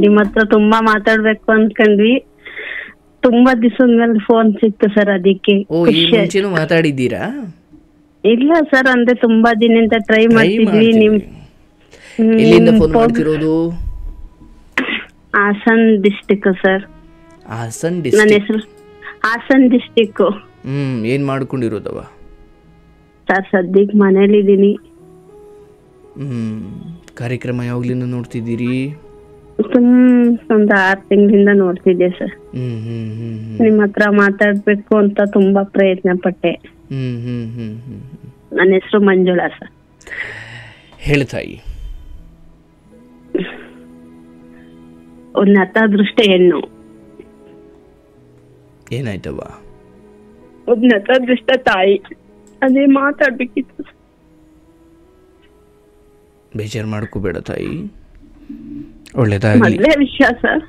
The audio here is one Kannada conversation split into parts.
ನಿಮ್ಮ ಹತ್ರ ತುಂಬಾ ಮಾತಾಡ್ಬೇಕು ಅನ್ಕೊಂಡ್ವಿ. ತುಂಬಾ ದಿವಸದ ಮೇಲೆ ಫೋನ್ ಸಿಕ್ತು ಸರ್, ಅದಕ್ಕೆ. ಓ, ಈ ಮುಂಚೆನೂ ಮಾತಾಡಿದ್ದೀರಾ? ಇಲ್ಲ ಸರ್, ಅಂದ್ರೆ ತುಂಬಾ ದಿನದಿಂದ ಟ್ರೈ ಮಾಡ್ತಿದ್ವಿ. ಎಲ್ಲಿಂದ ಫೋನ್ ಮಾಡ್ತಿರೋದು? Haasan district sir. ಹಾಸನ್ ನನ್ನ ಡಿಸ್ಟ್ರಿಕ್ಟ್. ಹೆಸರು ಹಾಸನ್ ಡಿಸ್ಟಿಕ್ ಏನ್ ಮಾಡ್ಕೊಂಡಿರೋದವ? ಸರ್ ಸದ್ಯಕ್ಕೆ ಮನೇಲಿದ್ದೀನಿ. ಕಾರ್ಯಕ್ರಮ ಯಾವಾಗ್ಲಿಂದ ನೋಡ್ತಿದ್ದೀರಿ? ಒಂದು 6 ತಿಂಗಳಿಂದ ನೋಡ್ತಿದ್ದೆ ಸರ್. ನಿಮ್ಮ ಹತ್ರ ಮಾತಾಡ್ಬೇಕು ಅಂತ ತುಂಬಾ ಪ್ರಯತ್ನ ಪಟ್ಟೆ. ನನ್ನ ಹೆಸರು ಮಂಜುಳಾ ಸರ್. ಹೇಳ್ತಾಯಿ. ಒಂದು ನತದೃಷ್ಟ ಹೆಣ್ಣು. ಏನಾಯ್ತವ? ಒಂದು ನತದೃಷ್ಟ ತಾಯಿ. ಅದೇ ಮಾತಾಡ್ಬೇಕಿತ್ತು. ಬೇಜಾರು ಮಾಡ್ಕೋಬೇಡ ತಾಯಿ, ಒಳ್ಳೇದಾಗಲಿ. ಮದ್ವೆ ವಿಷಯ ಸರ್.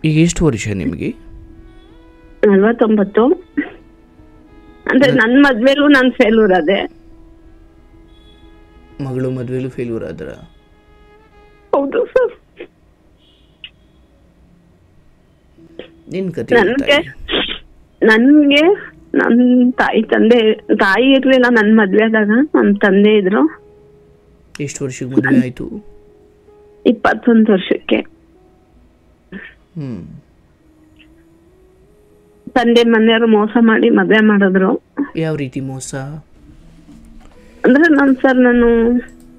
ಈಗ ಎಷ್ಟು ವರ್ಷ ನಿಮಗೆ? 49. ಅಂದ್ರೆ ನನ್ ಮದ್ವೆಲೂ ನಾನ್ ಫೇಲ್ಯೂರ್ ಅದೇ. ಮಗಳು ಮದ್ವೆಲೂ ಫೇಲ್ಯೂರ್ ಆದ್ರ? ಹೌದು ಸರ್. ನಿನ್ ಕತೆ ನನ್ಗೆ ನನ್ ತಾಯಿ ಇರ್ಲಿಲ್ಲ ನನ್ ಮದ್ವೆದಾಗ. ನನ್ ತಂದೆ ಇದ್ರು. ಎಷ್ಟು ವರ್ಷಕ್ಕೆ ಮದುವೆ ಆಯ್ತು? 21 ವರ್ಷಕ್ಕೆ. ತಂದೆ ಮನೆಯವರು ಮೋಸ ಮಾಡಿ ಮದ್ವೆ ಮಾಡಿದ್ರು. ಯಾವ ರೀತಿ ಮೋಸ? ಅಂದ್ರೆ ನಾನು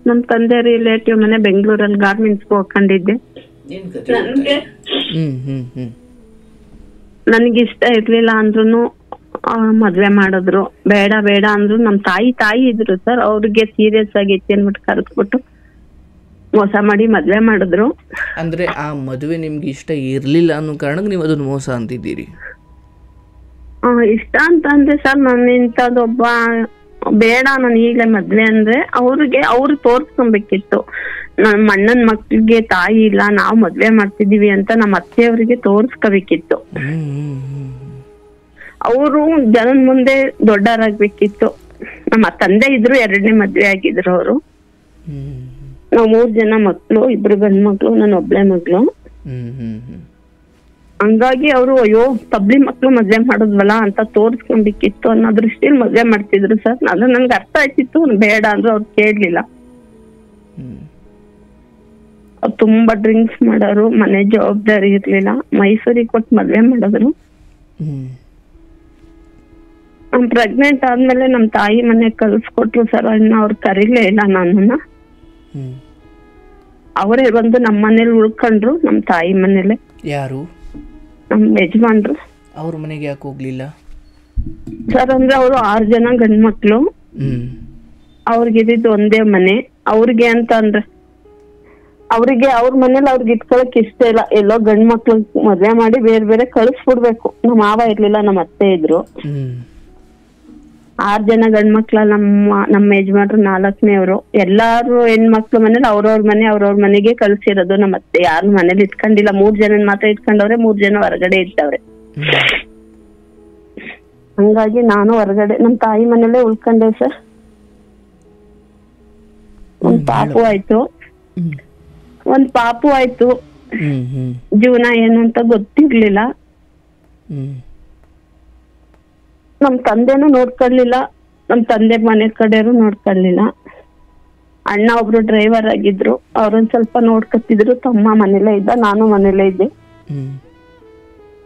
ನಮ್ ತಂದೆ ರಿಲೇಟಿವ್ ಮನೆ ಬೆಂಗಳೂರಲ್ಲಿ ಗಾರ್ಮೆಂಟ್ಸ್ ಹೋಗ್ಕೊಂಡಿದ್ದೆ. ನನಗೆ ಇಷ್ಟ ಇರ್ಲಿಲ್ಲ ಅಂದ್ರೂ ಮದ್ವೆ ಮಾಡಿದ್ರು. ಬೇಡ ಬೇಡ ಅಂದ್ರು. ನಮ್ ತಾಯಿ ಇದ್ರು ಸರ್. ಅವ್ರಿಗೆ ಸೀರಿಯಸ್ ಆಗೈತಿ ಅನ್ಬಿಟ್ಟು ಕರೆಸ್ಬಿಟ್ಟು ಮೋಸ ಮಾಡಿ ಮದ್ವೆ ಮಾಡಿದ್ರು. ಅಂದ್ರೆ ಆ ಮದುವೆ ನಿಮ್ಗೆ ಇಷ್ಟ ಇರ್ಲಿಲ್ಲ ಅನ್ನೋ ಕಾರಣಕ್ಕೆ ನೀವು ಅದನ್ನ ಮೋಸ ಅಂತಿದ್ದೀರಿ? ಇಷ್ಟ ಅಂತ ಅಂದ್ರೆ ಸರ್, ನಾನು ಇಂಥದ್ದೊಬ್ಬ ಬೇಡ, ನಾನು ಈಗಲೇ ಮದ್ವೆ ಅಂದ್ರೆ ಅವ್ರು ತೋರ್ಸ್ಕೊಬೇಕಿತ್ತು. ನಮ್ಮ ಅಣ್ಣನ ಮಕ್ಳಿಗೆ ತಾಯಿ ಇಲ್ಲ, ನಾವು ಮದ್ವೆ ಮಾಡ್ತಿದೀವಿ ಅಂತ ನಮ್ಮ ಅತ್ತೆಯವ್ರಿಗೆ ತೋರ್ಸ್ಕೋಬೇಕಿತ್ತು. ಅವರು ಜನದ ಮುಂದೆ ದೊಡ್ಡವರಾಗ್ಬೇಕಿತ್ತು. ನಮ್ಮ ತಂದೆ ಇದ್ರು, 2ನೇ ಮದ್ವೆ ಆಗಿದ್ರು ಅವರು. ನಾವ್ 3 ಜನ ಮಕ್ಳು, 2 ಗಂಡ್ ಮಕ್ಳು, ನಾನು ಒಬ್ಳೆ ಮಗ್ಳು. ಹಂಗಾಗಿ ಅವರು ಅಯ್ಯೋ ತಬ್ಲಿ ಮಕ್ಳು ಮದ್ವೆ ಮಾಡೋದ್ವಲ್ಲ ಅಂತ ತೋರ್ಸ್ಕೊಂಡ್ಬಿಕ್ಕಿತ್ತು ಅನ್ನೋ ದೃಷ್ಟಿಲಿ ಮದ್ವೆ ಮಾಡ್ತಿದ್ರು ಸರ್. ಅದು ನನ್ಗೆ ಅರ್ಥ ಆಯ್ತಿತ್ತು. ಬೇಡ ಅಂದ್ರು ಅವ್ರು ಕೇಳಲಿಲ್ಲ. ಅವ್ರು ತುಂಬಾ ಡ್ರಿಂಕ್ಸ್ ಮಾಡೋರು, ಮನೆ ಜವಾಬ್ದಾರಿ ಇರ್ಲಿಲ್ಲ. ಮೈಸೂರಿಗೆ ಕೊಟ್ಟು ಮದ್ವೆ ಮಾಡಿದ್ರು. ಪ್ರೆಗ್ನೆಂಟ್ ಆದ್ಮೇಲೆ ನಮ್ ತಾಯಿ ಮನೆ ಕಳ್ಸ್ಕೊಟ್ರು ಸರ್. ಅವ್ರು ಕರೀಲೇ ಇಲ್ಲ ನನ್ನನ್ನ. ಅವರೇ ಬಂದು ನಮ್ಮ ಮನೇಲಿ ಉಳ್ಕೊಂಡ್ರು, ನಮ್ ತಾಯಿ ಮನೇಲೆ. ಯಾರು? ನಮ್ ಯಜಮಾನ್ರು. ಅವ್ರ ಮನೆಗೆ ಯಾಕೆ ಹೋಗ್ಲಿಲ್ಲ ಸರ್? ಅಂದ್ರೆ ಅವರು 6 ಜನ ಗಂಡ್ ಮಕ್ಳು. ಅವ್ರಿಗಿದ್ದು ಒಂದೇ ಮನೆ. ಅವ್ರಿಗೆ ಅಂತ ಅಂದ್ರೆ ಅವ್ರ ಮನೇಲಿ ಅವ್ರಿಗೆ ಇಟ್ಕೊಳಕ್ ಇಷ್ಟ ಇಲ್ಲ. ಎಲ್ಲೋ ಗಂಡ್ ಮಕ್ಳು ಮದ್ವೆ ಮಾಡಿ ಬೇರೆ ಬೇರೆ ಕಳಿಸ್ಬಿಡ್ಬೇಕು. ನಮ್ಮ ಮಾವ ಇರ್ಲಿಲ್ಲ, ನಮ್ಮ ಅತ್ತೆ ಇದ್ರು. 6 ಜನ ಗಂಡ್ ಮಕ್ಳ. ನಮ್ಮ ಯಜಮಾನ್ರು 4ನೇವ್ರು. ಎಲ್ಲಾರು ಹೆಣ್ಮಕ್ಳು ಮನೇಲಿ ಅವ್ರವ್ರ ಮನೆಗೆ ಕಳ್ಸಿರೋದು. ನಮ್ಮ ಅತ್ತೆ ಯಾರು ಮನೇಲಿ ಇಟ್ಕೊಂಡಿಲ್ಲ. 3 ಜನ ಮಾತ್ರ ಇಟ್ಕೊಂಡವ್ರೆ, 3 ಜನ ಹೊರಗಡೆ ಇರ್ತವ್ರೆ. ಹಂಗಾಗಿ ನಾನು ಹೊರಗಡೆ ನಮ್ ತಾಯಿ ಮನೇಲೆ ಉಳ್ಕೊಂಡೆ ಸರ್. ಒಂದ್ ಪಾಪು ಆಯ್ತು. ಜೀವನ ಏನು ಅಂತ ಗೊತ್ತಿರ್ಲಿಲ್ಲ. ನಮ್ ತಂದೆನೂ ನೋಡ್ಕೊಳ್ಲಿಲ್ಲ, ನಮ್ ತಂದೆ ಮನೆ ಕಡೆಯವರು ನೋಡ್ಕೊಳ್ಲಿಲ್ಲ. ಅಣ್ಣ ಒಬ್ರು ಡ್ರೈವರ್ ಆಗಿದ್ರು, ಅವ್ರೊಂದ್ ಸ್ವಲ್ಪ ನೋಡ್ಕೊತಿದ್ರು. ತಮ್ಮ ಮನೇಲೇ ಇದ್ದ, ನಾನು ಮನೇಲೇ ಇದ್ದೆ.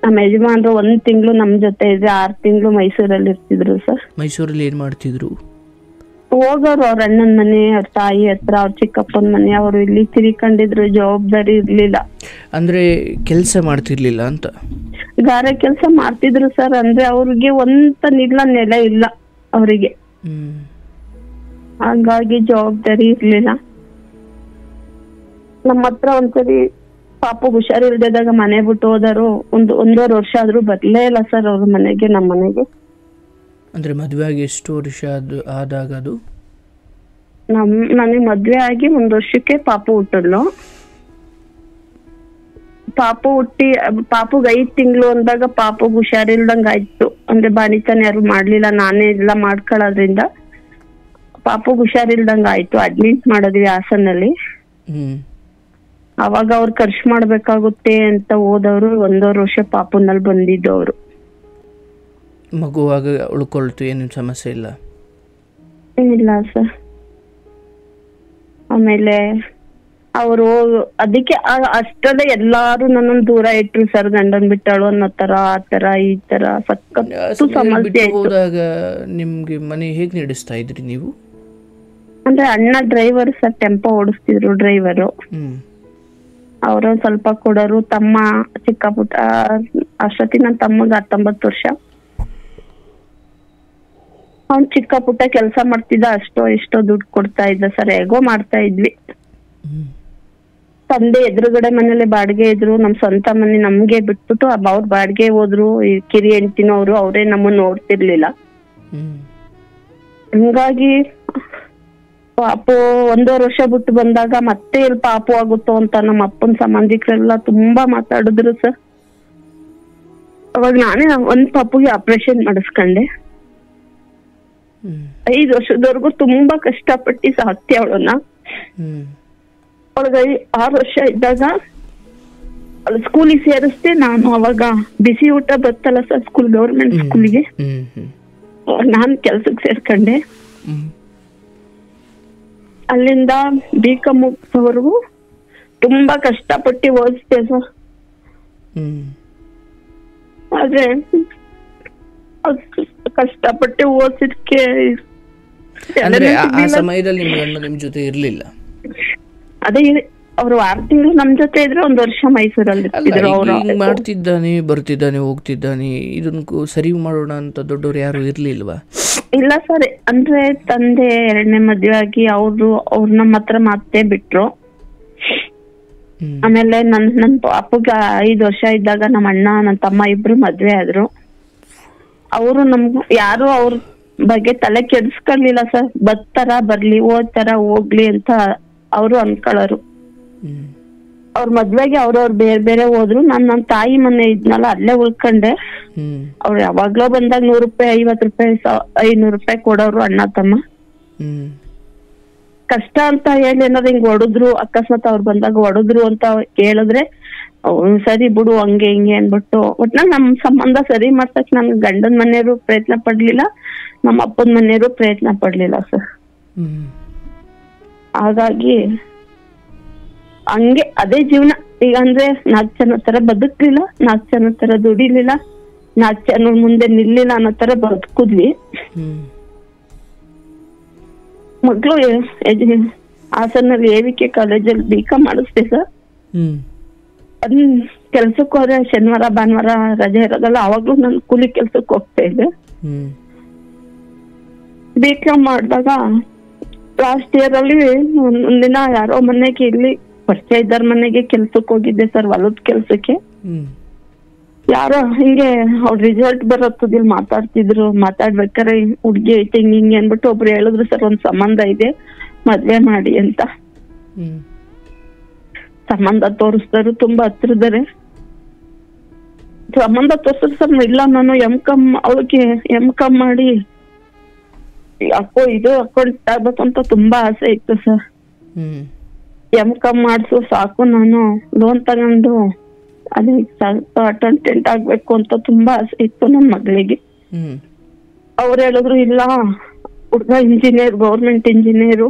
ನಮ್ಮ ಯಜಮಾನ್ರು 1 ತಿಂಗಳು ನಮ್ ಜೊತೆ ಇದ್ರೆ 6 ತಿಂಗಳು ಮೈಸೂರಲ್ಲಿ ಇರ್ತಿದ್ರು ಸರ್. ಮೈಸೂರಲ್ಲಿ ಏನ್ ಮಾಡ್ತಿದ್ರು? ಹೋಗೋರು ಅವ್ರ ಅಣ್ಣನ ಮನೆ, ಅವ್ರ ತಾಯಿ ಹತ್ರ, ಅವ್ರ ಚಿಕ್ಕಪ್ಪನ ಮನೆ. ಅವರು ಇಲ್ಲಿ ತಿರ್ಕೊಂಡಿದ್ರು, ಜವಾಬ್ದಾರಿ ಇರ್ಲಿಲ್ಲ. ಅಂದ್ರೆ ಕೆಲ್ಸ ಮಾಡ್ತಿರ್ಲಿಲ್ಲ ಅಂತ? ಗಾರೆ ಕೆಲ್ಸ ಮಾಡ್ತಿದ್ರು ಸರ್. ಅಂದ್ರೆ ಅವ್ರಿಗೆ ಒಂತನಿಲ್ಲ, ನೆಲೆ ಇಲ್ಲ ಅವರಿಗೆ. ಹಾಗಾಗಿ ಜವಾಬ್ದಾರಿ ಇರ್ಲಿಲ್ಲ. ನಮ್ಮ ಹತ್ರ ಒಂದ್ಸರಿ ಪಾಪು ಹುಷಾರಿಲ್ದಾಗ ಮನೆ ಬಿಟ್ಟು ಹೋದರು. 1.5 ವರ್ಷ ಆದ್ರೂ ಬರ್ಲೇ ಇಲ್ಲ ಸರ್ ಅವ್ರ ಮನೆಗೆ, ನಮ್ಮ ಮನೆಗೆ. ಅಂದ್ರೆ ಮದ್ವೆ ಆಗಿ ಎಷ್ಟು ವರ್ಷ ಆದಾಗ ಅದು? ನನಗೆ ಮದ್ವೆ ಆಗಿ 1 ವರ್ಷಕ್ಕೆ ಪಾಪು ಹುಟ್ಟಿದ್ಲು. ಪಾಪುಗ್ 5 ತಿಂಗಳು ಅಂದಾಗ ಪಾಪುಗ್ ಹುಷಾರಿಲ್ದಂಗ ಆಯ್ತು. ಅಂದ್ರೆ ಬಾಣಿತನ ಯಾರು ಮಾಡ್ಲಿಲ್ಲ, ನಾನೇ ಎಲ್ಲ ಮಾಡ್ಕೊಳ್ಳೋದ್ರಿಂದ ಪಾಪುಗ್ ಹುಷಾರಿಲ್ದಂಗ ಆಯ್ತು. ಅಡ್ಮಿಟ್ ಮಾಡಿದ್ವಿ ಹಾಸನಲ್ಲಿ. ಅವಾಗ ಅವ್ರು ಖರ್ಚು ಮಾಡ್ಬೇಕಾಗುತ್ತೆ ಅಂತ ಹೋದವ್ರು 1.5 ವರ್ಷ ಪಾಪುನಲ್ಲಿ ಬಂದಿದ್ದವ್ರು. ಮಗುವಾಗ ಉಳ್ಕೊಳ್ತು, ಏನು ಸಮಸ್ಯೆ ಇಲ್ಲ? ಏನಿಲ್ಲ ಸರ್. ಆಮೇಲೆ ಅವರು ಅದಕ್ಕೆ ಅಷ್ಟರಲ್ಲೇ ಎಲ್ಲಾರು ನನ್ನನ್ನು ದೂರ ಇಟ್ರು ಸರ್. ಗಂಡನ್ ಬಿಟ್ಟಾಳು ಅನ್ನೋ ತರ, ಆ ತರ ಈ ತರ ಸಖತ್ತು ಸಮಸ್ಯೆ ಆಯ್ತು. ಹೋದಾಗ ನಿಮ್ಗೆ ಮನೆ ಹೇಗೆ ನಡೆಸ್ತಾ ಇದ್ರಿ ನೀವು? ಅಂದ್ರೆ ಅಣ್ಣ ಡ್ರೈವರ್ ಸರ್, ಟೆಂಪೋ ಓಡಿಸ್ತಿದ್ರು ಡ್ರೈವರು. ಅವರು ಸ್ವಲ್ಪ ಕೊಡೋರು. ತಮ್ಮ ಚಿಕ್ಕ ಪುಟ್ಟ, ಅಷ್ಟೊತ್ತಿಗೆ ನನ್ನ ತಮ್ಮಗ 19 ವರ್ಷ. ಅವ್ನು ಚಿಕ್ಕ ಪುಟ್ಟ ಕೆಲಸ ಮಾಡ್ತಿದ್ದ, ಅಷ್ಟೋ ಇಷ್ಟೋ ದುಡ್ಡು ಕೊಡ್ತಾ ಇದ್ದ ಸರ್. ಹೇಗೋ ಮಾಡ್ತಾ ಇದ್ವಿ. ತಂದೆ ಎದುರುಗಡೆ ಮನೇಲಿ ಬಾಡಿಗೆ ಇದ್ರು. ನಮ್ ಸ್ವಂತ ಮನೆ ನಮ್ಗೆ ಬಿಟ್ಬಿಟ್ಟು ಅವ್ರ ಬಾಡಿಗೆ ಹೋದ್ರು. ಈ ಕಿರಿ ಹೆಂಡ್ತಿನವ್ರು ಅವರೇ ನಮ್ಮನ್ನ ನೋಡ್ತಿರ್ಲಿಲ್ಲ. ಹಿಂಗಾಗಿ ಪಾಪು 1.5 ವರ್ಷ ಬಿಟ್ಟು ಬಂದಾಗ ಮತ್ತೆ ಇಲ್ಲಿ ಪಾಪು ಆಗುತ್ತೋ ಅಂತ ನಮ್ಮ ಅಪ್ಪನ ಸಂಬಂಧಿಕರೆಲ್ಲ ತುಂಬಾ ಮಾತಾಡಿದ್ರು ಸರ್. ಅವಾಗ ನಾನೇ ಒಂದ್ ಪಾಪುಗೆ ಆಪರೇಷನ್ ಮಾಡಿಸ್ಕೊಂಡೆ. 5 ವರ್ಷದವರೆಗೂ ತುಂಬಾ ಕಷ್ಟಪಟ್ಟು ಸಾಕ್ತಿ ಅವಳನ್ನ. ಅವಳಿಗೆ 6 ವರ್ಷ ಇದ್ದಾಗ ಅವಳು ಸ್ಕೂಲಿಗೆ ಸೇರಿಸ್ದೆ ನಾನು. ಅವಾಗ ಬಿಸಿ ಊಟ ಬರ್ತಲ್ಲ ಸರ್ ಸ್ಕೂಲ್, ಗೌರ್ಮೆಂಟ್ ಸ್ಕೂಲಿಗೆ, ನಾನ್ ಕೆಲ್ಸಕ್ಕೆ ಸೇರ್ಕೊಂಡೆ. ಅಲ್ಲಿಂದ B.Com ಮುಗಿಸೋವರೆಗೂ ತುಂಬಾ ಕಷ್ಟಪಟ್ಟು ಓದಿಸ್ದೆ ಸರ್. ಆದ್ರೆ ಕಷ್ಟಪಟ್ಟು ಓದಿಸಿದ್ಕೆ ಆ ಸಮಯದಲ್ಲಿ ನಿಮ್ ಜೊತೆ ಇರ್ಲಿಲ್ಲ? ಅದೇ ಅವ್ರು 6 ತಿಂಗಳು ನಮ್ ಜೊತೆ ಇದ್ರೆ 1 ವರ್ಷ ಮೈಸೂರಲ್ಲಿ ಮಾಡ್ತಿದ್ದಾನೆ, ಬರ್ತಿದ್ದಾನೆ, ಹೋಗ್ತಿದ್ದಾನೆ. ಇದನ್ನ ಸರಿ ಮಾಡೋಣ ಅಂತ ದೊಡ್ಡವ್ರು ಯಾರು ಇರ್ಲಿಲ್ವಾ? ಇಲ್ಲ ಸರ್. ಅಂದ್ರೆ ತಂದೆ 2ನೇ ಮದ್ವೆ ಆಗಿ ಅವ್ರು ನಮ್ಮ ಹತ್ರ ಮಾತೇ ಬಿಟ್ರು. ಆಮೇಲೆ ನನ್ ಪಾಪುಗ 5 ವರ್ಷ ಇದ್ದಾಗ ನಮ್ಮ ಅಣ್ಣ ನನ್ನ ತಮ್ಮ ಇಬ್ರು ಮದ್ವೆ ಆದ್ರು. ಅವರು ನಮ್ಗ ಯಾರು ಅವ್ರ ಬಗ್ಗೆ ತಲೆ ಕೆಡಿಸ್ಕೊಳ್ಳಿಲ್ಲ ಸರ್. ಬರ್ತಾರ ಬರ್ಲಿ, ಓದ್ತಾರ ಹೋಗ್ಲಿ ಅಂತ ಅವರು ಅನ್ಕೊಳ್ಳೋರು. ಅವ್ರ ಮದ್ವೆಗೆ ಅವ್ರವ್ರು ಬೇರೆ ಬೇರೆ ಹೋದ್ರು. ನನ್ನ ತಾಯಿ ಮನೆ ಇದ್ನಲ್ಲ ಅಲ್ಲೇ ಉಳ್ಕೊಂಡೆ. ಅವ್ರು ಯಾವಾಗ್ಲೋ ಬಂದಾಗ 100 ರೂಪಾಯಿ, 50 ರೂಪಾಯಿ, 500 ರೂಪಾಯಿ ಕೊಡೋರು ಅಣ್ಣ ತಮ್ಮ. ಕಷ್ಟ ಅಂತ ಹೇಳಿ ಏನಾದ್ರು ಹಿಂಗ್ ಹೊಡೆದ್ರು, ಅಕಸ್ಮಾತ್ ಅವ್ರು ಬಂದಾಗ ಹೊಡೆದ್ರು ಅಂತ ಕೇಳಿದ್ರೆ ಸರಿ ಬಿಡು ಹಂಗೆ ಹಿಂಗೆ ಅನ್ಬಿಟ್ಟು ಒಟ್ನಲ್ಲಿ ನಮ್ ಸಂಬಂಧ ಸರಿ ಮಾಡ್ಸಕ್ ನನ್ ಗಂಡನ್ ಮನೆಯವರು ಪ್ರಯತ್ನ ಪಡ್ಲಿಲ್ಲ, ನಮ್ಮ ಅಪ್ಪನ ಮನೆಯವರು ಪ್ರಯತ್ನ ಪಡ್ಲಿಲ್ಲ ಸರ್. ಹಾಗಾಗಿ ಹಂಗೆ ಅದೇ ಜೀವನ. ಈಗ ಅಂದ್ರೆ 4 ಜನ ತರ ಬದುಕ್ಲಿಲ್ಲ, 4 ಜನ ತರ ದುಡಿಲಿಲ್ಲ, 4 ಜನ ಮುಂದೆ ನಿಲ್ಲಿಲ್ಲ ಅನ್ನೋ ತರ ಬದುಕುದ್ವಿ. ಮಗಳು ಹಾಸನಲ್ಲಿ AVK ಕಾಲೇಜಲ್ಲಿ B.Com ಮಾಡಿಸ್ದೆ ಸರ್. ಅದನ್ನ ಕೆಲ್ಸಕ್ಕೆ ಹೋದ್ರೆ ಶನಿವಾರ ಭಾನುವಾರ ರಜೆ ಇರೋದಲ್ಲ, ಅವಾಗ್ಲೂ ನಾನು ಕೂಲಿ ಕೆಲ್ಸಕ್ಕೆ ಹೋಗ್ತಾ ಇದ್ದೆ. B.Com ಮಾಡಿದಾಗ ಲಾಸ್ಟ್ ಇಯರ್ ಅಲ್ಲಿ ಒಂದಿನ ಯಾರೋ ಮನೆಗೆ ಇಲ್ಲಿ ಪರಿಚಯ ಇದ್ದಾರ ಮನೆಗೆ ಕೆಲ್ಸಕ್ಕೆ ಹೋಗಿದ್ದೆ ಸರ್, ಹೊಲದ ಕೆಲ್ಸಕ್ಕೆ. ಯಾರೋ ಹಿಂಗೆ ಅವ್ರ ರಿಸಲ್ಟ್ ಬರತ್ತದಿಲ್ ಮಾತಾಡ್ತಿದ್ರು. ಮಾತಾಡ್ಬೇಕಾರೆ ಹುಡ್ಗಿ ಐತೆ ಹಿಂಗೆ ಅನ್ಬಿಟ್ಟು ಒಬ್ರು ಹೇಳಿದ್ರು ಸರ್, ಒಂದ್ ಸಂಬಂಧ ಇದೆ ಮದ್ವೆ ಮಾಡಿ ಅಂತ. ಸಂಬಂಧ ತೋರಿಸ್ತಾರು, ತುಂಬಾ ಹತ್ರದಾರೆ. ಸಂಬಂಧ ತೋರ್ಸಿದ್ರು ಸರ್. ಇಲ್ಲ ನಾನು M.Com ಅವಳಿಗೆ M.Com ಮಾಡಿ ಯಾಕೋ ಇದು ಅಕೌಂಟ್ ಆಗ್ಬೇಕು ಅಂತ ತುಂಬಾ ಆಸೆ ಇತ್ತು ಸರ್. M.Com ಮಾಡ್ಸು ಸಾಕು, ನಾನು ಲೋನ್ ತಗೊಂಡು ಅದೇ ಅಟೆಂಡೆಂಟ್ ಆಗ್ಬೇಕು ಅಂತ ತುಂಬಾ ಆಸೆ ಇತ್ತು ನನ್ ಮಗಳಿಗೆ. ಅವ್ರು ಹೇಳಿದ್ರು ಇಲ್ಲ ಹುಡ್ಗ ಇಂಜಿನಿಯರ್, ಗೌರ್ಮೆಂಟ್ ಇಂಜಿನಿಯರು,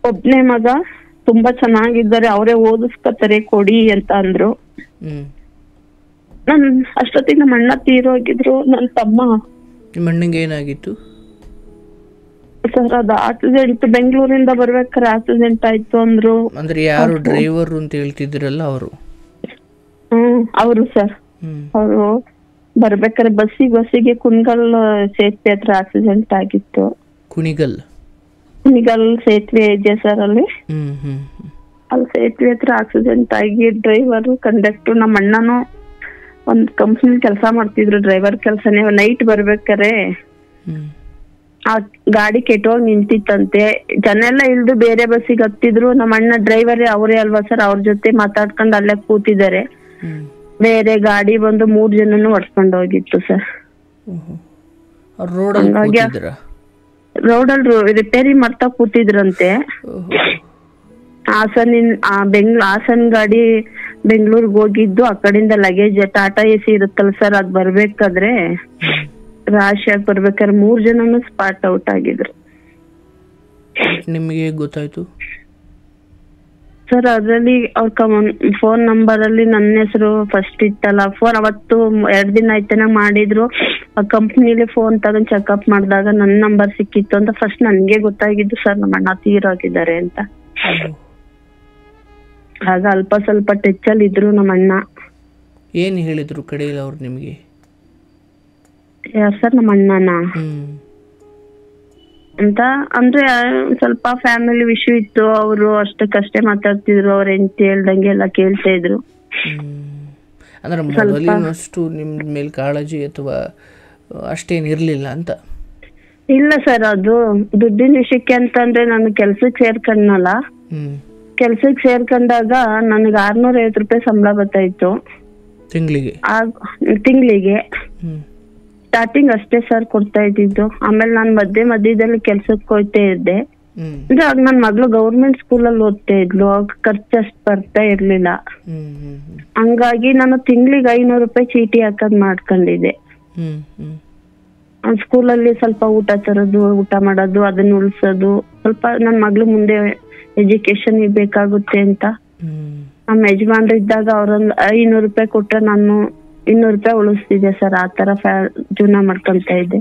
ಒಬ್ನೇ ಮಗ, ತುಂಬಾ ಚೆನ್ನಾಗಿದ್ದಾರೆ, ಅವರೇ ಓದಿಸ್ಕೊತಾರೆ ಕೊಡಿ ಅಂತ ಅಂದ್ರು. ನನ್ ಅಷ್ಟೊತ್ತಿಗೆ ನಮ್ಮ ಅಣ್ಣ ತೀರೋಗಿದ್ರು. ನನ್ ತಮ್ಮ. ನಿಮ್ಮ ಅಣ್ಣಂಗೆ ಏನಾಗಿತ್ತು ಸರ್? ಅದು ಆಕ್ಸಿಡೆಂಟ್, ಬೆಂಗಳೂರಿಂದ ಬರ್ಬೇಕಾದ್ರೆ ಆಕ್ಸಿಡೆಂಟ್ ಆಯ್ತು ಅಂದ್ರು. ಅಂದ್ರೆ ಯಾರು ಡ್ರೈವರ್ ಅಂತ ಹೇಳ್ತಿದ್ರಲ್ಲ ಅವರು? ಅವರು ಸರ್. ಅವರು ಬರ್ಬೇಕಾದ್ರೆ ಬಸ್ಸಿಗೆ ಕುಣಿಗಲ್ ಸೇತುವೆ ಹತ್ರ ಆಕ್ಸಿಡೆಂಟ್ ಆಗಿತ್ತು. ಕುಣಿಗಲ್ ಸೇತುವೆ ಇದೆ ಸರ್ ಅಲ್ಲಿ. ಅಲ್ಲಿ ಸೇತುವೆ ಹತ್ರ ಆಕ್ಸಿಡೆಂಟ್ ಆಗಿ ಡ್ರೈವರ್, ಕಂಡಕ್ಟರ್, ನಮ್ಮ ಅಣ್ಣನು ಒಂದ್ ಕಂಪ್ನಿ ಕೆಲಸ ಮಾಡ್ತಿದ್ರು, ಡ್ರೈವರ್ ಕೆಲಸನೇ. ನೈಟ್ ಬರ್ಬೇಕಾರೆ ಆ ಗಾಡಿ ಕೆಟ್ಟೋಗಿ ನಿಂತಿತ್ತಂತೆ. ಜನ ಎಲ್ಲ ಇಳ್ದು ಬೇರೆ ಬಸ್ಸಿಗೆ ಹತ್ತಿದ್ರು. ನಮ್ಮ ಅಣ್ಣ ಡ್ರೈವರೇ ಅವರೇ ಅಲ್ವಾ ಸರ್, ಅವ್ರ ಜೊತೆ ಮಾತಾಡ್ಕೊಂಡು ಅಲ್ಲೇ ಕೂತಿದ್ದಾರೆ. ಬೇರೆ ಗಾಡಿ ಬಂದು 3 ಜನನು ಹೊಡ್ಸ್ಕೊಂಡು ಹೋಗಿತ್ತು ಸರ್. ರೋಡಲ್ಲಿ ರಿಪೇರಿ ಮಾಡ್ತಾ ಕೂತಿದ್ರಂತೆ. ಹಾಸನ್ ಗಾಡಿ ಬೆಂಗ್ಳೂರ್ಗ್ ಹೋಗಿದ್ದು, ಆ ಕಡೆಯಿಂದ ಲಗೇಜ್ ಟಾಟಾ AC ಇರುತ್ತಲ್ಲ ಸರ್, ಅದ್ ಬರ್ಬೇಕಾದ್ರೆ ರಾಶಿಯಾಗಿ ಬರ್ಬೇಕಾದ್ರೆ 3 ಜನನು ಸ್ಪಾಟ್ ಔಟ್ ಆಗಿದ್ರು. ನಿಮಗೆ ಗೊತ್ತಾಯ್ತು ಸರ್ ಅದ್ರಲ್ಲಿ ಅವ್ರ ಫೋನ್ ನಂಬರ್ ಅಲ್ಲಿ ನನ್ನ ಹೆಸರು ಫಸ್ಟ್ ಇತ್ತಲ್ಲ. ಫೋನ್ ಅವತ್ತು 2 ದಿನ ಆಯ್ತನ ಮಾಡಿದ್ರು. ಆ ಕಂಪ್ನಿಲಿ ಫೋನ್ ತಗೊಂಡ್ ಚೆಕ್ಅಪ್ ಮಾಡಿದಾಗ ನನ್ನ ನಂಬರ್ ಸಿಕ್ಕಿತ್ತು ಅಂತ ಫಸ್ಟ್ ನನ್ಗೆ ಗೊತ್ತಾಗಿದ್ದು ಸರ್, ನಮ್ಮ ಅಣ್ಣ ತೀರೋಗಿದ್ದಾರೆ ಅಂತ. ಆಗ ಅಲ್ಪ ಸ್ವಲ್ಪ ಟಚ್ ಅಲ್ಲಿ ಇದ್ರು ನಮ್ಮ ಅಣ್ಣ. ಏನ್ ಹೇಳಿದ್ರು ಕಡೆಯಲ್ಲಿ ಅವ್ರು ನಿಮಗೆ? ಯಾರು ಸರ್? ನಮ್ಮ ಅಣ್ಣನ ಅಂತ ಅಂದ್ರೆ ಸ್ವಲ್ಪ ಫ್ಯಾಮಿಲಿ ವಿಷಯ ಇತ್ತು. ಅವರು ಅಷ್ಟಕ್ಕಷ್ಟೇ ಮಾತಾಡ್ತಿದ್ರು. ಅವ್ರ ಹೆಂಡತಿ ಹೇಳ್ದಂಗೆ ಎಲ್ಲ ಕೇಳ್ತಾ ಇದ್ರು. ಅಂದ್ರೆ ಮೊದಲಿನಷ್ಟು ನಿಮ್ ಮೇಲೆ ಕಾಳಜಿ ಅಥವಾ ಅಷ್ಟೇನಿರ್ಲಿಲ್ಲ ಅಂತ? ಇಲ್ಲ ಸರ್, ಅದು ದುಡ್ಡಿನ ವಿಷಯಕ್ಕೆ ಅಂತಂದ್ರೆ ನಾನು ಕೆಲ್ಸಕ್ಕೆ ಸೇರ್ಕೊಂಡ್ನಲ್ಲ. ಕೆಲ್ಸಕ್ಕೆ ಸೇರ್ಕೊಂಡಾಗ ನನಗೆ 650 ರೂಪಾಯಿ ಸಂಬಳ ಬರ್ತಾ ಇತ್ತು ತಿಂಗಳಿಗೆ. ಸ್ಟಾರ್ಟಿಂಗ್ ಅಷ್ಟೇ ಸರ್ ಕೊಡ್ತಾ ಇದ್ದಿದ್ದು. ಆಮೇಲೆ ನಾನು ಮಧ್ಯದಲ್ಲಿ ಕೆಲ್ಸಕ್ಕೆ ಹೋಗ್ತಾ ಇದ್ದೆ. ಅಂದ್ರೆ ಆಗ ನನ್ ಮಗಳು ಗೌರ್ಮೆಂಟ್ ಸ್ಕೂಲಲ್ಲಿ ಓದ್ತಾ ಇದ್ಲು. ಆಗ ಖರ್ಚು ಅಷ್ಟು ಬರ್ತಾ ಇರ್ಲಿಲ್ಲ. ಹಂಗಾಗಿ ನಾನು ತಿಂಗಳಿಗೆ 500 ರೂಪಾಯಿ ಚೀಟಿ ಹಾಕದ್ ಮಾಡ್ಕೊಂಡಿದ್ದೆ. ಸ್ಕೂಲಲ್ಲಿ ಸ್ವಲ್ಪ ಊಟ ತರೋದು, ಊಟ ಮಾಡೋದು, ಅದನ್ನ ಉಳ್ಸೋದು, ಸ್ವಲ್ಪ ನನ್ ಮಗಳು ಮುಂದೆ ಎಜುಕೇಶನ್ ಬೇಕಾಗುತ್ತೆ ಅಂತ. ನಮ್ಮ ಯಜಮಾನ್ರು ಇದ್ದಾಗ ಅವ್ರೊಂದ್ 500 ರೂಪಾಯಿ ಕೊಟ್ರೆ ನಾನು 200 ರೂಪಾಯಿ ಉಳಿಸ್ತಿದ್ದೆ ಸರ್. ಆ ತರ ಜೀವನ ಮಾಡ್ಕೊಂತ ಇದ್ದೆ.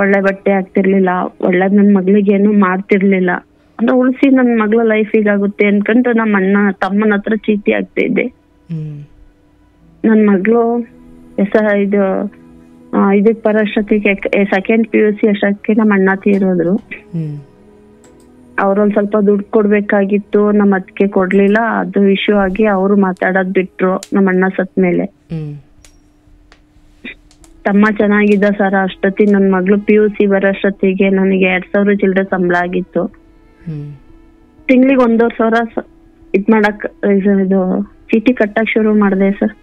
ಒಳ್ಳೆ ಬಟ್ಟೆ ಆಗ್ತಿರ್ಲಿಲ್ಲ, ಒಳ್ಳೇದ್ ನನ್ ಮಗ್ಳಿಗೆ ಏನು ಮಾಡ್ತಿರ್ಲಿಲ್ಲ. ಅಂದ್ರೆ ಉಳಿಸಿ ನನ್ ಮಗಳ ಲೈಫಿಗೆ ಆಗುತ್ತೆ ಅನ್ಕೊಂಡು ನಮ್ಮ ತಮ್ಮನ ಹತ್ರ ಚೀಟಿ ಆಗ್ತಾ ಇದ್ದೆ. ನನ್ ಮಗಳು ಇದಕ್ ಬರೋಷ್ಟೊತ್ತಿಗೆ ಸೆಕೆಂಡ್ PUC ಅಷ್ಟಕ್ಕೆ ನಮ್ಮ ಅಣ್ಣ ತೀರೋದ್ರು. ಅವ್ರೊಂದ್ ಸ್ವಲ್ಪ ದುಡ್ಡು ಕೊಡ್ಬೇಕಾಗಿತ್ತು, ನಮ್ಮ ಅತ್ತಿಗೆ ಕೊಡ್ಲಿಲ್ಲ. ಅದು ಇಶ್ಯೂ ಆಗಿ ಅವರು ಮಾತಾಡೋದ್ ಬಿಟ್ರು ನಮ್ಮ ಅಣ್ಣ ಸತ್ ಮೇಲೆ. ತಮ್ಮ ಚೆನ್ನಾಗಿದ್ದ ಸರ್. ಅಷ್ಟೊತ್ತಿಗೆ ನನ್ ಮಗಳು PUC ಬರೋಷ್ಟೊತ್ತಿಗೆ ನನಗೆ 2000 ಚಿಲ್ಲರೆ ಸಂಬಳ ಆಗಿತ್ತು. ತಿಂಗಳಿಗೆ 1500 ಇದ್ ಮಾಡಕ್ ಇದು ಚೀಟಿ ಕಟ್ಟಕ್ ಶುರು ಮಾಡ್ದೆ ಸರ್.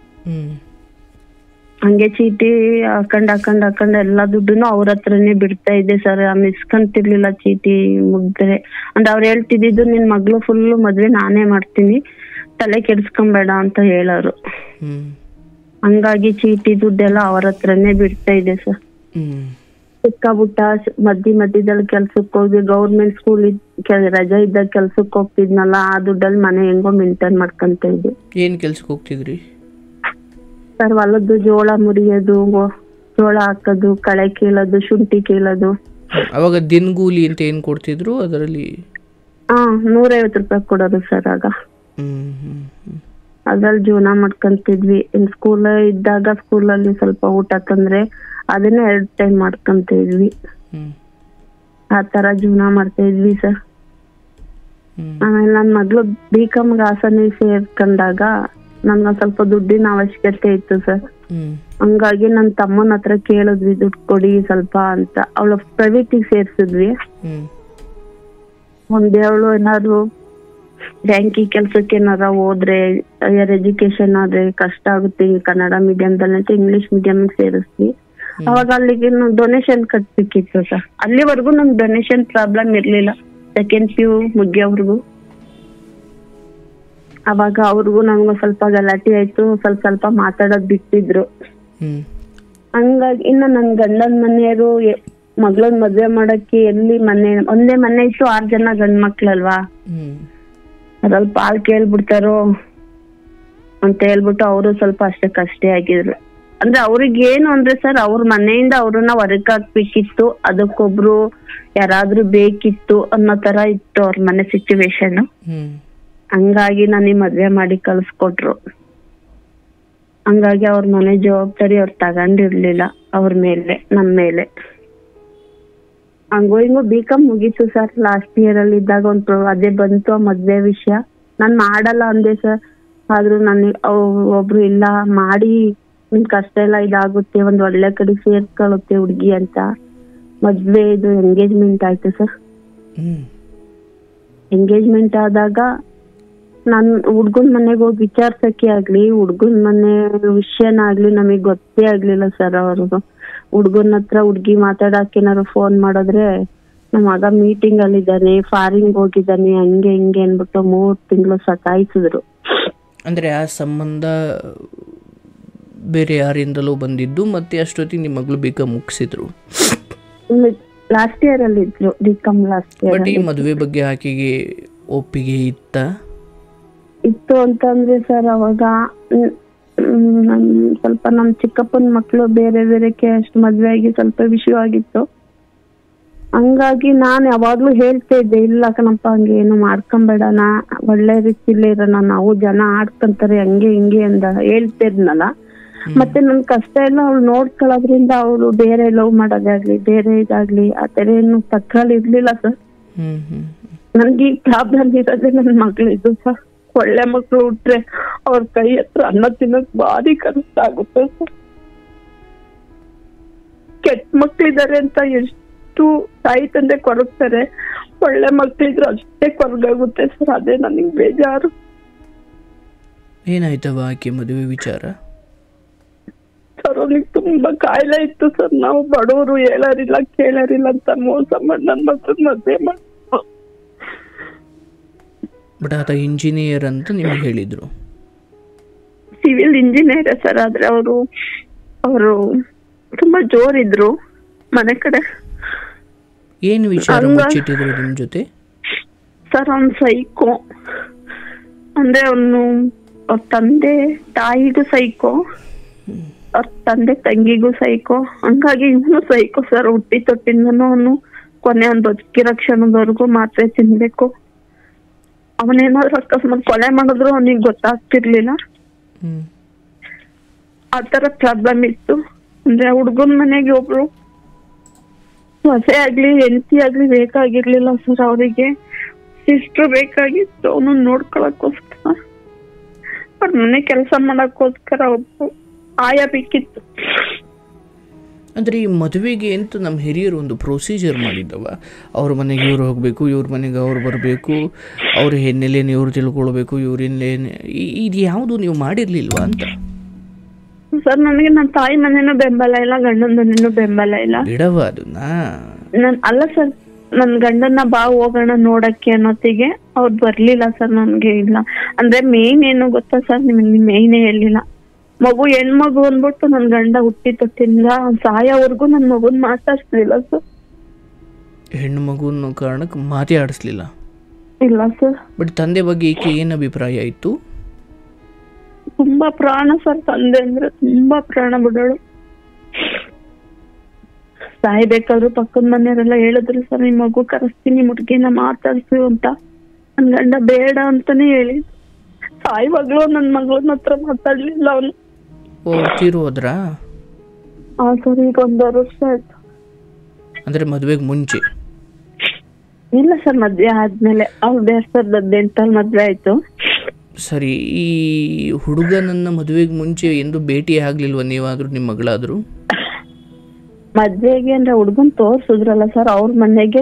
ಹಂಗೆ ಚೀಟಿ ಹಾಕೊಂಡ್ ಎಲ್ಲಾ ದುಡ್ಡುನು ಅವ್ರ ಹತ್ರನೇ ಬಿಡ್ತಾ ಇದ್ದೆ ಸರ್. ಇಸ್ಕೊಂತಿರ್ಲಿಲ್ಲ ಚೀಟಿ ಮುಗ್ದ್ರೆ. ಅಂದ್ರೆ ಅವ್ರು ಹೇಳ್ತಿದ್ದು, ನಿನ್ ಮಗ್ಳು ಫುಲ್ ಮದ್ವೆ ನಾನೇ ಮಾಡ್ತೀನಿ, ತಲೆ ಕೆಡ್ಸ್ಕೊಂಬೇಡ ಅಂತ ಹೇಳೋರು. ಹಂಗಾಗಿ ಚೀಟಿ ದುಡ್ಡೆಲ್ಲ ಅವ್ರ ಹತ್ರನೇ ಬಿಡ್ತಾ ಇದೆ ಸರ್. ಚಿಕ್ಕ ಬುಟ್ಟ ಮಧ್ಯದಲ್ಲಿ ಕೆಲ್ಸಕ್ಕೆ ಹೋಗಿ ಗೌರ್ಮೆಂಟ್ ಸ್ಕೂಲ್ ರಜಾ ಇದ್ದಾಗ ಕೆಲ್ಸಕ್ಕೆ ಹೋಗ್ತಿದ್ನಲ್ಲ, ಆ ದುಡ್ಡಲ್ಲಿ ಮನೆ ಹೆಂಗೋ ಮೇಂಟೈನ್ ಮಾಡ್ಕೊಂತ ಇದ್ದೆ. ಏನ್ ಕೆಲ್ಸಕ್ಕೆ ಹೋಗ್ತಿದ್ರಿ ಸರ್? ಹೊಲದ್ದು ಜೋಳ ಮುರಿಯೋದು, ಜೋಳ ಹಾಕೋದು, ಕಳೆ ಕೀಳೋದು, ಶುಂಠಿ ಕೀಳೋದು. ಅವಾಗ ದಿನಗೂಲಿ ಅಂತ ಏನ್ ಕೊಡ್ತಿದ್ರು ಅದರಲ್ಲಿ? 150 ರೂಪಾಯಿ ಕೊಡೋದು ಸರ್ ಆಗ. ಅದ್ರಲ್ಲಿ ಜೀವನ ಮಾಡ್ಕೊಂತಿದ್ವಿ. ಸ್ಕೂಲ್ ಇದ್ದಾಗ ಸ್ಕೂಲಲ್ಲಿ ಸ್ವಲ್ಪ ಊಟ ತಂದ್ರೆ ಅದನ್ನ 2 ಟೈಮ್ ಮಾಡ್ಕೊಂತ ಇದ್ವಿ. ಆ ತರ ಜೀವನ ಮಾಡ್ತಾ ಇದ್ವಿ ಸರ್. ಆಮೇಲೆ ನನ್ ಮಗಳು BCom ಹಾಸನ ಸೇರ್ಕೊಂಡಾಗ ನನ್ಗ ಸ್ವಲ್ಪ ದುಡ್ಡಿನ ಅವಶ್ಯಕತೆ ಇತ್ತು ಸರ್. ಹಂಗಾಗಿ ನನ್ ತಮ್ಮನ ಹತ್ರ ಕೇಳಿದ್ವಿ, ದುಡ್ಡು ಕೊಡಿ ಸ್ವಲ್ಪ ಅಂತ. ಅವಳ ಪ್ರೈವೇಟಿಗೆ ಸೇರ್ಸಿದ್ವಿ. ಒಂದೇ ಅವಳು ಏನಾದ್ರು ಬ್ಯಾಂಕಿಂಗ್ ಕೆಲ್ಸಕ್ಕೆ ಏನಾರ ಹೋದ್ರೆ, ಹೈಯರ್ ಎಜುಕೇಶನ್ ಆದ್ರೆ ಕಷ್ಟ ಆಗುತ್ತೆ ಕನ್ನಡ ಮೀಡಿಯಂದಲ್ಲಿ ಅಂತ ಇಂಗ್ಲಿಷ್ ಮೀಡಿಯಂ ಸೇರಿಸ್ವಿ. ಅವಾಗ ಅಲ್ಲಿಗೆ ಡೊನೇಷನ್ ಕಟ್ಬೇಕಿತ್ತು ಸರ್. ಅಲ್ಲಿವರೆಗೂ ನಮ್ಗೆ ಡೊನೇಷನ್ ಪ್ರಾಬ್ಲಮ್ ಇರ್ಲಿಲ್ಲ, ಸೆಕೆಂಡ್ PU ಮುಗಿಯೋವರೆಗೂ. ಅವಾಗ ಅವ್ರಿಗೂ ನಮ್ಗ ಸ್ವಲ್ಪ ಗಲಾಟೆ ಆಯ್ತು, ಸ್ವಲ್ಪ ಮಾತಾಡೋದ್ ಬಿಟ್ಟಿದ್ರು. ಹಂಗಾಗಿ ಇನ್ನು ನನ್ ಗಂಡನ ಮನೆಯವರು ಮಗಳನ್ ಮದ್ವೆ ಮಾಡಕ್ಕೆ ಎಲ್ಲಿ ಒಂದೇ ಮನೆ ಇತ್ತು, 6 ಜನ ಗಂಡ್ ಮಕ್ಳಲ್ವಾ, ಸ್ವಲ್ಪ ಹಾಲ್ ಕೇಳ್ಬಿಡ್ತಾರೋ ಅಂತ ಹೇಳ್ಬಿಟ್ಟು ಅವರು ಸ್ವಲ್ಪ ಅಷ್ಟೇ ಆಗಿದ್ರು. ಅಂದ್ರೆ ಅವ್ರಿಗೆ ಏನು ಅಂದ್ರೆ ಸರ್, ಅವ್ರ ಮನೆಯಿಂದ ಅವ್ರನ್ನ ಹೊರಗ್ ಹಾಕ್ಬೇಕಿತ್ತು, ಅದಕ್ಕೊಬ್ರು ಯಾರಾದ್ರೂ ಬೇಕಿತ್ತು ಅನ್ನೋ ತರ ಇತ್ತು ಅವ್ರ ಮನೆ ಸಿಚುವೇಶನ್. ಹಂಗಾಗಿ ನನಗೆ ಮದ್ವೆ ಮಾಡಿ ಕಳ್ಸ್ಕೊಟ್ರು. ಹಂಗಾಗಿ ಅವ್ರ ಮನೆ ಜವಾಬ್ದಾರಿ ಅವ್ರು ತಗೊಂಡಿರ್ಲಿಲ್ಲ ಅವ್ರ ಮೇಲೆ, ನಮ್ ಮೇಲೆ. ಹಂಗೋ ಹಿಂಗೋ BCom ಮುಗೀತು ಸರ್. ಲಾಸ್ಟ್ ಇಯರ್ ಅಲ್ಲಿ ಇದ್ದಾಗ ಅದೇ ಬಂತು ಮದ್ವೆ ವಿಷಯ. ನಾನ್ ಮಾಡಲ್ಲ ಅಂದೆ ಸರ್. ಆದ್ರೂ ನನಗೆ ಒಬ್ರು ಇಲ್ಲ ಮಾಡಿ, ನಿಮ್ ಕಷ್ಟ ಎಲ್ಲ ಇದಾಗುತ್ತೆ, ಒಂದ್ ಒಳ್ಳೆ ಕಡೆ ಸೇರ್ಕೊಳ್ಳುತ್ತೆ ಹುಡ್ಗಿ ಅಂತ ಮದ್ವೆ ಇದು ಎಂಗೇಜ್ಮೆಂಟ್ ಆಯ್ತು ಸರ್. ಎಂಗೇಜ್ಮೆಂಟ್ ಆದಾಗ ನಾನ್ ಹುಡ್ಗನ್ ಮನೆಗೆ ಹೋಗಿ ವಿಚಾರ್ಸಕ್ಕೆ ಆಗ್ಲಿ, ಹುಡ್ಗನ್ ಮನೆ ವಿಷಯನಾಗ್ಲಿ ನಮಗ್ ಗೊತ್ತೇ ಆಗ್ಲಿಲ್ಲ ಸರ್. ಅವ್ರಿಗೂ ಹುಡ್ಗನ್ ಹತ್ರ ಹುಡ್ಗಿ ಮಾತಾಡಕ್ ಏನಾರು ಫೋನ್ ಮಾಡಿದ್ರೆ ನಮ್ಮ ಮಗ ಮೀಟಿಂಗ್ ಅಲ್ಲಿ ಇದ್ದಾನೆ, ಫಾರಿನ್ ಹೋಗಿದ್ದಾನೆ, ಹಂಗೆ ಹಿಂಗೆ ಅನ್ಬಿಟ್ಟು 3 ತಿಂಗಳು ಸತಾಯಿಸಿದ್ರು. ಅಂದರೆ ಆ ಸಂಬಂಧ ಬೇರೆ ಯಾರಿಂದಲೂ ಬಂದಿದ್ದು, ಮತ್ತೆ ಅಷ್ಟೊತ್ತಿಗೆ ನಿಮ್ಮ ಮಗಳು ಬೇಗ ಮುಗಿಸಿದ್ರು. ಲಾಸ್ಟ್ ಇಯರ್ ಅಲ್ಲಿ ಇದ್ರು, ಬಿಕಾಮ್ ಲಾಸ್ಟ್ ಇಯರ್. ಬಟ್ ಈ ಮದುವೆ ಬಗ್ಗೆ ಆಕೆಗೆ ಒಪ್ಪಿಗೆ ಇತ್ತು ಅಂತಂದ್ರೆ ಸರ್ ಅವಾಗ ಸ್ವಲ್ಪ ನಮ್ ಚಿಕ್ಕಪ್ಪನ ಮಕ್ಳು ಬೇರೆ ಬೇರೆ ಅಷ್ಟು ಮದ್ವೆ ಆಗಿ ಸ್ವಲ್ಪ ವಿಷಯವಾಗಿತ್ತು. ಹಂಗಾಗಿ ನಾನ್ ಯಾವಾಗ್ಲೂ ಹೇಳ್ತಾ ಇದ್ದೆ, ಇಲ್ಲ ಕಣಪ್ಪ ಹಂಗೆ ಏನು ಮಾಡ್ಕೊಂಬೇಡಣ, ಒಳ್ಳೆ ರೀತಿಲೇ ಇರೋಣ ನಾವು, ಜನ ಆಡ್ಕೊಂತಾರೆ ಹಂಗೆ ಹಿಂಗೆ ಅಂತ ಹೇಳ್ತಿದ್ನಲ್ಲ. ಮತ್ತೆ ನನ್ ಕಷ್ಟ ಎಲ್ಲ ಅವ್ಳು ನೋಡ್ಕೊಳ್ಳೋದ್ರಿಂದ ಅವ್ರು ಬೇರೆ ಲವ್ ಮಾಡೋದಾಗ್ಲಿ ಬೇರೆ ಇದಾಗ್ಲಿ ಆ ತರ ಏನು ಪತ್ರದಲ್ಲಿ ಇರ್ಲಿಲ್ಲ ಸರ್. ನನ್ಗೆ ಈ ಪ್ರಾಬ್ಲಮ್ ಇರೋದೇ ನನ್ ಮಗಳಿದ್ದು ಸರ್. ಒಳ್ಳೆ ಮಕ್ಳು ಹುಟ್ರೆ ಅವ್ರ ಕೈ ಹತ್ರ ಅನ್ನ ತಿನ್ನಕ್ ಭಾರಿ ಕಷ್ಟ ಆಗುತ್ತೆ ಸರ್. ಕೆಟ್ಟ ಮಕ್ಳಿದಾರೆ ಅಂತ ಎಷ್ಟು ತಾಯಿ ತಂದೆ ಕೊರಗ್ತಾರೆ, ಒಳ್ಳೆ ಮಕ್ಳಿದ್ರು ಅಷ್ಟೇ ಕೊರಗಾಗುತ್ತೆ ಸರ್. ಅದೇ ನನಗ್ ಬೇಜಾರು. ಏನಾಯ್ತವ ಆಕೆ ಮದುವೆ ವಿಚಾರ? ಸರ್ ಅವ್ನಿಗೆ ತುಂಬಾ ಕಾಯಿಲೆ ಇತ್ತು ಸರ್. ನಾವು ಬಡವರು, ಹೇಳೋರಿಲ್ಲ ಕೇಳೋರಿಲ್ಲ ಅಂತ ಮೋಸ ಮಾಡಿ ನನ್ ಮಕ್ಕಳು ಮದ್ವೆ ಮಾಡಿ. ಬಟ್ ಆತ ಇಂಜಿನಿಯರ್ ಅಂತ ನಿಮ್ಗೆ ಹೇಳಿದ್ರು? Civil engineer sir. ಆದ್ರೆ ಅವರು ತುಂಬಾ ಜೋರಿದ್ರು ಮನೆ ಕಡೆ. ಏನು ವಿಚಾರ ಮುಚ್ಚಿಟ್ಟಿದ್ರು ನಿಮ್ ಜೊತೆ? ಸರ್ ಅವ್ನು ಸೈಕೋ. ಅಂದ್ರೆ ಅವನು ಅವ್ರ ತಂದೆ ತಾಯಿಗೂ ಸೈಕೋ, ಅವ್ರ ತಂದೆ ತಂಗಿಗೂ ಸೈಕೋ. ಹಂಗಾಗಿ ಇವನು ಸೈಕೋ ಸರ್. ಹುಟ್ಟಿ ತೊಟ್ಟಿಂದನು ಅವನು ಕೊನೆ ಒಂದು ಬದುಕಿರೋ ಕ್ಷಣದವರೆಗೂ ಮಾತ್ರೆ ತಿನ್ಬೇಕು. ಅವನೇನಾದ್ರು ಅಕಸ್ಮಾತ್ ಕೊಲೆ ಮಾಡಿದ್ರು ಅವನಿಗೆ ಗೊತ್ತಾಗ್ತಿರ್ಲಿಲ್ಲ. ಆತರ ಪ್ರಾಬ್ಲಮ್ ಇತ್ತು. ಅಂದ್ರೆ ಹುಡ್ಗನ್ ಮನೆಗೆ ಒಬ್ರು ಸೊಸೆ ಆಗ್ಲಿ ಹೆಂಡತಿ ಆಗ್ಲಿ ಬೇಕಾಗಿರ್ಲಿಲ್ಲ ಸರ್. ಅವರಿಗೆ ಸಿಸ್ಟರ್ ಬೇಕಾಗಿತ್ತು ಅವನು ನೋಡ್ಕೊಳಕ್ಕೋಸ್ಕರ, ಅವ್ರ ಮನೆ ಕೆಲಸ ಮಾಡಕ್ಕೋಸ್ಕರ ಒಬ್ರು ಆಯ ಬೇಕಿತ್ತು. ಅಂದರೆ ಈ ಮದುವೆಗೆ ಅಂತ ನಮ್ಮ ಹಿರಿಯರು ಒಂದು ಪ್ರೊಸೀಜರ್ ಮಾಡಿದ್ದವ. ಅವ್ರ ಮನೆಗೆ ಇವ್ರು ಹೋಗಬೇಕು, ಇವ್ರ ಮನೆಗೆ ಅವ್ರು ಬರಬೇಕು, ಅವ್ರ ಹಿನ್ನೆಲೆಯನ್ನು ಇವ್ರು ತಿಳ್ಕೊಳ್ಬೇಕು, ಇವ್ರ ಹಿನ್ನೆಲೆ ಇದು ಯಾವುದು ನೀವು ಮಾಡಿರ್ಲಿಲ್ವಾ ಅಂತ? ಸರ್ ನನಗೆ ನನ್ನ ತಾಯಿ ಮನೇನೂ ಬೆಂಬಲ ಇಲ್ಲ, ಗಂಡನ ಮನೇನೂ ಬೆಂಬಲ ಇಲ್ಲ. ಬಿಡವ ಅದನ್ನ. ಅಲ್ಲ ಸರ್, ನನ್ ಗಂಡನ್ನ ಬಾ ಹೋಗೋಣ ನೋಡಕ್ಕೆ ಅನ್ನೋತ್ತಿಗೆ ಅವ್ರು ಬರ್ಲಿಲ್ಲ ಸರ್. ನನ್ಗೆ ಇಲ್ಲ ಅಂದ್ರೆ ಮೇನ್ ಏನು ಗೊತ್ತಾ ಸರ್, ನಿಮ್ಗೆ ಮೇಯ್ನೇ ಹೇಳಿಲ್ಲ. ಮಗು ಹೆಣ್ಮಗು ಅಂದ್ಬಿಟ್ಟು ನನ್ ಗಂಡ ಹುಟ್ಟಿ ತೊಟ್ಟಿಂದ ಸಾಯೋವರೆಗೂ ನನ್ ಮಗುನ್ ಮಾತಾಡ್ಸ್ಲಿಲ್ಲ ಸರ್. ಹೆಣ್ಣು ಮಗು ಅನ್ನೋ ಕಾರಣಕ್ಕೆ ಮಾತೇ ಆಡಿಸ್ಲಿಲ್ಲ? ಇಲ್ಲ ಸರ್. ಬಟ್ ತಂದೆ ಬಗ್ಗೆ ಈಕೆ ಏನ್ ಅಭಿಪ್ರಾಯ ಇತ್ತು? ತುಂಬಾ ಪ್ರಾಣ ಸರ್. ತಂದೆ ಅಂದ್ರೆ ತುಂಬಾ ಪ್ರಾಣ ಬಿಡೋಳು. ಸಾಯ್ಬೇಕಾದ್ರು ಪಕ್ಕದ ಮನೆಯವರೆಲ್ಲ ಹೇಳಿದ್ರು ಸರ್, ನಿಮ್ ಮಗು ಕರೆಸ್ತೀನಿ ಹುಡ್ಗಿನ ಮಾತಾಡ್ಸು ಅಂತ. ನನ್ ಗಂಡ ಬೇಡ ಅಂತಾನೆ ಹೇಳಿ ಸಾಯುವಾಗ್ಲೂ ನನ್ ಮಗಳನ್ನ ಹತ್ರ ಮಾತಾಡ್ಲಿಲ್ಲ ಅವನು. ಓ, ತೀರೋದ್ರಾ? ಹಾ ಸರ್, ಈಗ 1 ವರ್ಷ ಆಯ್ತು. ಅಂದ್ರೆ ಮದ್ವೆಗ್ ಮುಂಚೆ? ಇಲ್ಲ ಸರ್, ಮದ್ವೆ ಆದ್ಮೇಲೆ. ಅವ್ರು 2018 ಮದ್ವೆ ಆಯ್ತು. ಸರಿ, ಈ ಹುಡುಗನನ್ನ ಮದುವೆಗೆ ಮುಂಚೆ ಎಂದು ಭೇಟಿ ಆಗ್ಲಿಲ್ವ ನೀವಾದ್ರೂ, ನಿಮ್ಮ ಮಗಳಾದ್ರು? ಮದ್ವೆಗೆ ಅಂದ್ರೆ ಹುಡ್ಗನ್ ತೋರ್ಸುದ್ರಲ್ಲ ಸರ್ ಅವ್ರ ಮನೆಗೆ.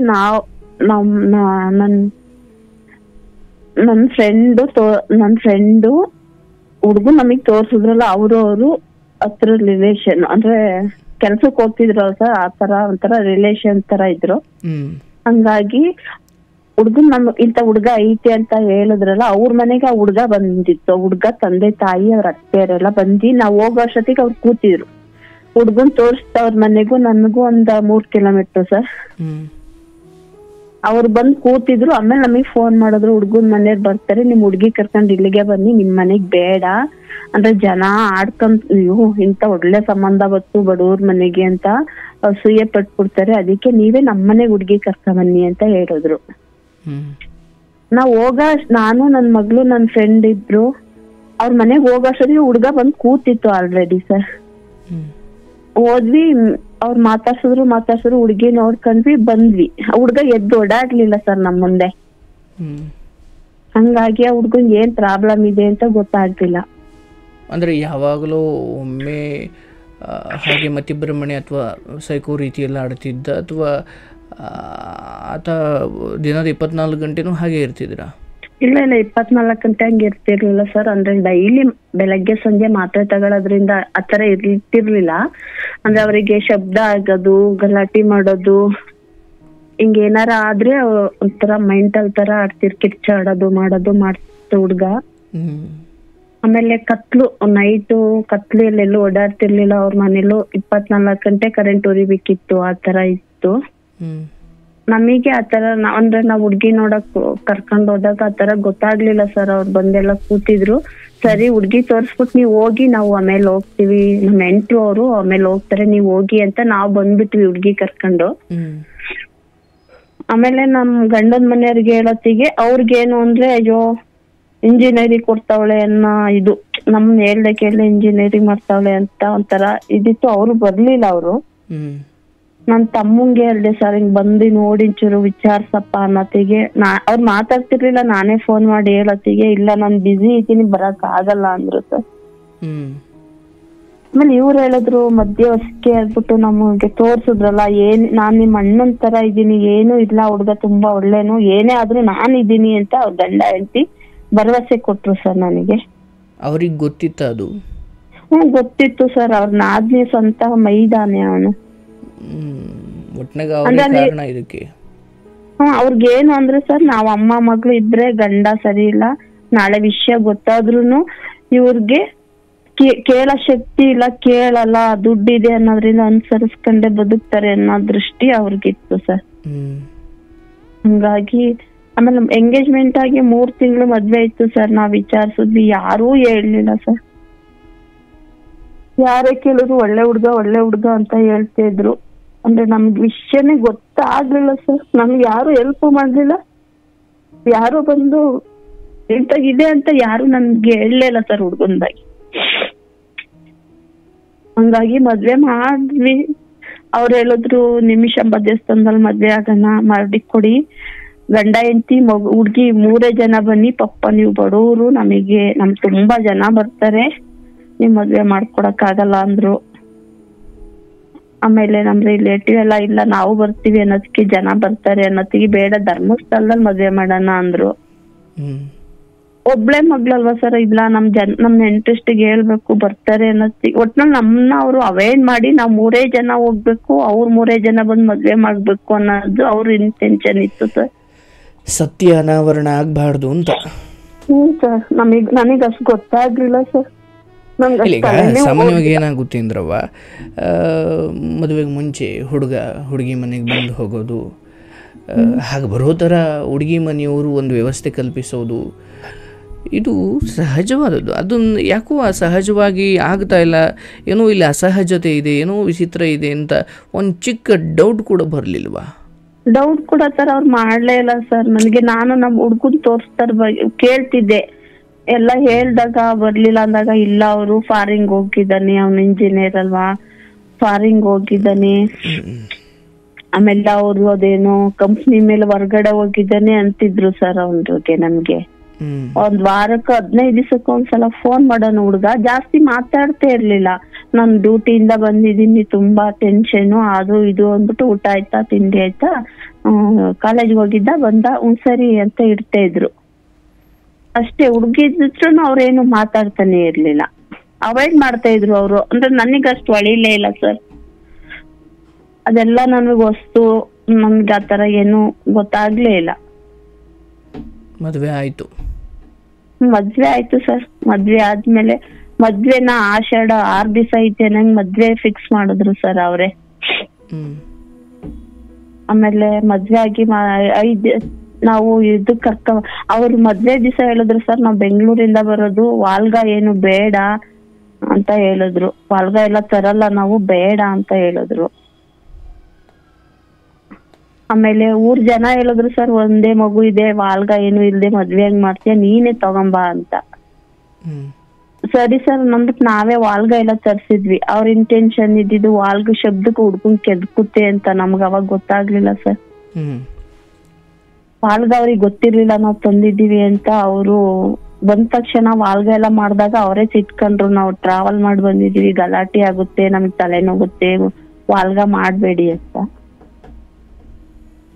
ನನ್ ಫ್ರೆಂಡು ಹುಡ್ಗನ್ ನಮಗ್ ತೋರ್ಸುದ್ರಲ್ಲ, ಅವರು ಹತ್ರ ರಿಲೇಷನ್, ಅಂದ್ರೆ ಕೆಲ್ಸಕ್ಕೆ ಹೋಗ್ತಿದ್ರಲ್ಲ ಸರ್, ಆತರ ಒಂಥರ ರಿಲೇಷನ್ ತರ ಇದ್ರು. ಹಂಗಾಗಿ ಹುಡ್ಗನ್ ಇಂತ ಹುಡ್ಗ ಐತಿ ಅಂತ ಹೇಳಿದ್ರಲ್ಲ, ಅವ್ರ ಮನೆಗೆ ಆ ಹುಡ್ಗ ಬಂದಿತ್ತು. ಹುಡ್ಗ ತಂದೆ ತಾಯಿ ಅವ್ರ ಅತ್ತೆಯರೆಲ್ಲ ಬಂದಿ ನಾವ್ ಹೋಗೋ ಅಷ್ಟೊತ್ತಿಗೆ ಅವ್ರು ಕೂತಿದ್ರು. ಹುಡ್ಗನ್ ತೋರಿಸ್ತಾ ಅವ್ರ ಮನೆಗೂ ನನಗೂ 3 ಕಿಲೋಮೀಟರ್ ಸರ್. ಅವ್ರು ಬಂದ್ ಕೂತಿದ್ರು. ಆಮೇಲೆ ನಮಗ್ ಫೋನ್ ಮಾಡಿದ್ರು, ಹುಡ್ಗನ್ ಮನೆಯವ್ರು ಬರ್ತಾರೆ, ನಿಮ್ ಹುಡ್ಗಿ ಕರ್ಕೊಂಡ್ ಇಲ್ಲಿಗೆ ಬನ್ನಿ, ನಿಮ್ ಮನೆಗ್ ಬೇಡ ಅಂದ್ರೆ ಜನ ಆಡ್ಕೊಂಡ್ ಇಂತ ಒಳ್ಳೆ ಸಂಬಂಧ ಬತ್ತು ಬಡವ್ರ ಮನೆಗೆ ಅಂತ ಅಸೂಯೆ ಪಟ್ಬಿಡ್ತಾರೆ, ಅದಕ್ಕೆ ನೀವೇ ನಮ್ಮನೆಗ್ ಹುಡ್ಗಿ ಕರ್ಕೊಂಡ್ ಬನ್ನಿ ಅಂತ ಹೇಳಿದ್ರು. ನಾವ್ ನಾನು ನನ್ ಮಗಳು ನನ್ ಫ್ರೆಂಡ್ ಇದ್ರು. ಅವ್ರ ಮನೆಗ್ ಹೋಗೋಷ್ಟೊತ್ತಿಗೆ ಹುಡ್ಗ ಬಂದ್ ಕೂತಿತ್ತು ಆಲ್ರೆಡಿ ಸರ್. ಹೋದ್ವಿ, ಅವ್ರು ಮಾತಾಡ್ಸಿದ್ರು, ಹುಡ್ಗಿ ನೋಡ್ಕೊಂಡ್ವಿ, ಬಂದ್ವಿ. ಹುಡ್ಗ ಎದ್ದು ಓಡಾಡ್ಲಿಲ್ಲ ಸರ್ ನಮ್ ಮುಂದೆ. ಹಂಗಾಗಿ ಆ ಹುಡ್ಗನ್ ಏನ್ ಪ್ರಾಬ್ಲಮ್ ಇದೆ ಅಂತ ಗೊತ್ತಾಗ್ಲಿಲ್ಲ. ಅಂದ್ರೆ ಯಾವಾಗಲೂ ಒಮ್ಮೆ ಹಾಗೆ ಮತಿಭ್ರಮಣೆ ಅಥವಾ ಸೈಕೋ ರೀತಿಯೆಲ್ಲ ಆಡ್ತಿದ್ದ, ಅಥವಾ ಆತ ದಿನದ 24 ಗಂಟೆನೂ ಹಾಗೆ ಇರ್ತಿದ್ರಾ? ಇಲ್ಲ 24 ಗಂಟೆ ಹಂಗೆ ಇರ್ತಿರ್ಲಿಲ್ಲ ಸರ್. ಅಂದ್ರೆ ಡೈಲಿ ಬೆಳಗ್ಗೆ ಸಂಜೆ ಮಾತ್ರೆ ತಗೊಳೋದ್ರಿಂದ ಆತರ ಇರ್ತಿರ್ಲಿಲ್ಲ. ಅಂದ್ರೆ ಅವರಿಗೆ ಶಬ್ದ ಆಗೋದು, ಗಲಾಟೆ ಮಾಡೋದು, ಹಿಂಗೇನಾರ ಆದ್ರೆ ಒಂಥರ ಮೆಂಟಲ್ ತರ ಆಡ್ತಿರ್ ಕಿರ್ಚಾಡೋದು ಮಾಡೋದು ಮಾಡ್ತಿತ್ತು ಹುಡ್ಗ. ಆಮೇಲೆ ಕತ್ಲು ನೈಟು ಕತ್ಲೆಯಲ್ಲಿ ಎಲ್ಲೂ ಓಡಾಡ್ತಿರ್ಲಿಲ್ಲ. ಅವ್ರ ಮನೇಲೂ 24 ಗಂಟೆ ಕರೆಂಟ್ ಉರಿಬೇಕಿತ್ತು, ಆ ತರ ಇತ್ತು. ನಮಗೆ ಆತರ ಅಂದ್ರೆ ನಾವ್ ಹುಡ್ಗಿ ನೋಡಕ್ ಕರ್ಕೊಂಡ್ ಹೋದಾಗ ಆತರ ಗೊತ್ತಾಗ್ಲಿಲ್ಲ ಸರ್. ಅವ್ರು ಬಂದೆಲ್ಲ ಕೂತಿದ್ರು. ಸರಿ ಹುಡ್ಗಿ ತೋರ್ಸ್ಬಿಟ್ಟು ನೀವ್ ಹೋಗಿ, ನಾವು ಆಮೇಲೆ ಹೋಗ್ತಿವಿ, ನಮ್ ಹೆಂಡ್ರು ಅವ್ರು ಆಮೇಲೆ ಹೋಗ್ತಾರೆ, ನೀವ್ ಹೋಗಿ ಅಂತ ನಾವ್ ಬಂದ್ಬಿಟ್ವಿ ಹುಡ್ಗಿ ಕರ್ಕೊಂಡು. ಆಮೇಲೆ ನಮ್ ಗಂಡನ್ ಮನೆಯವ್ರಿಗೆ ಹೇಳತ್ತಿಗೆ ಅವ್ರಿಗೇನು ಅಂದ್ರೆ ಅಯ್ಯೋ ಇಂಜಿನಿಯರಿಂಗ್ ಕೊಡ್ತಾವಳೆ ಅನ್ನೋ ಇದು, ನಮ್ ಹೇಳ್ದೆ ಕೇಳ್ದೆ ಇಂಜಿನಿಯರಿಂಗ್ ಮಾಡ್ತಾವಳೆ ಅಂತ ಒಂಥರ ಇದಿತ್ತು. ಅವ್ರು ಬರ್ಲಿಲ್ಲ. ಅವ್ರು ನನ್ ತಮ್ಮಂಗೆ ಹೇಳ್ದೆ ಸರ್, ಹಿಂಗ್ ಬಂದು ನೋಡಿ ಚೂರು ವಿಚಾರ್ಸಪ್ಪ ಅನ್ನತ್ತಿಗೆ ಅವ್ರು ಮಾತಾಡ್ತಿರ್ಲಿಲ್ಲ. ನಾನೇ ಫೋನ್ ಮಾಡಿ ಹೇಳತ್ತಿಗೆ ಇಲ್ಲ ನಾನ್ ಬಿಸಿ ಇದ್ದೀನಿ ಬರಕ್ ಆಗಲ್ಲ ಅಂದ್ರು ಸರ್. ಆಮೇಲೆ ಇವ್ರು ಹೇಳಿದ್ರು ಮಧ್ಯೆ ಹೊಸಕ್ಕೆ ಹೇಳ್ಬಿಟ್ಟು ನಮಗೆ ತೋರ್ಸುದ್ರಲ್ಲ, ನಾನ್ ನಿಮ್ ಅಣ್ಣನ್ ತರ ಇದೀನಿ, ಏನು ಇಲ್ಲ ಹುಡ್ಗ ತುಂಬಾ ಒಳ್ಳೇನು, ಏನೇ ಆದ್ರೂ ನಾನ್ ಇದೀನಿ ಅಂತ ಅವ್ರ ಗಂಡ ಹೆಂಡತಿ ಭರವಸೆ ಕೊಟ್ರು ಸರ್ ನನಗೆ. ಅವ್ರಿಗೆ ಗೊತ್ತಿತ್ತ ಅದು? ಗೊತ್ತಿತ್ತು ಸರ್. ಅವ್ರ ನಾದ್ನಿ ಸ್ವಂತ ಮೈದಾನೆ ಅವನು. ಅವ್ರಿಗೇನು ಅಂದ್ರೆ ಸರ್, ನಾವ್ ಅಮ್ಮ ಮಗಳು ಇದ್ರೆ ಗಂಡ ಸರಿ ಇಲ್ಲ, ನಾಳೆ ವಿಷಯ ಗೊತ್ತಾದ್ರುನು ಇವ್ರಿಗೆ ಕೇಳ ಶಕ್ತಿ ಇಲ್ಲ, ಕೇಳಲ್ಲ, ದುಡ್ಡಿದೆ ಅನ್ನೋದ್ರಿಂದ ಅನುಸರಿಸ್ಕೊಂಡೆ ಬದುಕ್ತಾರೆ ಅನ್ನೋ ದೃಷ್ಟಿ ಅವ್ರಿಗಿತ್ತು ಸರ್. ಹಂಗಾಗಿ ಆಮೇಲೆ ಎಂಗೇಜ್ಮೆಂಟ್ ಆಗಿ 3 ತಿಂಗಳು ಮದ್ವೆ ಇತ್ತು ಸರ್. ನಾವ್ ವಿಚಾರಿಸಿದ್ವಿ, ಯಾರೂ ಹೇಳ್ಲಿಲ್ಲ ಸರ್. ಯಾರೇ ಕೇಳಿದ್ರು ಒಳ್ಳೆ ಹುಡ್ಗ ಅಂತ ಹೇಳ್ತಾ ಇದ್ರು. ಅಂದ್ರೆ ನಮ್ಗೆ ವಿಷಯನೇ ಗೊತ್ತಾಗ್ಲಿಲ್ಲ ಸರ್. ನಮ್ಗೆ ಯಾರು ಹೆಲ್ಪ್ ಮಾಡ್ಲಿಲ್ಲ, ಯಾರು ಬಂದು ಎಂತಾಗಿದೆ ಅಂತ ಯಾರು ನನ್ಗೆ ಹೇಳಲಿಲ್ಲ ಸರ್ ಹುಡ್ಗಂದಾಗಿ. ಹಂಗಾಗಿ ಮದ್ವೆ ಮಾಡಿದ್ವಿ. ಅವ್ರು ಹೇಳಿದ್ರು ನಿಮಿಷಾಂಬ ದೇವಸ್ಥಾನದಲ್ಲಿ ಮದ್ವೆ ಆಗೋಣ, ಮಾಡಿ ಕೊಡಿ, ಗಂಡ ಹೆಂಡತಿ ಹುಡ್ಗಿ 3 ಜನ ಬನ್ನಿ, ಪಪ್ಪ ನೀವು ಬಡವರು, ನಮ್ ತುಂಬಾ ಜನ ಬರ್ತಾರೆ, ನೀವ್ ಮದ್ವೆ ಮಾಡ್ಕೊಡಕ್ ಆಗಲ್ಲ ಅಂದ್ರು. ಆಮೇಲೆ ನಮ್ ರಿಲೇಟಿವ್ ಎಲ್ಲ ಇಲ್ಲ ನಾವು ಬರ್ತೀವಿ ಅನ್ನೋದಕ್ಕೆ, ಜನ ಬರ್ತಾರೆ ಅನ್ನೋದಕ್ಕೆ ಬೇಡ ಧರ್ಮಸ್ಥಳದಲ್ಲಿ ಮದ್ವೆ ಮಾಡೋಣ ಅಂದ್ರು. ಒಬ್ಳೆ ಮಗ್ಳಲ್ವಾ ಸರ್, ಇಲ್ಲ ನಮ್ ಇಂಟ್ರೆಸ್ಟಿಗೆ ಹೇಳ್ಬೇಕು ಬರ್ತಾರೆ ಅನ್ನೋದಕ್ಕೆ. ಒಟ್ನಲ್ಲಿ ನಮ್ನ ಅವ್ರು ಅವಾಯ್ಡ್ ಮಾಡಿ ನಾವ್ 3 ಜನ ಹೋಗ್ಬೇಕು, ಅವ್ರ 3 ಜನ ಬಂದ್ ಮದ್ವೆ ಮಾಡ್ಬೇಕು ಅನ್ನೋದು ಅವ್ರ ಇಂಟೆನ್ಷನ್ ಇತ್ತು ಸರ್. ಸತ್ಯ ಅನಾವರಣ ಆಗ್ಬಾರ್ದು ಅಂತ. ಸರ್ ನನಗೆ ಅಷ್ಟು ಗೊತ್ತಾಗ್ಲಿಲ್ಲ ಸರ್. ಸಾಮಾನ್ಯವಾಗಿ ಏನಾಗುತ್ತೆ ಅಂದ್ರವ, ಮದುವೆಗೆ ಮುಂಚೆ ಹುಡುಗಿ ಮನೆಗೆ ಬಂದು ಹೋಗೋದು, ಹಾಗೆ ಬರೋ ಥರ ಹುಡುಗಿ ಮನೆಯವರು ಒಂದು ವ್ಯವಸ್ಥೆ ಕಲ್ಪಿಸೋದು, ಇದು ಸಹಜವಾದದ್ದು. ಅದನ್ನು ಯಾಕೋ ಅಸಹಜವಾಗಿ ಆಗ್ತಾ ಇಲ್ಲ, ಏನೋ ಇಲ್ಲಿ ಅಸಹಜತೆ ಇದೆ, ಏನೋ ವಿಚಿತ್ರ ಇದೆ ಅಂತ ಒಂದು ಚಿಕ್ಕ ಡೌಟ್ ಕೂಡ ಬರಲಿಲ್ವಾ? ಡೌಟ್ ಕೂಡ ಸರ್ ಅವ್ರು ಮಾಡ್ಲೇ ಇಲ್ಲ ಸರ್ ನನಗೆ. ನಾನು ನಮ್ ಹುಡ್ಗನ್ ಕೇಳ್ತಿದ್ದೆ, ಎಲ್ಲ ಹೇಳ್ದಾಗ ಬರ್ಲಿಲ್ಲ ಅಂದಾಗ, ಇಲ್ಲ ಅವರು ಫಾರಿಂಗ್ ಹೋಗಿದ್ದಾನೆ, ಅವ್ನು ಇಂಜಿನಿಯರ್ ಅಲ್ವಾ, ಫಾರಿಂಗ್ ಹೋಗಿದ್ದಾನೆ, ಆಮೇಲೆ ಅವ್ರು ಅದೇನೋ ಕಂಪ್ನಿ ಮೇಲೆ ಹೊರಗಡೆ ಹೋಗಿದ್ದಾನೆ ಅಂತಿದ್ರು ಸರ್ ಅವ್ರಿಗೆ. ನಮ್ಗೆ ಒಂದ್ ವಾರಕ್ಕೆ 15 ದಿವಸಕ್ಕೆ ಒಂದ್ಸಲ ಫೋನ್ ಮಾಡೋನು ಹುಡ್ಗ. ಜಾಸ್ತಿ ಮಾತಾಡ್ತಾ ಇರ್ಲಿಲ್ಲ. ನಾನ್ ಡ್ಯೂಟಿಯಿಂದ ಬಂದಿದ್ದೀನಿ, ತುಂಬಾ ಟೆನ್ಷನ್, ಅದು ಇದು ಅಂದ್ಬಿಟ್ಟು ಊಟ ಆಯ್ತಾ ತಿಂಡಿ ಆಯ್ತಾ, ಕಾಲೇಜ್ಗೆ ಹೋಗಿದ್ದ ಬಂದ, ಸರಿ ಅಂತ ಇಡ್ತಾ ಇದ್ರು ಅಷ್ಟೇ. ಹುಡ್ಗಿದ್ರು ಅವ್ರೇನು ಮಾತಾಡ್ತಾನೆ ಇರ್ಲಿಲ್ಲ, ಅವಾಯ್ಡ್ ಮಾಡ್ತಾ ಇದ್ರು ಅವ್ರು. ಅಂದ್ರೆ ನನಗಷ್ಟು ಒಳಿಲೇ ಇಲ್ಲ ಸರ್. ಅದೆಲ್ಲ ನನಗ್ ವಸ್ತು, ನಮ್ಗೆ ಆತರ ಏನು ಗೊತ್ತಾಗ್ಲೇ ಇಲ್ಲ. ಮದ್ವೆ ಆಯ್ತು ಸರ್. ಮದ್ವೆ ಆದ್ಮೇಲೆ ಮದ್ವೆನ ಆಷಾಢ 6 ದಿವಸ ಐತೆ ನಂಗೆ ಮದ್ವೆ ಫಿಕ್ಸ್ ಮಾಡಿದ್ರು ಸರ್ ಅವ್ರೆ. ಆಮೇಲೆ ಮದ್ವೆ ಆಗಿ 5 ನಾವು ಅವ್ರು ಮದ್ವೆ ದಿವಸ ಹೇಳಿದ್ರು ಸರ್, ನಾವ್ ಬೆಂಗಳೂರಿಂದ ಬರೋದು, ವಾಲ್ಗ ಏನು ಬೇಡ ಅಂತ ಹೇಳಿದ್ರು. ವಾಲ್ಗ ಎಲ್ಲ ತರಲ್ಲ ನಾವು, ಬೇಡ ಅಂತ ಹೇಳಿದ್ರು. ಆಮೇಲೆ ಊರ್ ಜನ ಹೇಳಿದ್ರು ಸರ್, ಒಂದೇ ಮಗು ಇದೆ, ವಾಲ್ಗ ಏನು ಇಲ್ದೆ ಮದ್ವೆ ಹೆಂಗ್ ಮಾಡ್ತೀಯ, ನೀನೇ ತಗೊಂಬಾ ಅಂತ. ಸರಿ ಸರ್ ನಮ್ಬಿಟ್ಟು ನಾವೇ ವಾಲ್ಗ ಎಲ್ಲ ತರ್ಸಿದ್ವಿ. ಅವ್ರ ಇಂಟೆನ್ಷನ್ ಇದ್ದಿದ್ದು ವಾಲ್ಗ ಶಬ್ದಕ್ಕೆ ಹುಡ್ಕೊಂಡ್ ಕೆದ್ಕುತ್ತೆ ಅಂತ. ನಮ್ಗ ಅವಾಗ ಗೊತ್ತಾಗ್ಲಿಲ್ಲ ಸರ್. ವಾಲ್ಗ ಅವ್ರಿಗೆ ಗೊತ್ತಿರ್ಲಿಲ್ಲ ನಾವ್ ತಂದಿದ್ದೀವಿ ಅಂತ. ಅವರು ಬಂದ ತಕ್ಷಣ ವಾಲ್ಗ ಎಲ್ಲ ಮಾಡಿದಾಗ ಅವರೇ ಸಿಟ್ಕೊಂಡ್ರು, ನಾವು ಟ್ರಾವೆಲ್ ಮಾಡಿ ಬಂದಿದೀವಿ, ಗಲಾಟೆ ಆಗುತ್ತೆ, ನಮ್ಗೆ ತಲೆನೋಗುತ್ತೆ, ವಾಲ್ಗ ಮಾಡ್ಬೇಡಿ ಅಂತ.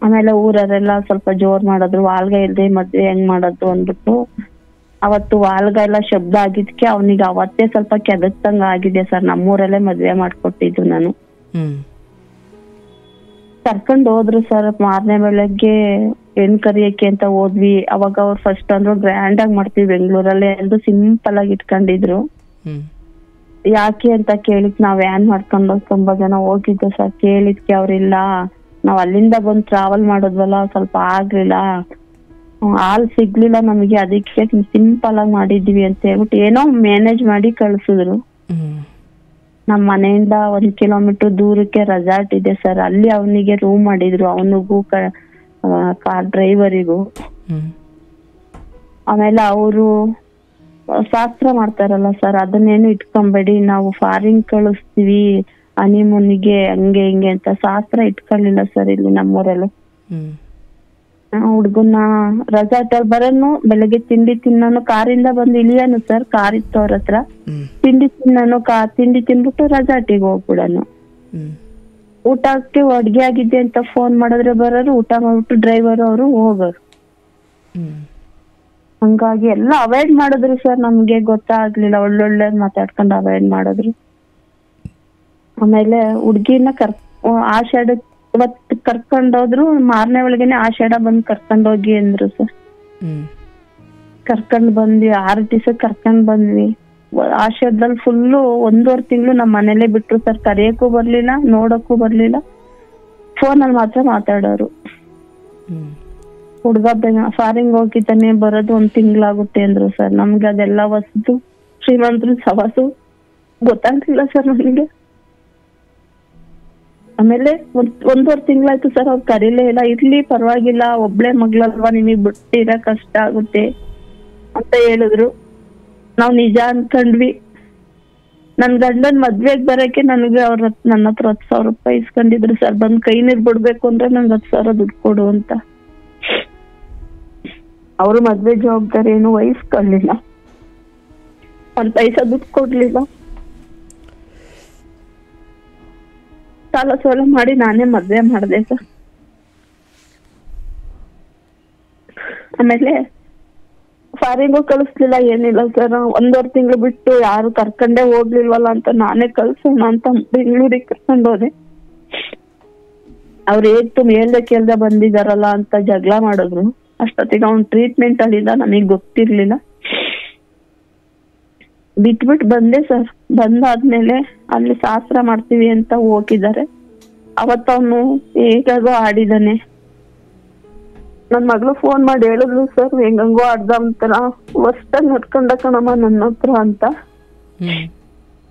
ಆಮೇಲೆ ಊರರೆಲ್ಲ ಸ್ವಲ್ಪ ಜೋರ್ ಮಾಡಿದ್ರು, ವಾಲ್ಗ ಇಲ್ದೆ ಮದ್ವೆ ಹೆಂಗ್ ಮಾಡೋದು ಅಂದ್ಬಿಟ್ಟು. ಅವತ್ತು ವಾಲ್ಗ ಎಲ್ಲ ಶಬ್ದ ಆಗಿದ್ಕೆ ಅವನಿಗೆ ಅವತ್ತೇ ಸ್ವಲ್ಪ ಕೆದಕ್ದಂಗ ಆಗಿದೆ ಸರ್. ನಮ್ಮೂರಲ್ಲೇ ಮದ್ವೆ ಮಾಡ್ಕೊಟ್ಟಿದ್ದು ನಾನು. ಕರ್ಕೊಂಡ್ ಹೋದ್ರು ಸರ್. ಮಾರನೇ ಬೆಳಗ್ಗೆ ಹೆಣ್ ಕರಿಯಕ್ಕೆ ಅಂತ ಹೋದ್ವಿ. ಅವಾಗ ಅವ್ರು ಫಸ್ಟ್ ಅಂದ್ರು ಗ್ರ್ಯಾಂಡ್ ಆಗಿ ಮಾಡ್ತೀವಿ ಬೆಂಗಳೂರಲ್ಲಿ ಎಂದು ಸಿಂಪಲ್ ಆಗಿ ಇಟ್ಕೊಂಡಿದ್ರು. ಯಾಕೆ ಅಂತ ಕೇಳಿಕ್ ನಾವ್ ವ್ಯಾನ್ ಮಾಡ್ಕೊಂಡು ತುಂಬಾ ಜನ ಹೋಗಿದ್ದು ಸರ್. ಕೇಳಿದ್ಕೆ ಅವ್ರಿಲ್ಲ, ನಾವ್ ಅಲ್ಲಿಂದ ಬಂದ್ ಟ್ರಾವೆಲ್ ಮಾಡೋದ್ವಲ್ಲ, ಸ್ವಲ್ಪ ಆಗ್ಲಿಲ್ಲ, ಹಾಲ್ ಸಿಗ್ಲಿಲ್ಲ ನಮಗೆ, ಅದಕ್ಕೆ ಸಿಂಪಲ್ ಆಗಿ ಮಾಡಿದ್ವಿ ಅಂತ ಹೇಳ್ಬಿಟ್ಟು ಏನೋ ಮ್ಯಾನೇಜ್ ಮಾಡಿ ಕಳ್ಸಿದ್ರು. ನಮ್ ಮನೆಯಿಂದ 1 ಕಿಲೋಮೀಟರ್ ದೂರಕ್ಕೆ ರೆಸಾರ್ಟ್ ಇದೆ ಸರ್, ಅಲ್ಲಿ ಅವನಿಗೆ ರೂಮ್ ಮಾಡಿದ್ರು, ಅವನಿಗೂ ಕಾರ್ ಡ್ರೈವರಿಗೂ. ಆಮೇಲೆ ಅವರು ಶಾಸ್ತ್ರ ಮಾಡ್ತಾರಲ್ಲ ಸರ್, ಅದನ್ನೇನು ಇಟ್ಕೊಂಬೇಡಿ, ನಾವು ಫಾರಿನ್ ಕಳಿಸ್ತೀವಿ ಹನಿಮೂನಿಗೆ ಹಂಗೆ ಹಿಂಗೆ ಅಂತ ಶಾಸ್ತ್ರ ಇಟ್ಕೊಳ್ಳಿಲ್ಲ ಸರ್ ಇಲ್ಲಿ ನಮ್ಮೂರಲ್ಲಿ. ಹುಡ್ಗನ್ನ ರೆಸಾರ್ಟ್ ಅಲ್ಲಿ ಬರೋನು, ಬೆಳಗ್ಗೆ ತಿಂಡಿ ತಿನ್ನೋನು, ಕಾರಿಂದ ಬಂದು ಇಳಿಯೋನು ಸರ್, ಕಾರ್ ಇತ್ತು ಅವ್ರ ಹತ್ರ, ತಿಂಡಿ ತಿನ್ನೋನು, ತಿಂಡಿ ತಿನ್ಬಿಟ್ಟು ರೆಸಾರ್ಟಿಗೆ ಹೋಗ್ಬಿಡೋನು. ಊಟಕ್ಕೆ ಅಡ್ಗೆ ಆಗಿದ್ದೆ ಅಂತ ಫೋನ್ ಮಾಡಿದ್ರೆ ಬರೋರು, ಊಟ ಮಾಡ್ಬಿಟ್ಟು ಡ್ರೈವರ್ ಅವರು ಹೋಗೋರು. ಹಂಗಾಗಿ ಎಲ್ಲ ಅವಾಯ್ಡ್ ಮಾಡಿದ್ರು ಸರ್, ನಮ್ಗೆ ಗೊತ್ತಾಗ್ಲಿಲ್ಲ, ಒಳ್ಳೊಳ್ಳೆ ಮಾತಾಡ್ಕೊಂಡು ಅವಾಯ್ಡ್ ಮಾಡಿದ್ರು. ಆಮೇಲೆ ಹುಡ್ಗಿನ ಆಷಾಢ ಇವತ್ತು ಕರ್ಕೊಂಡೋದ್ರು, ಮಾರನೇ ಒಳಗೇನೆ ಆಷಾಢ ಬಂದ್ ಕರ್ಕೊಂಡೋಗಿ ಅಂದ್ರು ಸರ್. ಕರ್ಕೊಂಡ್ ಬಂದ್ವಿ, 6 ದಿವಸ ಕರ್ಕೊಂಡ್ ಬಂದ್ವಿ. ಆಷಾಢದಲ್ಲಿ ಫುಲ್ಲು 1.5 ತಿಂಗಳು ನಮ್ ಮನೇಲೆ ಬಿಟ್ರು ಸರ್. ಕರೆಯಕ್ಕೂ ಬರ್ಲಿಲ್ಲ, ನೋಡಕ್ಕೂ ಬರ್ಲಿಲ್ಲ, ಫೋನಲ್ಲಿ ಮಾತ್ರ ಮಾತಾಡೋರು. ಹುಡ್ಗ ಫಾರಿನ್ ಹೋಗಿದ್ದಾನೆ, ಬರೋದು 1 ತಿಂಗಳಾಗುತ್ತೆ ಅಂದ್ರು ಸರ್. ನಮ್ಗೆ ಅದೆಲ್ಲ ಹೊಸದು, ಶ್ರೀಮಂತರು ಸವಾಸು ಗೊತ್ತಾಗ್ತಿಲ್ಲ ಸರ್ ನನ್ಗೆ. ಆಮೇಲೆ 1.5 ತಿಂಗಳಾಯ್ತು ಸರ್, ಅವ್ರು ಕರೀಲೇ ಇಲ್ಲ. ಇರ್ಲಿ ಪರವಾಗಿಲ್ಲ, ಒಬ್ಳೆ ಮಗಳಲ್ವಾ, ನಿಮಗ್ ಬಿಟ್ಟಿರ ಕಷ್ಟ ಆಗುತ್ತೆ ಅಂತ ಹೇಳಿದ್ರು. ನಾವ್ ನಿಜ ಅನ್ಕೊಂಡ್ವಿ. ನನ್ ಗಂಡನ್ ಮದ್ವೆಗ್ ಬರಕ್ಕೆ ನನಗೆ ನನ್ನ ಹತ್ರ 10,000 ರೂಪಾಯಿ ಇಸ್ಕೊಂಡಿದ್ರು ಸರ್. ಬಂದ್ ಕೈ ನೀರ್ ಬಿಡ್ಬೇಕು ಅಂದ್ರೆ ನಂಗೆ 10,000 ದುಡ್ಡು ಕೊಡು ಅಂತ. ಅವ್ರು ಮದ್ವೆ ಜವಾಬ್ದಾರಿ ಏನು ವಹಿಸ್ಕೊಳ್ಳಿಲ್ಲ, 1 ಪೈಸಾ ದುಡ್ಡು ಕೊಡ್ಲಿಲ್ಲ. ಸಾಲ ಸೋಲ ಮಾಡಿ ನಾನೇ ಮದ್ವೆ ಮಾಡ್ದೆ ಸರ್. ಆಮೇಲೆ ಫಾರಿನ್ಗೂ ಕಳಿಸ್ಲಿಲ್ಲ, ಏನಿಲ್ಲ ಸರ್. 1.5 ತಿಂಗಳು ಬಿಟ್ಟು ಯಾರು ಕರ್ಕೊಂಡೇ ಹೋಗ್ಲಿಲ್ವಲ್ಲ ಅಂತ ನಾನೇ ಕಳ್ಸೋಣ ಅಂತ ಬೆಂಗಳೂರಿಗೆ ಕರ್ಕೊಂಡ್ ಹೋದೆ. ಅವ್ರು ಹೇಳ್ದೆ ಕೇಳ್ದೆ ಬಂದಿದಾರಲ್ಲ ಅಂತ ಜಗಳ ಮಾಡಿದ್ರು. ಅಷ್ಟೊತ್ತಿಗೆ ಅವ್ನ್ ಟ್ರೀಟ್ಮೆಂಟ್ ಅಲ್ಲಿದ್ದ, ನನಗ್ ಗೊತ್ತಿರ್ಲಿಲ್ಲ. ಬಿಟ್ಬಿಟ್ಟು ಬಂದೆ ಸರ್. ಬಂದಾದ್ಮೇಲೆ ಅಲ್ಲಿ ಶಾಸ್ತ್ರ ಮಾಡ್ತೀವಿ ಅಂತ ಹೋಗಿದ್ದಾರೆ. ಅವತ್ತವನು ಹೇಗಾಗೋ ಆಡಿದಾನೆ. ನನ್ ಮಗಳು ಫೋನ್ ಮಾಡಿ ಹೇಳಿದ್ಲು ಸರ್, ಹೆಂಗಂಗೋ ಆಡ್ದ ಅಂತಾರ, ಹೊಸ್ತಾಗಿ ನಡ್ಕೊಂಡ ಕಣಮ್ಮ ನನ್ನ ಹತ್ರ ಅಂತ.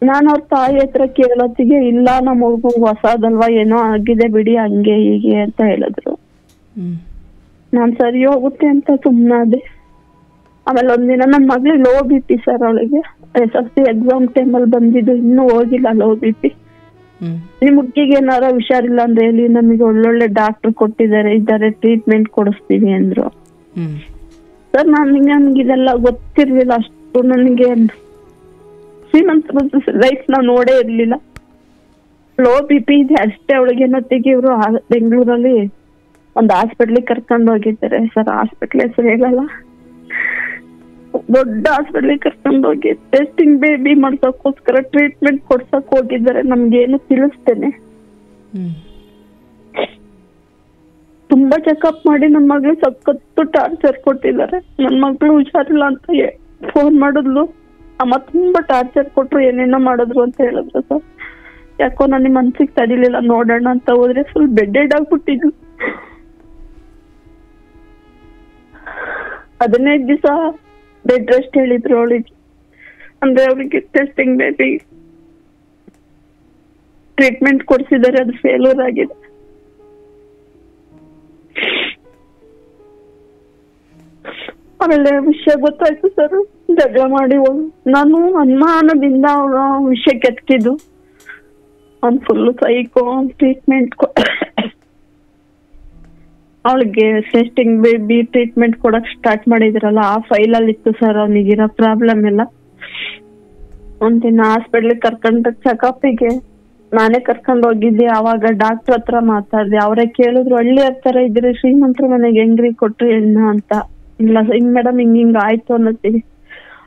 ನಾನ್ ಅವ್ರ ತಾಯಿ ಹತ್ರ ಕೇಳೋತ್ತಿಗೆ, ಇಲ್ಲ ನಮ್ಮ ಮಗು ಹೊಸದಲ್ವಾ, ಏನೋ ಆಗಿದೆ ಬಿಡಿ, ಹಂಗೆ ಹೀಗೆ ಅಂತ ಹೇಳಿದ್ರು. ನಾನ್ ಸರಿ ಹೋಗುತ್ತೆ ಅಂತ ಸುಮ್ನಾದೆ. ಆಮೇಲೆ ಒಂದಿನ ನನ್ ಮಗ್ಳಿಗೆ ಲೋ BP ಸರ್, ಅವಳಿಗೆ SSLC ಎಕ್ಸಾಮ್ ಟೈಮಲ್ಲಿ ಬಂದಿದ್ದು, ಇನ್ನೂ ಹೋಗಿಲ್ಲ ಲೋ BP. ನಿಮ್ ಹುಡುಗಿಗೆ ಏನಾರ ಹುಷಾರಿಲ್ಲ ಅಂದ್ರೆ ಹೇಳಿ, ನಮಗೆ ಒಳ್ಳೊಳ್ಳೆ ಡಾಕ್ಟರ್ ಇದ್ದಾರೆ, ಟ್ರೀಟ್ಮೆಂಟ್ ಕೊಡಿಸ್ತೀವಿ ಅಂದ್ರು. ಸರ್ ನನ್ಗೆ ಇದೆಲ್ಲ ಗೊತ್ತಿರ್ಲಿಲ್ಲ ಅಷ್ಟು. ನನಗೆ ಶ್ರೀಮಂತ ಲೈಫ್ ನಾವ್ ನೋಡೇ ಇರ್ಲಿಲ್ಲ. ಲೋ BP ಇದೆ ಅಷ್ಟೇ ಅವಳಿಗೆ. ಅನ್ನೋತ್ತಿಗೆ ಇವ್ರು ಬೆಂಗಳೂರಲ್ಲಿ ಒಂದು ಹಾಸ್ಪಿಟ್ಲಿಗೆ ಕರ್ಕೊಂಡು ಹೋಗಿದ್ದಾರೆ ಸರ್. ಹಾಸ್ಪಿಟ್ಲ್ ಹೆಸರು ಹೇಳಲ್ಲ, ದೊಡ್ಡ ಹಾಸ್ಪಿಟ್ಲಿಗೆ ಕರ್ಕೊಂಡು ಹೋಗಿ ಟೆಸ್ಟಿಂಗ್ ಬೇಬಿ ಮಾಡ್ಸೋಕೋಸ್ಕರ ಟ್ರೀಟ್ಮೆಂಟ್ ಕೊಡ್ಸಕ್ ಹೋಗಿದ್ದಾರೆ. ನಮ್ಗೇನು ತಿಳಿಸ್ತೇನೆ. ತುಂಬಾ ಚೆಕಪ್ ಮಾಡಿ ನನ್ ಮಗಳು ಸಖತ್ತು ಟಾರ್ಚರ್ ಕೊಟ್ಟಿದ್ದಾರೆ. ನನ್ ಮಗಳು ಹುಷಾರಿಲ್ಲ ಅಂತ ಫೋನ್ ಮಾಡಿದ್ಲು, ಅಮ್ಮ ತುಂಬಾ ಟಾರ್ಚರ್ ಕೊಟ್ರು, ಏನೇನೋ ಮಾಡಿದ್ರು ಅಂತ ಹೇಳಿದ್ರು ಸರ್. ಯಾಕೋ ನನಗೆ ಮನ್ಸಿಗೆ ತಡಿಲಿಲ್ಲ. ನೋಡೋಣ ಅಂತ ಹೋದ್ರೆ ಫುಲ್ ಬೆಡ್ಡೆಡ್ ಆಗ್ಬಿಟ್ಟಿದ್ಲು. 15 ದಿವಸ ಬೆಡ್ ರೆಸ್ಟ್ ಹೇಳಿದ್ರು ಅವಳಿಗೆ. ಅಂದ್ರೆ ಅವಳಿಗೆ ಟೆಸ್ಟಿಂಗ್ ಬೇಬಿ ಟ್ರೀಟ್ಮೆಂಟ್ ಕೊಡ್ಸಿದ್ದಾರೆ, ಅದು ಫೇಲ್ಯೂರ್ ಆಗಿದೆ. ಆಮೇಲೆ ವಿಷಯ ಗೊತ್ತಾಯ್ತು ಸರ್, ಜಗಳ ಮಾಡಿ ನಾನು ಅನುಮಾನದಿಂದ ಅವಳ ವಿಷಯ ಕೆತ್ತಿದ್ದು. ಅವ್ನು ಫುಲ್ ಸೈಕೋ. ಟ್ರೀಟ್ಮೆಂಟ್ ಅವಳಿಗೆ ಟೆಸ್ಟಿಂಗ್ ಬೇಬಿ ಟ್ರೀಟ್ಮೆಂಟ್ ಕೊಡಕ್ ಸ್ಟಾರ್ಟ್ ಮಾಡಿದ್ರಲ್ಲ, ಆ ಫೈಲ್ ಅಲ್ಲಿ ಇತ್ತು ಸರ್ ಅವನಿಗಿರೋ ಪ್ರಾಬ್ಲಮ್ ಎಲ್ಲ. ಒಂದಿನ ಹಾಸ್ಪಿಟ್ಲಿಗೆ ಕರ್ಕೊಂಡ ಚೆಕಪ್ಗೆ ನಾನೇ ಕರ್ಕೊಂಡ್ ಹೋಗಿದ್ದೆ. ಅವಾಗ ಡಾಕ್ಟರ್ ಹತ್ರ ಮಾತಾಡ್ದೆ. ಅವರೇ ಕೇಳಿದ್ರು, ಹಳ್ಳಿ ಹತ್ರ ಇದ್ರೆ ಶ್ರೀಮಂತರ ಮನೆಗೆ ಹೆಂಗ್ರಿ ಕೊಟ್ರಿ ಹೆಣ್ಣ ಅಂತ. ಇಲ್ಲ ಹಿಂಗ್ ಮೇಡಮ್ ಹಿಂಗ್ ಆಯ್ತು ಅನ್ನತ್ತೀವಿ.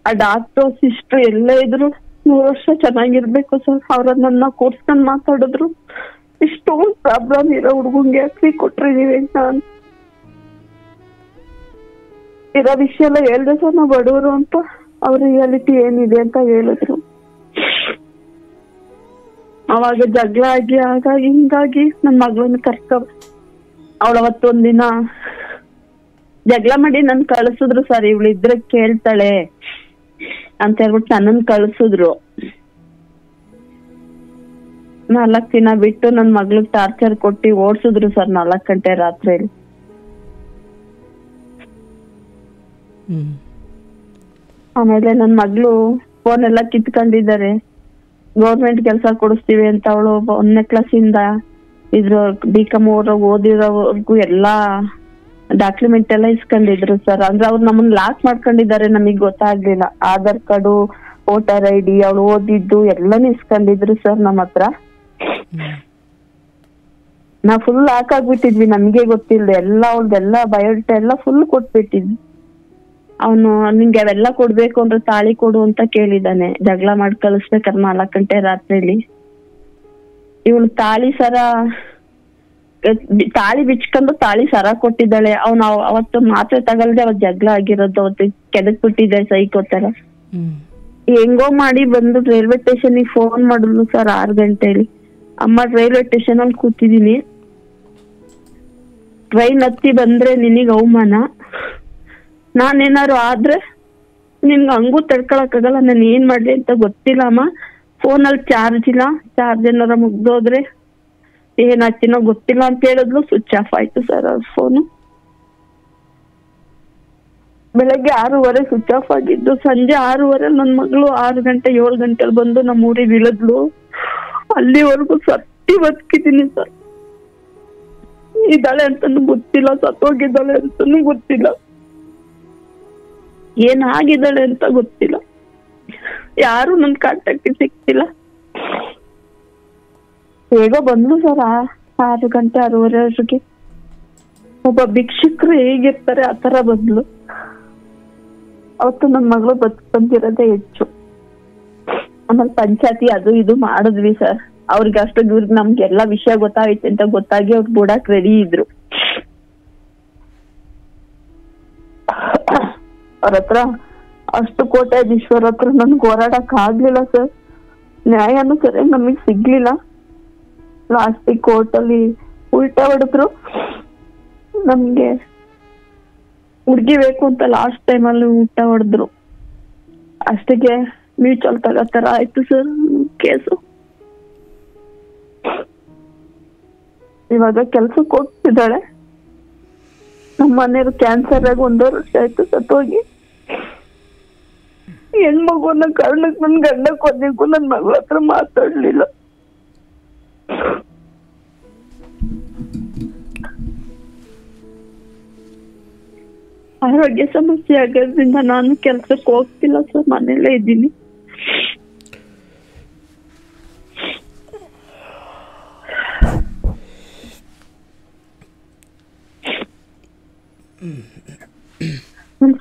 ಆ ಡಾಕ್ಟರ್ ಸಿಸ್ಟರ್ ಎಲ್ಲೇ ಇದ್ರು 100 ವರ್ಷ ಚೆನ್ನಾಗಿರ್ಬೇಕು ಸರ್. ಅವ್ರ ನನ್ನ ಕೂರ್ಸ್ಕೊಂಡ್ ಮಾತಾಡಿದ್ರು. ಇಷ್ಟೊಂದು ಪ್ರಾಬ್ಲಮ್ ಇರೋ ಹುಡ್ಗಂಗೆ ಯಾಕ್ರಿ ಕೊಟ್ರಿ ನೀವೇ ಅಂತ ಇರೋ ವಿಷಯ ಎಲ್ಲ ಹೇಳ್ದೆ ಸರ್ ನಾವು ಬಡವರು ಅಂತ. ಅವ್ರ ರಿಯಾಲಿಟಿ ಏನಿದೆ ಅಂತ ಹೇಳಿದ್ರು. ಅವಾಗ ಜಗಳ ಆಗಿ ಹಾಗಾಗಿ ಹಿಂಗಾಗಿ ನನ್ ಮಗಳನ್ನ ಅವಳ ಅವತ್ತೊಂದಿನ ಜಗಳ ಮಾಡಿ ನನ್ ಕಳ್ಸಿದ್ರು ಸರ್. ಇವಳು ಇದ್ರೆ ಕೇಳ್ತಾಳೆ ಅಂತ ಹೇಳ್ಬಿಟ್ಟು ನನ್ನನ್ ಕಳ್ಸಿದ್ರು. 4 ದಿನ ಬಿಟ್ಟು ನನ್ ಮಗ್ಳಿಗೆ ಟಾರ್ಚರ್ ಕೊಟ್ಟಿ ಓಡ್ಸಿದ್ರು ಸರ್ 4 ಗಂಟೆ ರಾತ್ರಿಯಲ್ಲಿ. ಆಮೇಲೆ ನನ್ ಮಗ್ಳು ಫೋನ್ ಎಲ್ಲ ಕಿತ್ಕೊಂಡಿದ್ದಾರೆ. ಗೌರ್ಮೆಂಟ್ ಕೆಲಸ ಕೊಡಿಸ್ತೀವಿ ಅಂತ ಅವಳು 1ನೇ ಕ್ಲಾಸಿಂದ ಇದ್ರ BCom ಓದಿರೋವರ್ಗು ಎಲ್ಲಾ ಡಾಕ್ಯುಮೆಂಟ್ ಎಲ್ಲ ಇಸ್ಕೊಂಡಿದ್ರು ಸರ್. ಅಂದ್ರೆ ಅವ್ರು ನಮ್ಮನ್ನ ಲಾಕ್ ಮಾಡ್ಕೊಂಡಿದ್ದಾರೆ, ನಮಗ್ ಗೊತ್ತಾಗ್ಲಿಲ್ಲ. ಆಧಾರ್ ಕಾರ್ಡು, ವೋಟರ್ ID, ಅವಳು ಓದಿದ್ದು ಎಲ್ಲಾನು ಇಸ್ಕೊಂಡಿದ್ರು ಸರ್ ನಮ್ಮ ಹತ್ರ. ನಾವ್ ಫುಲ್ ಲಾಕ್ ಆಗ್ಬಿಟ್ಟಿದ್ವಿ, ನಮ್ಗೆ ಗೊತ್ತಿಲ್ಲ. ಎಲ್ಲ ಅವ್ಳದೆಲ್ಲ ಬಯೋಡೇಟಾ ಎಲ್ಲ ಫುಲ್ ಕೊಟ್ಬಿಟ್ಟಿದ್ವಿ. ಅವನು ನಿಂಗೆ ಅವೆಲ್ಲ ಕೊಡ್ಬೇಕು ಅಂದ್ರೆ ತಾಳಿ ಕೊಡು ಅಂತ ಕೇಳಿದಾನೆ. ಜಗಳ ಮಾಡಿ ಕಳಿಸ್ಬೇಕಾದ್ರೆ 4 ಗಂಟೆ ರಾತ್ರಿಲಿ. ಇವಳು ತಾಳಿ ಬಿಚ್ಕೊಂಡು ತಾಳಿ ಸರ ಕೊಟ್ಟಿದ್ದಾಳೆ. ಅವ್ನು ಅವತ್ತು ಮಾತ್ರೆ ತಗಲ್ದೆ ಅವತ್ ಜಗಳ ಆಗಿರೋದು. ಅವತ್ತು ಕೆದಕ್ ಬಿಟ್ಟಿದ್ದೆ ಸೈಕೋ ತರ. ಹೆಂಗೋ ಮಾಡಿ ಬಂದು ರೈಲ್ವೆ ಸ್ಟೇಷನ್ ಫೋನ್ ಮಾಡಿದ್ಲು ಸರ್ 6 ಗಂಟೆಲಿ. ಅಮ್ಮ ರೈಲ್ವೆ ಸ್ಟೇಷನ್ ಅಲ್ಲಿ ಕೂತಿದೀನಿ, ಟ್ರೈನ್ ಹತ್ತಿ ಬಂದ್ರೆ ನಿನಗ್ ಅವಮಾನ, ನಾನೇನಾರು ಆದ್ರೆ ನಿನ್ಗೆ ಹಂಗೂ ತಡ್ಕೊಳಕ್ಕಾಗಲ್ಲ, ನಾನು ಏನ್ ಮಾಡ್ಲಿ ಅಂತ ಗೊತ್ತಿಲ್ಲ ಅಮ್ಮ. ಫೋನಲ್ಲಿ ಚಾರ್ಜ್ ಇಲ್ಲ, ಚಾರ್ಜ್ ಏನಾರ ಮುಗ್ದೋದ್ರೆ ಏನ್ ಹಚ್ಚಿನೋ ಗೊತ್ತಿಲ್ಲ ಅಂತ ಹೇಳಿದ್ಲು. ಸ್ವಿಚ್ ಆಫ್ ಆಯ್ತು ಸರ್ ಅವ್ರ ಫೋನು. ಬೆಳಗ್ಗೆ 6:30 ಸ್ವಿಚ್ ಆಫ್ ಆಗಿದ್ದು. ಸಂಜೆ 6:30 ನನ್ ಮಗಳು 6 ಗಂಟೆ 7 ಗಂಟೆಲಿ ಬಂದು ನಮ್ಮ ಊರಿಗೆ ಇಳಿದ್ಲು. ಅಲ್ಲಿವರೆಗೂ ಸತ್ತಿ ಬದುಕಿದ್ದೀನಿ ಸರ್. ಇದ್ದಾಳೆ ಅಂತಾನು ಗೊತ್ತಿಲ್ಲ, ಸತ್ತೋಗಿದ್ದಾಳೆ ಅಂತಾನು ಗೊತ್ತಿಲ್ಲ, ಏನಾಗಿದ್ದಾಳೆ ಅಂತ ಗೊತ್ತಿಲ್ಲ. ಯಾರು ನನ್ ಕಾಂಟ್ಯಾಕ್ಟ್ ಸಿಗ್ತಿಲ್ಲ. ಹೇಗೋ ಬಂದ್ಲು ಸರ್ 6 ಗಂಟೆ 6:30 ಒಬ್ಬ ಭಿಕ್ಷುಕರು ಹೇಗಿರ್ತಾರೆ ಆತರ ಬಂದ್ಲು. ಅವತ್ತು ನನ್ ಮಗಳು ಬಂದಿರೋದೇ ಹೆಚ್ಚು. ಆಮೇಲೆ ಪಂಚಾಯತಿ ಅದು ಇದು ಮಾಡಿದ್ವಿ ಸರ್. ಅವ್ರಿಗೆ ಅಷ್ಟು ಇವ್ರಿಗೆ ನಮ್ಗೆಲ್ಲಾ ವಿಷಯ ಗೊತ್ತಾಯ್ತು ಅಂತ ಗೊತ್ತಾಗಿ ಅವ್ರು ಬಿಡಕ್ ರೆಡಿ ಇದ್ರು. ಅವ್ರ ಹತ್ರ ಅಷ್ಟು ಕೋಟ್ಯಾಧೀಶ್ವರ ಹತ್ರ ನನ್ಗೆ ಹೋರಾಡಕ್ ಆಗ್ಲಿಲ್ಲ ಸರ್. ನ್ಯಾಯನೂ ಸರಿಯಾಗಿ ನಮಗ್ ಸಿಗ್ಲಿಲ್ಲ. ಲಾಸ್ಟ್ ಕೋರ್ಟ್ ಅಲ್ಲಿ ಉಲ್ಟಾ ಹೊಡೆದ್ರು. ನಮ್ಗೆ ಹುಡ್ಗಿ ಬೇಕು ಅಂತ ಲಾಸ್ಟ್ ಟೈಮ್ ಅಲ್ಲಿ ಉಲ್ಟಾ ಹೊಡೆದ್ರು. ಅಷ್ಟಿಗೆ ಮ್ಯೂಚುವಲ್ ತಗೋತರ ಆಯ್ತು ಸರ್ ಕೇಸು. ಇವಾಗ ಕೆಲ್ಸಕ್ಕೆ ಹೋಗ್ತಿದ್ದಾಳೆ. ನಮ್ಮ ಮನೆಯವ್ರು ಕ್ಯಾನ್ಸರ್ ಆಗಿ 1.5 ವರ್ಷ ಆಯ್ತು ಸತ್ತೋಗಿ. ಹೆಣ್ಮಗು ಅನ್ನೋ ಕಾರಣಕ್ಕೆ ನನ್ ಗಂಡ ಕೊನೆಗೂ ನನ್ ಮಗಳ ಹತ್ರ ಮಾತಾಡ್ಲಿಲ್ಲ. ಆರೋಗ್ಯ ಸಮಸ್ಯೆ ಆಗೋದ್ರಿಂದ ನಾನು ಕೆಲ್ಸಕ್ಕೆ ಹೋಗ್ತಿಲ್ಲ ಸರ್, ಮನೆಯಲ್ಲೇ ಇದ್ದೀನಿ.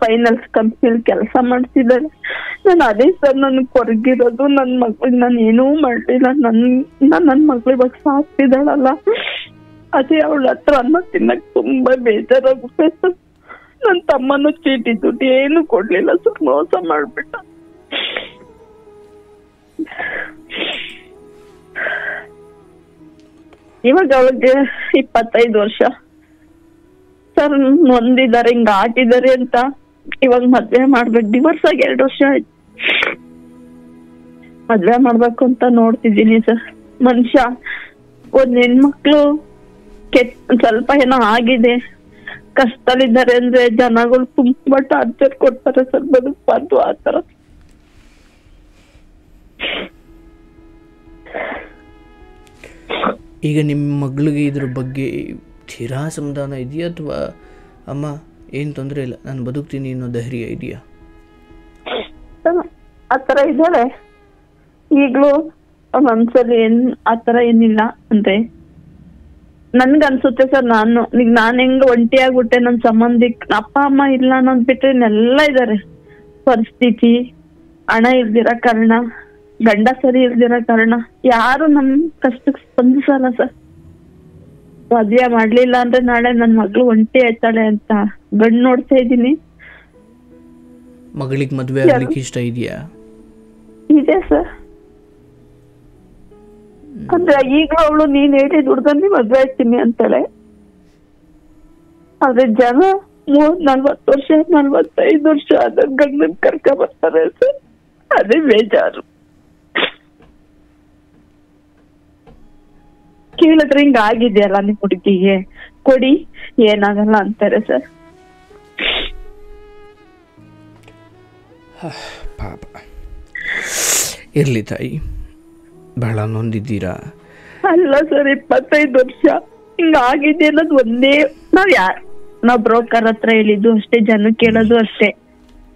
ಫೈನಾನ್ಸ್ ಕಂಪ್ನಿಲಿ ಕೆಲಸ ಮಾಡ್ತಿದ್ದಾರೆ. ನಾನು ಅದೇ ಸರ್ ನನ್ಗೆ ಕೊರಗಿರೋದು. ನನ್ ಮಕ್ಳಿಗೆ ನಾನು ಏನೂ ಮಾಡ್ಲಿಲ್ಲ. ನನ್ ಮಕ್ಳು ಇವಾಗ ಸಾಕ್ತಿದ್ದಾಳಲ್ಲ, ಅದೇ ಅವಳ ಹತ್ರ ಅನ್ನ ತಿನ್ನಕ್ ತುಂಬಾ ಬೇಜಾರಾಗುತ್ತೆ ಸರ್. ನನ್ ತಮ್ಮನು ಚೀಟಿ ದುಡ್ಡು ಏನು ಕೊಡ್ಲಿಲ್ಲ ಸರ್, ಮೋಸ ಮಾಡ್ಬಿಟ್ಟ. ಇವಾಗ ಅವಳಿಗೆ 25 ವರ್ಷ ಸರ್. ನೊಂದಿದ್ದಾರೆ, ಹಿಂಗ ಆಟಿದ್ದಾರೆ ಅಂತ ಇವಾಗ ಮದ್ವೆ ಮಾಡ್ಬೇಕು. ಡಿವೋರ್ಸ್ ಆಗಿ 2 ವರ್ಷ ಆಯ್ತು. ಮದ್ವೆ ಮಾಡ್ಬೇಕು ಅಂತ ನೋಡ್ತಿದ್ದೀನಿ ಸರ್. ಮನುಷ್ಯ ಒಂದ್ ಹೆಣ್ಮಕ್ಳು ಸ್ವಲ್ಪ ಏನೋ ಆಗಿದೆ, ಕಷ್ಟದಲ್ಲಿದ್ದಾರೆ ಅಂದ್ರೆ ಜನಗಳು ತುಂಬಾ ಟಾರ್ಚರ್ ಕೊಡ್ತಾರೆ ಸರ್. ಬದುಕಬಾರ್ದು ಆತರ. ಈಗ ನಿಮ್ಮ ಮಗಳಿಗೆ ಇದ್ರ ಬಗ್ಗೆ ತೀರಾ ಸಮಾಧಾನ ಇದೆಯಾ, ಅಥವಾ ಅಮ್ಮ ಏನು ತೊಂದರೆ ಇಲ್ಲ ನಾನು ಬದುಕ್ತೀನಿ ಅನ್ನೋ ಧೈರ್ಯ ಇದೆಯಾ? ಆತರ ಇದ್ದಾಳೆ ಈಗ್ಲೂ. ಮನ್ಸಲ್ಲಿ ಆತರ ಏನಿಲ್ಲ ಅಂದ್ರೆ ನನ್ಗನ್ಸುತ್ತೆ ಸರ್. ನಾನ್ ಹೆಂಗ್ ಒಂಟಿ ಆಗ್ಬಿಟ್ಟೆ, ನನ್ ಸಂಬಂಧಿಕ ಅಪ್ಪ ಅಮ್ಮ ಇಲ್ಲ ಅನ್ನೋದ್ ಬಿಟ್ರೆ ಇನ್ನೆಲ್ಲ ಇದಾರೆ. ಪರಿಸ್ಥಿತಿ, ಹಣ ಇಲ್ದಿರೋ ಕಾರಣ, ಗಂಡ ಸರಿ ಇಲ್ದಿರೋ ಕಾರಣ ಯಾರು ನಮ್ ಕಷ್ಟಕ್ಕೆ ಸ್ಪಂದಿಸಲ್ಲ ಸರ್. ಮದ್ವೆ ಮಾಡ್ಲಿಲ್ಲ ಅಂದ್ರೆ ನಾಳೆ ನನ್ ಮಗಳು ಒಂಟಿ ಆಯ್ತಾಳೆ ಅಂತ ಗಂಡ್ ನೋಡ್ತಾ ಇದೀನಿ. ಮಗಳಿಗೆ ಮದುವೆ ಆಗ್ಲಿಕ್ಕೆ ಇಷ್ಟ ಇದೆಯಾ? ಇದೆ ಸರ್. ಅಂದ್ರೆ ಈಗಲೂ ಅವಳು ನೀನ್ ಹೇಳಿದ ಹುಡ್ಗನ್ನಿ ಮದ್ವೆ ಆಗ್ತೀನಿ ಅಂತಾಳೆ. ಆದ್ರೆ ಜನ 40 ವರ್ಷ 45 ವರ್ಷ ಆದ ಗಂಡನ್ ಕರ್ಕ ಬರ್ತಾರೆ ಸರ್. ಅದೇ ಬೇಜಾರು. ಕೇಳಿದ್ರೆ ಹಿಂಗ ಆಗಿದೆಯಲ್ಲ ನಿಮ್ ಹುಡುಗಿಗೆ ಕೊಡಿ ಏನಾಗಲ್ಲ ಅಂತಾರೆ ಸರ್. ಪಾಪ. ಇರ್ಲಿ ತಾಯಿ, ಬಹಳ ನೊಂದಿದ್ದೀರಾ. ಅಲ್ಲ ಸರ್, 25 ವರ್ಷ ಹಿಂಗ ಆಗಿದೆ ಅನ್ನೋದು ಒಂದೇ. ನಾವ್ ಬ್ರೋಕರ್ ಹತ್ರ ಹೇಳಿದ್ದು ಅಷ್ಟೇ, ಜನ ಕೇಳೋದು ಅಷ್ಟೇ.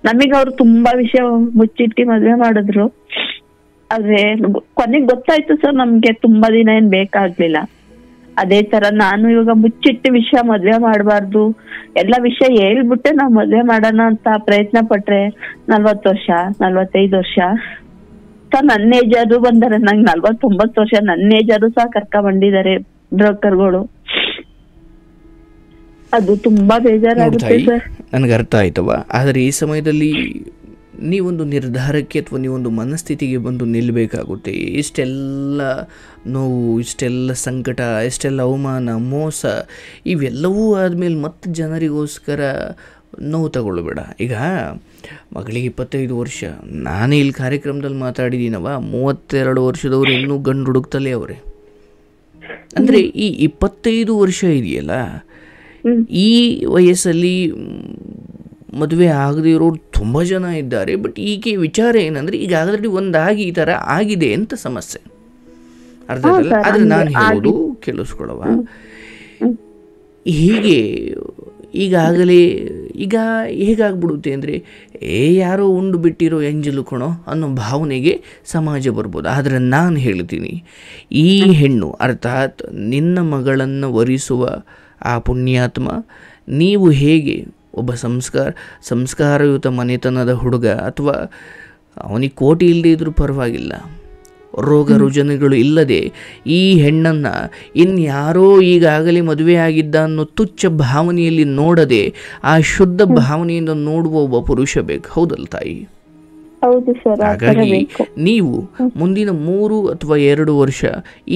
ನಮಗ್ ಅವ್ರು ತುಂಬಾ ವಿಷಯ ಮುಚ್ಚಿಟ್ಟಿ ಮದ್ವೆ ಮಾಡಿದ್ರು. ಆದ್ರೆ ಕೊನೆಗ್ ಗೊತ್ತಾಯ್ತು ಸರ್, ನಮ್ಗೆ ತುಂಬಾ ದಿನ ಏನ್ ಬೇಕಾಗ್ಲಿಲ್ಲ. ಅದೇ ತರ ನಾನು ಇವಾಗ ಮುಚ್ಚಿಟ್ಟು ವಿಷಯ ಮದ್ವೆ ಮಾಡ್ಬಾರ್ದು, ಎಲ್ಲಾ ವಿಷಯ ಹೇಳ್ಬಿಟ್ಟೆ ನಾವ್ ಮದ್ವೆ ಮಾಡೋಣ ಅಂತ ಪ್ರಯತ್ನ ಪಟ್ರೆ 40 ವರ್ಷ 45 ವರ್ಷ ಸರ್. ನನ್ನ ಏಜಾದ್ರು ಬಂದಾರೆ, ನಂಗೆ 49 ವರ್ಷ. ನನ್ನ ಏಜಾದ್ರು ಸಹ ಕರ್ಕ ಬಂದಿದ್ದಾರೆ ಬ್ರೋಕರ್ಗಳು. ಅದು ತುಂಬಾ ಬೇಜಾರಾಗುತ್ತೆ ಸರ್. ನನಗೆ ಅರ್ಥ ಆಯ್ತವ. ಆದರೆ ಈ ಸಮಯದಲ್ಲಿ ನೀವೊಂದು ನಿರ್ಧಾರಕ್ಕೆ ಅಥವಾ ನೀವೊಂದು ಮನಸ್ಥಿತಿಗೆ ಬಂದು ನಿಲ್ಲಬೇಕಾಗುತ್ತೆ. ಇಷ್ಟೆಲ್ಲ ನೋವು, ಇಷ್ಟೆಲ್ಲ ಸಂಕಟ, ಇಷ್ಟೆಲ್ಲ ಅವಮಾನ, ಮೋಸ ಇವೆಲ್ಲವೂ ಆದಮೇಲೆ ಮತ್ತೆ ಜನರಿಗೋಸ್ಕರ ನೋವು ತಗೊಳ್ಬೇಡ. ಈಗ ಮಗಳಿಗೆ 25 ವರ್ಷ, ನಾನೇ ಇಲ್ಲಿ ಕಾರ್ಯಕ್ರಮದಲ್ಲಿ ಮಾತಾಡಿದ್ದೀನವ, 32 ವರ್ಷದವರು ಇನ್ನೂ ಗಂಡು ಹುಡುಕ್ತಲೇ ಅವರೇ. ಅಂದರೆ ಈ 25 ವರ್ಷ ಇದೆಯಲ್ಲ, ಈ ವಯಸ್ಸಲ್ಲಿ ಮದುವೆ ಆಗದೇ ಇರೋರು ತುಂಬ ಜನ ಇದ್ದಾರೆ. ಬಟ್ ಈಕೆ ವಿಚಾರ ಏನಂದರೆ, ಈಗ ಆಲ್ರೆಡಿ ಒಂದಾಗಿ ಈ ಥರ ಆಗಿದೆ ಅಂತ ಸಮಸ್ಯೆ, ಅರ್ಥ ಆಗಲ್ಲ. ಆದರೆ ನಾನು ಹೇಳೋದು ಕೇಳಿಸ್ಕೊಳ್ಳವ, ಹೀಗೆ ಈಗಾಗಲೇ ಈಗ ಹೇಗಾಗ್ಬಿಡುತ್ತೆ ಅಂದರೆ, ಯಾರೋ ಉಂಡು ಬಿಟ್ಟಿರೋ ಎಂಜಲು ಕಣೋ ಅನ್ನೋ ಭಾವನೆಗೆ ಸಮಾಜ ಬರ್ಬೋದು. ಆದರೆ ನಾನು ಹೇಳ್ತೀನಿ, ಈ ಹೆಣ್ಣು ಅರ್ಥಾತ್ ನಿನ್ನ ಮಗಳನ್ನು ವರಿಸುವ ಆ ಪುಣ್ಯಾತ್ಮ, ನೀವು ಹೇಗೆ ಒಬ್ಬ ಸಂಸ್ಕಾರಯುತ ಮನೆತನದ ಹುಡುಗ, ಅಥವಾ ಅವನಿಗೆ ಕೋಟಿ ಇಲ್ಲದೆ ಇದ್ರೂ ಪರವಾಗಿಲ್ಲ, ರೋಗ ರುಜಿನಗಳು ಇಲ್ಲದೆ ಈ ಹೆಣ್ಣನ್ನು ಇನ್ಯಾರೋ ಈಗಾಗಲೇ ಮದುವೆ ಆಗಿದ್ದ ಅನ್ನೋ ತುಚ್ಛ ಭಾವನೆಯಲ್ಲಿ ನೋಡದೆ ಆ ಶುದ್ಧ ಭಾವನೆಯಿಂದ ನೋಡುವ ಒಬ್ಬ ಪುರುಷ ಬೇಕು. ಹೌದಲ್ಲ ತಾಯಿ? ಹಾಗಾಗಿ ನೀವು ಮುಂದಿನ 3 ಅಥವಾ 2 ವರ್ಷ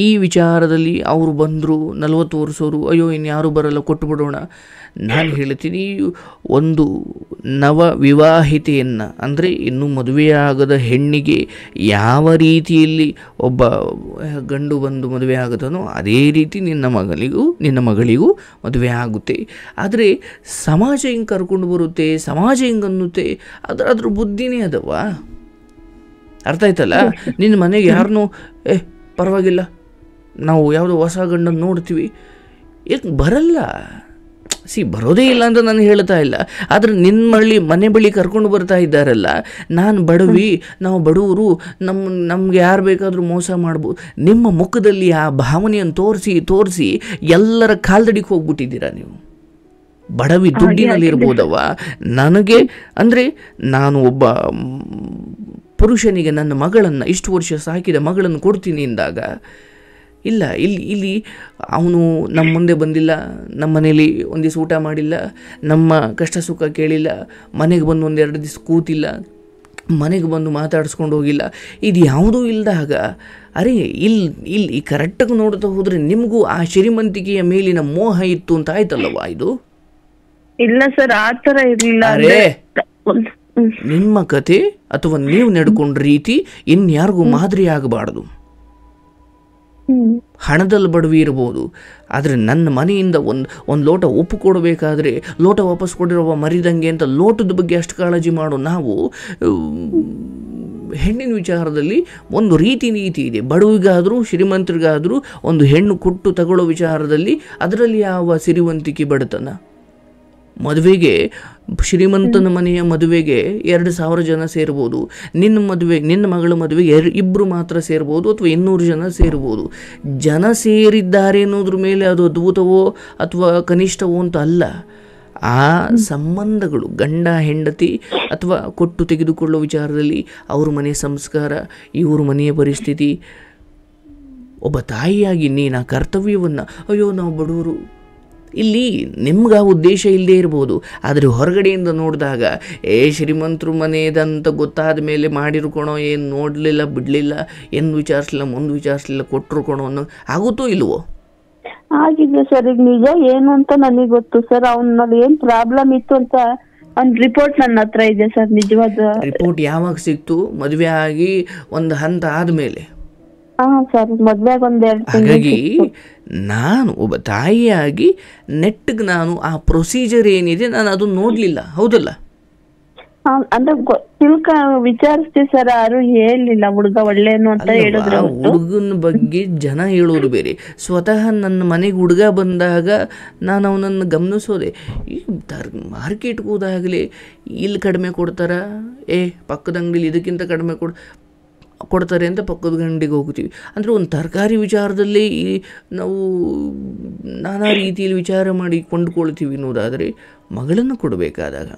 ಈ ವಿಚಾರದಲ್ಲಿ ಅವರು ಬಂದರು 40 ವರ್ಷವರು, ಅಯ್ಯೋ ಇನ್ಯಾರು ಬರಲ್ಲ ಕೊಟ್ಟು ಬಿಡೋಣ. ನಾನು ಹೇಳ್ತೀನಿ, ಒಂದು ನವ ವಿವಾಹಿತೆಯನ್ನು ಅಂದರೆ ಇನ್ನೂ ಮದುವೆಯಾಗದ ಹೆಣ್ಣಿಗೆ ಯಾವ ರೀತಿಯಲ್ಲಿ ಒಬ್ಬ ಗಂಡು ಬಂದು ಮದುವೆ ಆಗುತ್ತಾನೋ ಅದೇ ರೀತಿ ನಿನ್ನ ಮಗಳಿಗೂ ಮದುವೆ ಆಗುತ್ತೆ. ಆದರೆ ಸಮಾಜ ಹಿಂಗೆ ಕರ್ಕೊಂಡು ಬರುತ್ತೆ, ಸಮಾಜ ಹಿಂಗೆ ಅನ್ನುತ್ತೆ, ಅದ್ರ ಬುದ್ಧಿನೇ ಅದವ. ಅರ್ಥ ಆಯ್ತಲ್ಲ? ನಿನ್ನ ಮನೆಗೆ ಯಾರನ್ನೂ ಪರವಾಗಿಲ್ಲ ನಾವು ಯಾವುದೋ ಹೊಸ ಗಂಡನ್ನು ನೋಡ್ತೀವಿ, ಬರಲ್ಲ. ಬರೋದೇ ಇಲ್ಲ ಅಂತ ನಾನು ಹೇಳ್ತಾ ಇಲ್ಲ. ಆದರೆ ನಿಮ್ಮ ಮನೆ ಬಳಿ ಕರ್ಕೊಂಡು ಬರ್ತಾ ಇದ್ದಾರಲ್ಲ, ನಾನು ಬಡವಿ, ನಾವು ಬಡವರು, ನಮ್ಗೆ ಯಾರು ಬೇಕಾದರೂ ಮೋಸ ಮಾಡ್ಬೋದು. ನಿಮ್ಮ ಮುಖದಲ್ಲಿ ಆ ಭಾವನೆಯನ್ನು ತೋರಿಸಿ ಎಲ್ಲರ ಕಾಲ್ದಡಿಗೆ ಹೋಗ್ಬಿಟ್ಟಿದ್ದೀರಾ ನೀವು. ಬಡವಿ ದುಡ್ಡಿನಲ್ಲಿ ಇರ್ಬೋದವ. ನನಗೆ ಅಂದರೆ ನಾನು ಒಬ್ಬ ಪುರುಷನಿಗೆ ನನ್ನ ಮಗಳನ್ನು, ಇಷ್ಟು ವರ್ಷ ಸಾಕಿದ ಮಗಳನ್ನು ಕೊಡ್ತೀನಿ ಎಂದಾಗ, ಇಲ್ಲ ಇಲ್ಲಿ ಅವನು ನಮ್ಮ ಮುಂದೆ ಬಂದಿಲ್ಲ, ನಮ್ಮ ಮನೇಲಿ ಒಂದು ದಿವಸ ಊಟ ಮಾಡಿಲ್ಲ, ನಮ್ಮ ಕಷ್ಟ ಸುಖ ಕೇಳಿಲ್ಲ, ಮನೆಗೆ ಬಂದು 1-2 ದಿವಸ ಕೂತಿಲ್ಲ, ಮನೆಗೆ ಬಂದು ಮಾತಾಡಿಸ್ಕೊಂಡು ಹೋಗಿಲ್ಲ, ಇದು ಯಾವುದೂ ಇಲ್ಲದಾಗ, ಅರೆ ಇಲ್ಲಿ ಕರೆಕ್ಟಾಗಿ ನೋಡ್ತಾ ಹೋದರೆ ನಿಮಗೂ ಆ ಶ್ರೀಮಂತಿಕೆಯ ಮೇಲಿನ ಮೋಹ ಇತ್ತು ಅಂತ ಆಯ್ತಲ್ಲವಾ? ಇದು ಇಲ್ಲ ಸರ್, ಆ ಥರ ಇರಲಿಲ್ಲ. ನಿಮ್ಮ ಕತೆ ಅಥವಾ ನೀವು ನಡ್ಕೊಂಡ ರೀತಿ ಇನ್ಯಾರಿಗೂ ಮಾದರಿ ಆಗಬಾರ್ದು. ಹಣದಲ್ಲಿ ಬಡವಿ ಇರ್ಬೋದು, ಆದರೆ ನನ್ನ ಮನೆಯಿಂದ ಒಂದು ಲೋಟ ಉಪ್ಪು ಕೊಡಬೇಕಾದ್ರೆ ಲೋಟ ವಾಪಸ್ ಕೊಡಿರುವ ಮರಿದಂಗೆ ಅಂತ ಲೋಟದ ಬಗ್ಗೆ ಅಷ್ಟು ಕಾಳಜಿ ಮಾಡೋ ನಾವು, ಹೆಣ್ಣಿನ ವಿಚಾರದಲ್ಲಿ ಒಂದು ನೀತಿ ಇದೆ. ಬಡವಿಗಾದರೂ ಶ್ರೀಮಂತರಿಗಾದರೂ ಒಂದು ಹೆಣ್ಣು ಕೊಟ್ಟು ತಗೊಳ್ಳೋ ವಿಚಾರದಲ್ಲಿ ಅದರಲ್ಲಿ ಯಾವ ಸಿರಿವಂತಿಕೆ ಬಡತನ? ಮದುವೆಗೆ ಶ್ರೀಮಂತನ ಮನೆಯ ಮದುವೆಗೆ 2,000 ಜನ ಸೇರ್ಬೋದು, ನಿನ್ನ ಮಗಳ ಮದುವೆಗೆ 2 ಮಾತ್ರ ಸೇರ್ಬೋದು, ಅಥವಾ 200 ಜನ ಸೇರ್ಬೋದು. ಜನ ಸೇರಿದ್ದಾರೆ ಅನ್ನೋದ್ರ ಮೇಲೆ ಅದು ಅದ್ಭುತವೋ ಅಥವಾ ಕನಿಷ್ಠವೋ ಅಂತ ಅಲ್ಲ. ಆ ಸಂಬಂಧಗಳು, ಗಂಡ ಹೆಂಡತಿ ಅಥವಾ ಕೊಟ್ಟು ತೆಗೆದುಕೊಳ್ಳೋ ವಿಚಾರದಲ್ಲಿ ಅವ್ರ ಮನೆಯ ಸಂಸ್ಕಾರ, ಇವ್ರ ಮನೆಯ ಪರಿಸ್ಥಿತಿ, ಒಬ್ಬ ತಾಯಿಯಾಗಿ ನೀನು ಆ ಕರ್ತವ್ಯವನ್ನು, ಅಯ್ಯೋ ನಾವು ಬಡವರು, ಇಲ್ಲಿ ನಿಮ್ಗೆ ಆ ಉದ್ದೇಶ ಇಲ್ಲದೇ ಇರ್ಬೋದು, ಆದರೆ ಹೊರಗಡೆಯಿಂದ ನೋಡಿದಾಗ ಶ್ರೀಮಂತರು ಮನೆಯದಂತ ಗೊತ್ತಾದ ಮೇಲೆ ಮಾಡಿರ್ಕೊಳೋ, ಏನು ನೋಡಲಿಲ್ಲ ಬಿಡಲಿಲ್ಲ, ಏನು ವಿಚಾರಿಸಲಿಲ್ಲ ಮುಂದೆ ವಿಚಾರಿಸಲಿಲ್ಲ ಕೊಟ್ಟರು ಅನ್ನೋ ಆಗುತ್ತೋ ಇಲ್ವೋ? ಆಗಿದೆ ಸರ್. ಈಗ ನಿಜ ಏನು ಅಂತ ನನಗೆ ಗೊತ್ತು ಸರ್. ಅವನಲ್ಲಿ ಏನ್ ಪ್ರಾಬ್ಲಮ್ ಇತ್ತು ಅಂತ ಒಂದ್ ರಿಪೋರ್ಟ್ ನನ್ನ ಹತ್ರ ಇದೆ ಸರ್. ನಿಜವಾದ ರಿಪೋರ್ಟ್ ಯಾವಾಗ ಸಿಕ್ತು? ಮದುವೆ ಆಗಿ ಒಂದು ಹಂತ ಆದಮೇಲೆ. ಸರ್ ಮದ್ವೆಗೆ ಒಂದೆರಡು. ಹಾಗಾಗಿ ನಾನು ಒಬ್ಬ ತಾಯಿಯಾಗಿ ನೆಟ್ಟಿಗೆ ನಾನು ಆ ಪ್ರೊಸೀಜರ್ ಏನಿದೆ ನಾನು ಅದನ್ನು ನೋಡಲಿಲ್ಲ, ಹೌದಲ್ಲ? ಅಂದ್ರೆ ವಿಚಾರಿಸ್ತೀವಿ ಸರ್, ಯಾರು ಹೇಳಿಲ್ಲ ಹುಡುಗ ಒಳ್ಳೇನು ಅಂತ ಹೇಳಿದ್ರು. ಹುಡುಗನ ಬಗ್ಗೆ ಜನ ಹೇಳೋದು ಬೇರೆ, ಸ್ವತಃ ನನ್ನ ಮನೆಗೆ ಹುಡುಗ ಬಂದಾಗ ನಾನು ಅವನನ್ನು ಗಮನಿಸೋದೆ. ಈ ಮಾರ್ಕೆಟ್ಗೆ ಹೋದಾಗಲೇ ಇಲ್ಲಿ ಕಡಿಮೆ ಕೊಡ್ತಾರ, ಪಕ್ಕದ ಅಂಗಡಿಲಿ ಇದಕ್ಕಿಂತ ಕಡಿಮೆ ಕೊಡ್ತಾರೆ ಅಂತ ಪಕ್ಕದ ಅಂಗಡಿಗೆ ಹೋಗ್ತೀವಿ. ಅಂದರೆ ಒಂದು ತರಕಾರಿ ವಿಚಾರದಲ್ಲಿ ನಾವು ನಾನಾ ರೀತಿಯಲ್ಲಿ ವಿಚಾರ ಮಾಡಿ ಕೊಂಡುಕೊಳ್ತೀವಿ ಅನ್ನೋದಾದರೆ, ಮಗಳನ್ನು ಕೊಡಬೇಕಾದಾಗ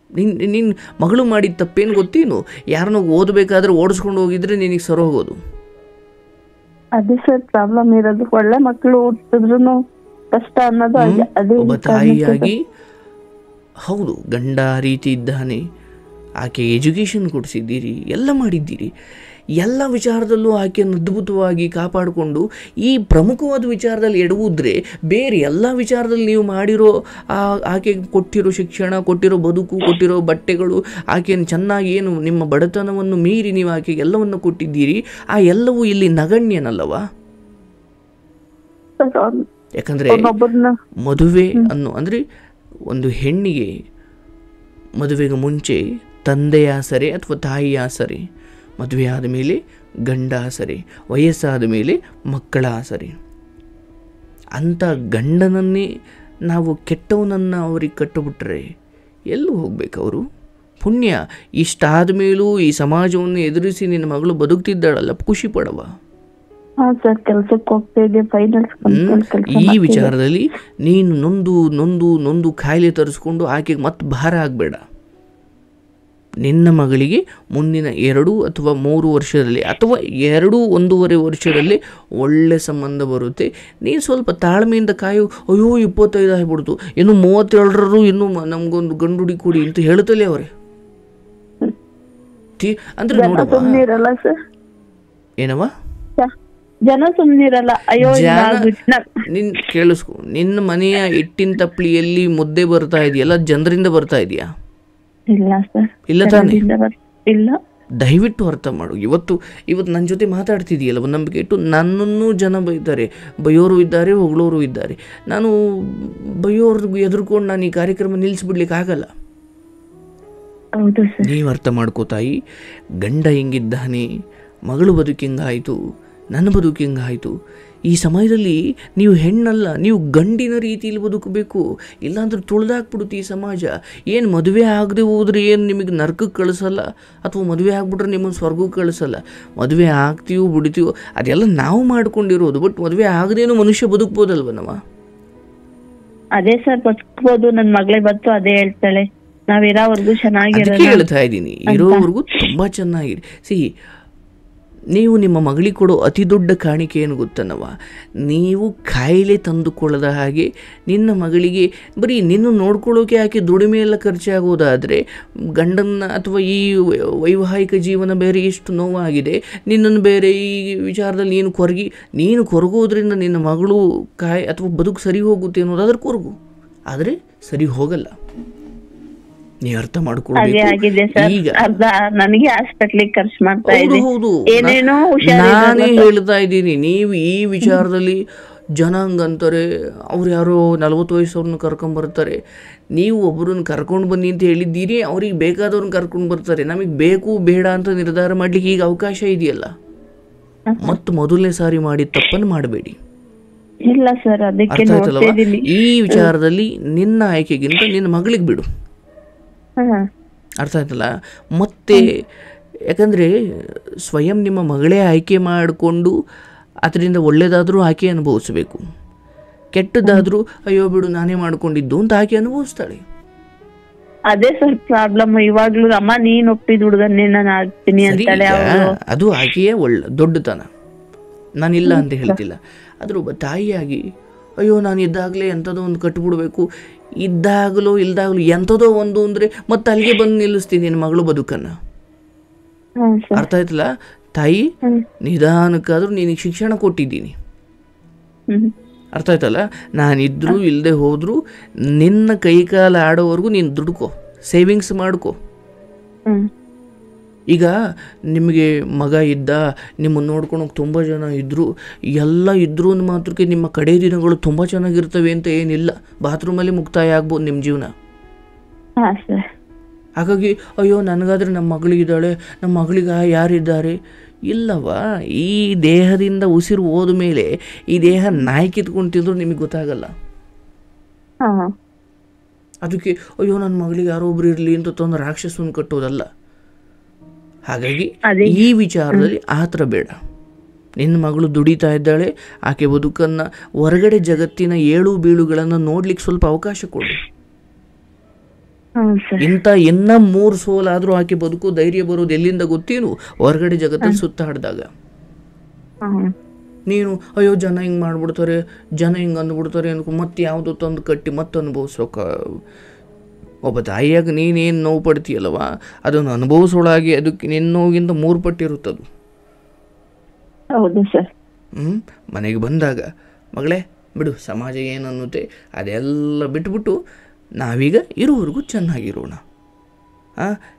ನಿನ್ನ ಮಗಳು ಮಾಡಿದ ತಪ್ಪೇನು ಗೊತ್ತೇನು? ಯಾರನ್ನೋ ಓದಬೇಕಾದ್ರೆ ಓಡಿಸ್ಕೊಂಡು ಹೋಗಿದ್ರೆ ನಿನಗೆ ಸರೋಗೋದು. ಅದೇ ಸರ್ ಪ್ರಾಬ್ಲಮ್ ಇರೋದು. ಒಳ್ಳೆ ಮಕ್ಕಳು ಹುಟ್ಟಿದ್ರು ಕಷ್ಟ ಅನ್ನೋದು ಅದೇ. ಒಬ್ಬ ತಾಯಿಯಾಗಿ ಹೌದು, ಗಂಡ ರೀತಿ ಇದ್ದಾನೆ, ಆಕೆ ಎಜುಕೇಷನ್ ಕೊಡಿಸಿದ್ದೀರಿ, ಎಲ್ಲ ಮಾಡಿದ್ದೀರಿ, ಎಲ್ಲ ವಿಚಾರದಲ್ಲೂ ಆಕೆಯನ್ನು ಅದ್ಭುತವಾಗಿ ಕಾಪಾಡಿಕೊಂಡು ಈ ಪ್ರಮುಖವಾದ ವಿಚಾರದಲ್ಲಿ ಎಡವುದ್ರೆ ಬೇರೆ ಎಲ್ಲ ವಿಚಾರದಲ್ಲಿ ನೀವು ಮಾಡಿರೋ ಆಕೆಗೆ ಕೊಟ್ಟಿರೋ ಶಿಕ್ಷಣ, ಕೊಟ್ಟಿರೋ ಬದುಕು, ಕೊಟ್ಟಿರೋ ಬಟ್ಟೆಗಳು, ಆಕೆಯನ್ನು ಚೆನ್ನಾಗಿ ಏನು ನಿಮ್ಮ ಬಡತನವನ್ನು ಮೀರಿ ನೀವು ಆಕೆಗೆ ಎಲ್ಲವನ್ನು ಕೊಟ್ಟಿದ್ದೀರಿ, ಆ ಎಲ್ಲವೂ ಇಲ್ಲಿ ನಗಣ್ಯನಲ್ಲವಾ? ಯಾಕಂದರೆ ಮದುವೆ ಅಂದರೆ ಒಂದು ಹೆಣ್ಣಿಗೆ ಮದುವೆಗೆ ಮುಂಚೆ ತಂದೆಯ ಆಸರೆ ಅಥವಾ ತಾಯಿಯ ಆಸರೆ, ಮದುವೆ ಆದ ಮೇಲೆ ಗಂಡ ಆಸರೆ, ವಯಸ್ಸಾದ ಮೇಲೆ ಮಕ್ಕಳ ಆಸರೆ. ಅಂಥ ಗಂಡನನ್ನೇ ನಾವು ಕೆಟ್ಟವನನ್ನು ಅವ್ರಿಗೆ ಕಟ್ಟಿಬಿಟ್ರೆ ಎಲ್ಲೂ ಹೋಗ್ಬೇಕು ಅವರು? ಪುಣ್ಯ, ಇಷ್ಟಾದ ಮೇಲೂ ಈ ಸಮಾಜವನ್ನು ಎದುರಿಸಿ ನಿನ್ನ ಮಗಳು ಬದುಕ್ತಿದ್ದಾಳಲ್ಲ, ಖುಷಿ ಪಡವ. ಈ ವಿಚಾರದಲ್ಲಿ ನೀನು ನೊಂದು ನೊಂದು ನೊಂದು ಕಾಯಿಲೆ ತರಿಸ್ಕೊಂಡು ಆಕೆಗೆ ಮತ್ತೆ ಭಾರ ಆಗಬೇಡ. ನಿನ್ನ ಮಗಳಿಗೆ ಮುಂದಿನ 2 ಅಥವಾ 3 ವರ್ಷದಲ್ಲಿ ಅಥವಾ 2-1.5 ವರ್ಷದಲ್ಲಿ ಒಳ್ಳೆ ಸಂಬಂಧ ಬರುತ್ತೆ. ನೀನು ಸ್ವಲ್ಪ ತಾಳ್ಮೆಯಿಂದ ಕಾಯು. ಅಯ್ಯೋ 25 ಆಗಿಬಿಡ್ತು, ಇನ್ನು 37 ಇನ್ನೂ ನಮಗೊಂದು ಗಂಡುಡಿ ಕೊಡಿ ಅಂತ ಹೇಳ್ತಲೇ ಅವರೇ. ಅಂದ್ರೆ ನೋಡವ ಏನವ ಜನ ಸುಮ್ಮನಿರಲ್ಲ. ಅಯ್ಯೋ ನಿನ್ ಕೇಳಿಸ್ಕೊ, ನಿನ್ನ ಮನೆಯ ಹಿಟ್ಟಿನ ತಪ್ಪಲಿಯಲ್ಲಿ ಮುದ್ದೆ ಬರ್ತಾ ಇದೆಯಲ್ಲ, ಜನರಿಂದ ಬರ್ತಾ ಇದೆಯಾ? ಇಲ್ಲ ಸರ್. ಇಲ್ಲ ತಾನೆ? ಇಲ್ಲ. ದಯವಿಟ್ಟು ಅರ್ಥ ಮಾಡು. ಇವತ್ತು ನನ್ನ ಜೊತೆ ಮಾತಾಡ್ತಿದೆಯಲ್ಲ, ಒಂದು ನಂಬಿಕೆ ಇಟ್ಟು. ನನ್ನನ್ನು ಜನ ಬೈತಾರೆ, ಬೈಯೋರು ಇದ್ದಾರೆ, ಹೊಗಳೋರು ಇದ್ದಾರೆ. ನಾನು ಬೈಯೋರ್ಗೂ ಎದುರ್ಕೊಂಡು ನಾನು ಈ ಕಾರ್ಯಕ್ರಮ ನಿಲ್ಲಿಸ್ಬಿಡ್ಲಿಕ್ಕೆ ಆಗಲ್ಲ. ನೀವು ಅರ್ಥ ಮಾಡ್ಕೋತಾಯಿ. ಗಂಡ ಹಿಂಗಿದ್ದಾನೆ, ಮಗಳು ಬದುಕು ಹಿಂಗಾಯಿತು, ನನ್ನ ಬದುಕು ಹಿಂಗಾಯಿತು. ಈ ಸಮಯದಲ್ಲಿ ನೀವು ಹೆಣ್ಣಲ್ಲ, ನೀವು ಗಂಡಿನ ರೀತಿಯಲ್ಲಿ ಬದುಕಬೇಕು. ಇಲ್ಲಾಂದ್ರೆ ತುಳಿದಾಕ್ಬಿಡುತ್ತೆ ಈ ಸಮಾಜ. ಏನು ಮದುವೆ ಆಗದೆ ಹೋದ್ರೆ ಏನು ನಿಮಗೆ ನರ್ಕಕ್ಕೆ ಕಳಿಸಲ್ಲ, ಅಥವಾ ಮದುವೆ ಆಗ್ಬಿಟ್ರೆ ನಿಮ್ಮನ್ನು ಸ್ವರ್ಗಕ್ಕೆ ಕಳಿಸಲ್ಲ. ಮದುವೆ ಆಗ್ತೀವೋ ಬಿಡ್ತೀವೋ ಅದೆಲ್ಲ ನಾವು ಮಾಡ್ಕೊಂಡಿರೋದು. ಬಟ್ ಮದುವೆ ಆಗದೇನು ಮನುಷ್ಯ ಬದುಕ್ಬೋದಲ್ವ ನಾವು? ಅದೇ ಸರ್ ಬದುಕ್ಬೋದು. ನನ್ನ ಮಗಳೇ ಬಂತು ಅದೇ ಹೇಳ್ತಾಳೆ, ನಾವಿರೋವರೆಗೂ ಚೆನ್ನಾಗಿರೋದು. ಹೇಳ್ತಾ ಇದ್ದೀನಿ, ಇರೋವರೆಗೂ ತುಂಬ ಚೆನ್ನಾಗಿರಿ. ನೀವು ನಿಮ್ಮ ಮಗಳಿಗೆ ಕೊಡೋ ಅತಿ ದೊಡ್ಡ ಕಾಣಿಕೆ ಏನು ಗೊತ್ತನವ? ನೀವು ಕಾಯಿಲೆ ತಂದುಕೊಳ್ಳದ ಹಾಗೆ ನಿನ್ನ ಮಗಳಿಗೆ ಬರೀ ನಿನ್ನ ನೋಡ್ಕೊಳ್ಳೋಕೆ ಆಕೆ ದುಡಿಮೆ ಎಲ್ಲ ಖರ್ಚಾಗೋದಾದರೆ, ಗಂಡನ ಅಥವಾ ಈ ವೈವಾಹಿಕ ಜೀವನ ಬೇರೆ ಎಷ್ಟು ನೋವಾಗಿದೆ, ನಿನ್ನನ್ನು ಬೇರೆ ಈ ವಿಚಾರದಲ್ಲಿ ನೀನು ಕೊರಗೋದ್ರಿಂದ ನಿನ್ನ ಮಗಳು ಅಥವಾ ಬದುಕು ಸರಿ ಹೋಗುತ್ತೆ ಅನ್ನೋದಾದ್ರೆ ಕೊರಗು, ಆದರೆ ಸರಿ ಹೋಗಲ್ಲ. ನೀವು ಅರ್ಥ ಮಾಡ್ಕೊಳ್ಬೇಕು. ಈಗ ಹೌದು, ನಾನೇ ಹೇಳ್ತಾ ಇದ್ದೀನಿ. ನೀವು ಈ ವಿಚಾರದಲ್ಲಿ ಜನಾಂಗ ಅಂತಾರೆ, ಅವ್ರು ಯಾರೋ 40 ವಯಸ್ಸವ್ರನ್ನ ಕರ್ಕೊಂಡ್ಬರ್ತಾರೆ. ನೀವು ಒಬ್ಬರನ್ನ ಕರ್ಕೊಂಡು ಬನ್ನಿ ಅಂತ ಹೇಳಿದ್ದೀರಿ, ಅವ್ರಿಗೆ ಬೇಕಾದವ್ರನ್ನ ಕರ್ಕೊಂಡು ಬರ್ತಾರೆ. ನಮಗೆ ಬೇಕು ಬೇಡ ಅಂತ ನಿರ್ಧಾರ ಮಾಡ್ಲಿಕ್ಕೆ ಈಗ ಅವಕಾಶ ಇದೆಯಲ್ಲ. ಮತ್ತು ಮೊದಲನೇ ಸಾರಿ ಮಾಡಿದ ತಪ್ಪನ್ನು ಮಾಡಬೇಡಿ. ಇಲ್ಲ ಸರ್, ಅದಕ್ಕೆ ಈ ವಿಚಾರದಲ್ಲಿ ನಿನ್ನ ಆಯ್ಕೆಗಿಂತ ನಿನ್ನ ಮಗಳಿಗೆ ಬಿಡು. ಅರ್ಥ ಆಯ್ತಲ್ಲ? ಮತ್ತೆ ಯಾಕಂದರೆ ಸ್ವಯಂ ನಿಮ್ಮ ಮಗಳೇ ಆಯ್ಕೆ ಮಾಡಿಕೊಂಡು ಅದರಿಂದ ಒಳ್ಳೇದಾದರೂ ಆಕೆ ಅನುಭವಿಸಬೇಕು, ಕೆಟ್ಟದ್ದಾದರೂ ಅಯ್ಯೋ ಬಿಡು ನಾನೇ ಮಾಡ್ಕೊಂಡಿದ್ದು ಅಂತ ಆಕೆ ಅನುಭವಿಸ್ತಾಳೆ. ಅದೇ ಸರ್ ಪ್ರಾಬ್ಲಮ್. ಇವಾಗ್ಲೂ ಅಮ್ಮ ನೀನು ಒಪ್ಪಿದ ಹುಡುಗನ್ನೇ ನಾನು ಆಗ್ತೀನಿ ಅಂತಾಳೆ. ಅದು ಆಕೆಯ ದೊಡ್ಡತನ. ನಾನಿಲ್ಲ ಅಂತ ಹೇಳ್ತಿಲ್ಲ. ಆದರೂ ಒಬ್ಬ ತಾಯಿಯಾಗಿ ಅಯ್ಯೋ ನಾನು ಇದ್ದಾಗಲೇ ಎಂಥದೋ ಒಂದು ಕಟ್ಟಿಬಿಡ್ಬೇಕು, ಇದ್ದಾಗಲೋ ಇಲ್ದಾಗಲೋ ಎಂಥದೋ ಒಂದು ಅಂದರೆ ಮತ್ತೆ ಅಲ್ಲಿಗೆ ಬಂದು ನಿಲ್ಲಿಸ್ತೀನಿ ನಿನ್ನ ಮಗಳು ಬದುಕನ್ನು. ಅರ್ಥ ಆಯ್ತಲ್ಲ ತಾಯಿ? ನಿಧಾನಕ್ಕಾದರೂ ನಿನಗೆ ಶಿಕ್ಷಣ ಕೊಟ್ಟಿದ್ದೀನಿ, ಅರ್ಥ ಆಯ್ತಲ್ಲ? ನಾನಿದ್ರೂ ಇಲ್ಲದೆ ಹೋದರೂ ನಿನ್ನ ಕೈಕಾಲ ಆಡೋವರೆಗೂ ನೀನು ದುಡ್ಕೋ, ಸೇವಿಂಗ್ಸ್ ಮಾಡ್ಕೋ. ಈಗ ನಿಮಗೆ ಮಗ ಇದ್ದ, ನಿಮ್ಮನ್ನು ನೋಡ್ಕೊಳಕ್ಕೆ ತುಂಬ ಜನ ಇದ್ದರು, ಎಲ್ಲ ಇದ್ದರೂ ಅಂದ ಮಾತ್ರಕ್ಕೆ ನಿಮ್ಮ ಕಡೆ ದಿನಗಳು ತುಂಬ ಚೆನ್ನಾಗಿರ್ತವೆ ಅಂತ ಏನಿಲ್ಲ. ಬಾತ್ರೂಮಲ್ಲಿ ಮುಕ್ತಾಯ ಆಗ್ಬೋದು ನಿಮ್ಮ ಜೀವನ. ಹಾಗಾಗಿ ಅಯ್ಯೋ ನನಗಾದರೆ ನಮ್ಮ ಮಗಳಿದ್ದಾಳೆ, ನಮ್ಮ ಮಗಳಿಗೆ ಯಾರಿದ್ದಾರೆ, ಇಲ್ಲವಾ? ಈ ದೇಹದಿಂದ ಉಸಿರು ಹೋದ ಮೇಲೆ ಈ ದೇಹ ನಾಯಿ ಕಿತ್ಕೊಂಡು ತಿಂದರೂ ನಿಮಗೆ ಗೊತ್ತಾಗಲ್ಲ. ಅದಕ್ಕೆ ಅಯ್ಯೋ ನನ್ನ ಮಗಳಿಗೆ ಯಾರೋ ಒಬ್ರು ಇರಲಿ ಅಂತ ತಂದು ರಾಕ್ಷಸನ ಕಟ್ಟೋದಲ್ಲ. ಹಾಗಾಗಿ ಈ ವಿಚಾರದಲ್ಲಿ ಆ ಥರ ಬೇಡ. ನಿನ್ನ ಮಗಳು ದುಡಿತಾ ಇದ್ದಾಳೆ, ಆಕೆ ಬದುಕನ್ನು ಹೊರಗಡೆ ಜಗತ್ತಿನ ಏಳು ಬೀಳುಗಳನ್ನು ನೋಡ್ಲಿಕ್ಕೆ ಸ್ವಲ್ಪ ಅವಕಾಶ ಕೊಡು. ಇಂಥ ಇನ್ನ 3 ಸೋಲಾದರೂ ಆಕೆ ಬದುಕು ಧೈರ್ಯ ಬರೋದು ಎಲ್ಲಿಂದ ಗೊತ್ತೇನು? ಹೊರಗಡೆ ಜಗತ್ತಲ್ಲಿ ಸುತ್ತಾಡಿದಾಗ. ನೀನು ಅಯ್ಯೋ ಜನ ಹಿಂಗೆ ಮಾಡ್ಬಿಡ್ತಾರೆ, ಜನ ಹಿಂಗೆ ಅಂದ್ಬಿಡ್ತಾರೆ ಅನ್ಕೊ ಮತ್ತೆ ಯಾವುದೋ ತಂದು ಕಟ್ಟಿ ಮತ್ತೆ ಅನುಭವಿಸೋಕ. ಒಬ್ಬ ತಾಯಿಯಾಗಿ ನೀನೇನು ನೋವು ಪಡ್ತೀಯಲ್ಲವ, ಅದನ್ನು ಅನುಭವಿಸೋಳಾಗಿ ಅದಕ್ಕೆ ನಿನ್ನ ನೋವಿಗಿಂತ 3 ಪಟ್ಟಿರುತ್ತದು. ಹೌದು ಸರ್. ಮನೆಗೆ ಬಂದಾಗ ಮಗಳೇ ಬಿಡು, ಸಮಾಜ ಏನನ್ನುತ್ತೆ ಅದೆಲ್ಲ ಬಿಟ್ಬಿಟ್ಟು ನಾವೀಗ ಇರೋವರೆಗೂ ಚೆನ್ನಾಗಿರೋಣ.